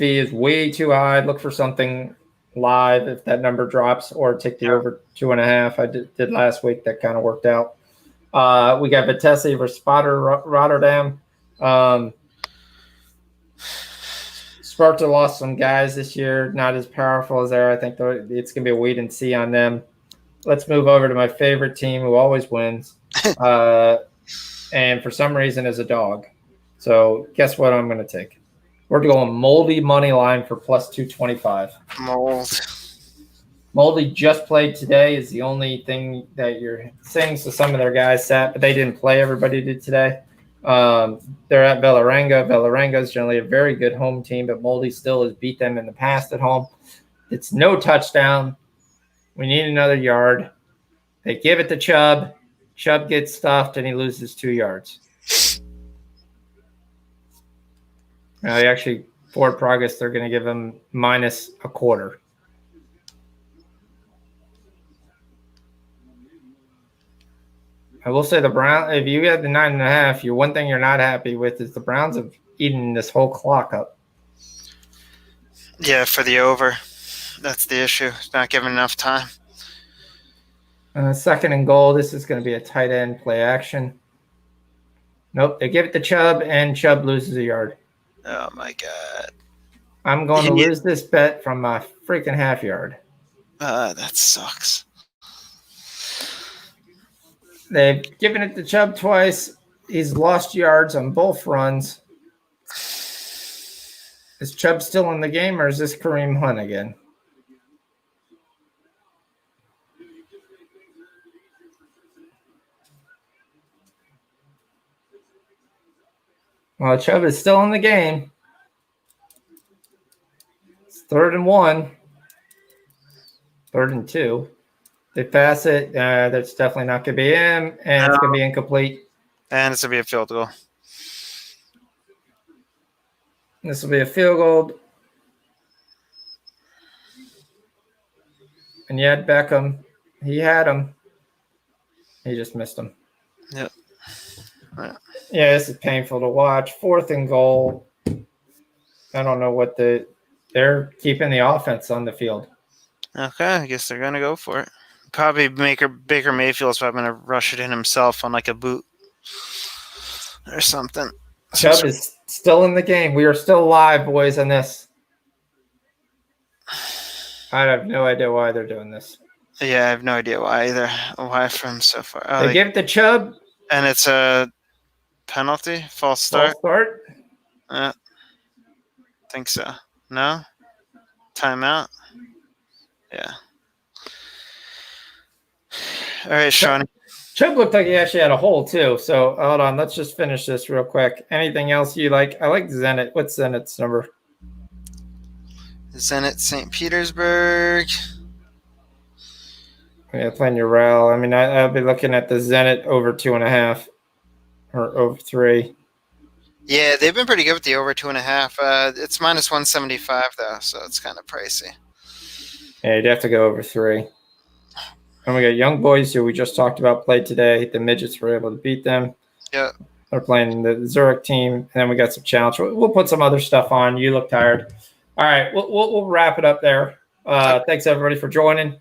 is way too high. Look for something live if that number drops, or take the over 2.5. I did last week. That kind of worked out. We got Vitesse versus Sparta Rotterdam. Sparta lost some guys this year, not as powerful as there. I think it's going to be a wait and see on them. Let's move over to my favorite team who always wins, and for some reason is a dog. So guess what I'm going to take? We're going Moldy money line for plus 225. Moldy just played today is the only thing that you're saying. So some of their guys sat, but they didn't play. Everybody did today. They're at Vålerenga. Vålerenga is generally a very good home team, but Moldy still has beat them in the past at home. It's no touchdown. We need another yard. They give it to Chubb. Chubb gets stuffed, and he loses 2 yards. Actually, for progress, they're going to give him minus a quarter. I will say the Browns, if you had the 9.5, one thing you're not happy with is the Browns have eaten this whole clock up. Yeah, for the over. That's the issue. It's not giving enough time. Second and goal. This is going to be a tight end play action. Nope. They give it to Chubb, and Chubb loses a yard. Oh, my God. I'm going to lose this bet from my freaking half yard. That sucks. They've given it to Chubb twice. He's lost yards on both runs. Is Chubb still in the game, or is this Kareem Hunt again? Well, Chubb is still in the game. It's 3rd and 1. 3rd and 2. They pass it. That's definitely not going to be him, and it's going to be incomplete. And it's going to be a field goal. This will be a field goal. And yet Beckham, he had him. He just missed him. Yep. Yeah, this is painful to watch. 4th and goal. I don't know what they're keeping the offense on the field. Okay, I guess they're going to go for it. Probably Baker Mayfield's probably going to rush it in himself on like a boot or something. Chubb is still in the game. We are still live, boys, on this. I have no idea why they're doing this. Yeah, I have no idea why either. Why from so far? Oh, they give it to Chubb. And it's a penalty? False start? False start? I think so. No? Timeout? Yeah. All right, Sean. Chubb looked like he actually had a hole, too. So, hold on. Let's just finish this real quick. Anything else you like? I like Zenit. What's Zenit's number? Zenit St. Petersburg. Yeah, playing your RAL. I mean, I'll be looking at the Zenit over 2.5 or over 3. Yeah, they've been pretty good with the over 2.5. It's minus 175, though, so it's kind of pricey. Yeah, you'd have to go over 3. And we got Young Boys, who we just talked about, played today. The Midgets were able to beat them. Yeah. They're playing the Zurich team. And then we got some challenge. We'll put some other stuff on. You look tired. All right, we'll wrap it up there. Thanks, everybody, for joining.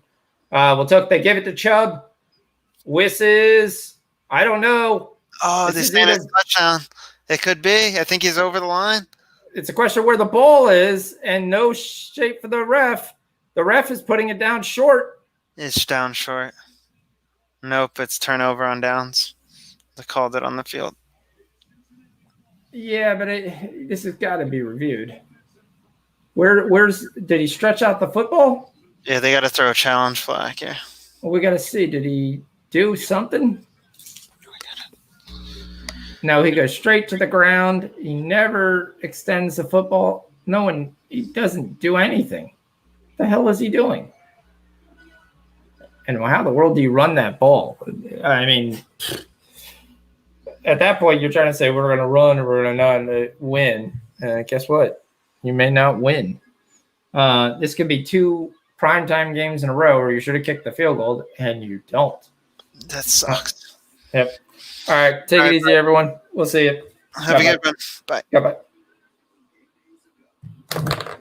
They give it to Chubb. Wisses. I don't know. Oh, they stand a touchdown. It could be. I think he's over the line. It's a question of where the ball is, and no shape for the ref. The ref is putting it down short. It's down short. Nope, it's turnover on downs. They called it on the field. Yeah, but this has got to be reviewed. Did he stretch out the football? Yeah, they got to throw a challenge flag. Yeah. Well, we got to see. Did he do something? No, he goes straight to the ground. He never extends the football. He doesn't do anything. What the hell is he doing? And how in the world do you run that ball? I mean, at that point, you're trying to say we're going to run or we're going to not win. Guess what? You may not win. This could be 2 primetime games in a row where you should have kicked the field goal, and you don't. That sucks. Yep. All right. Take it easy, everyone. We'll see you. Have a good one. Bye. Bye-bye.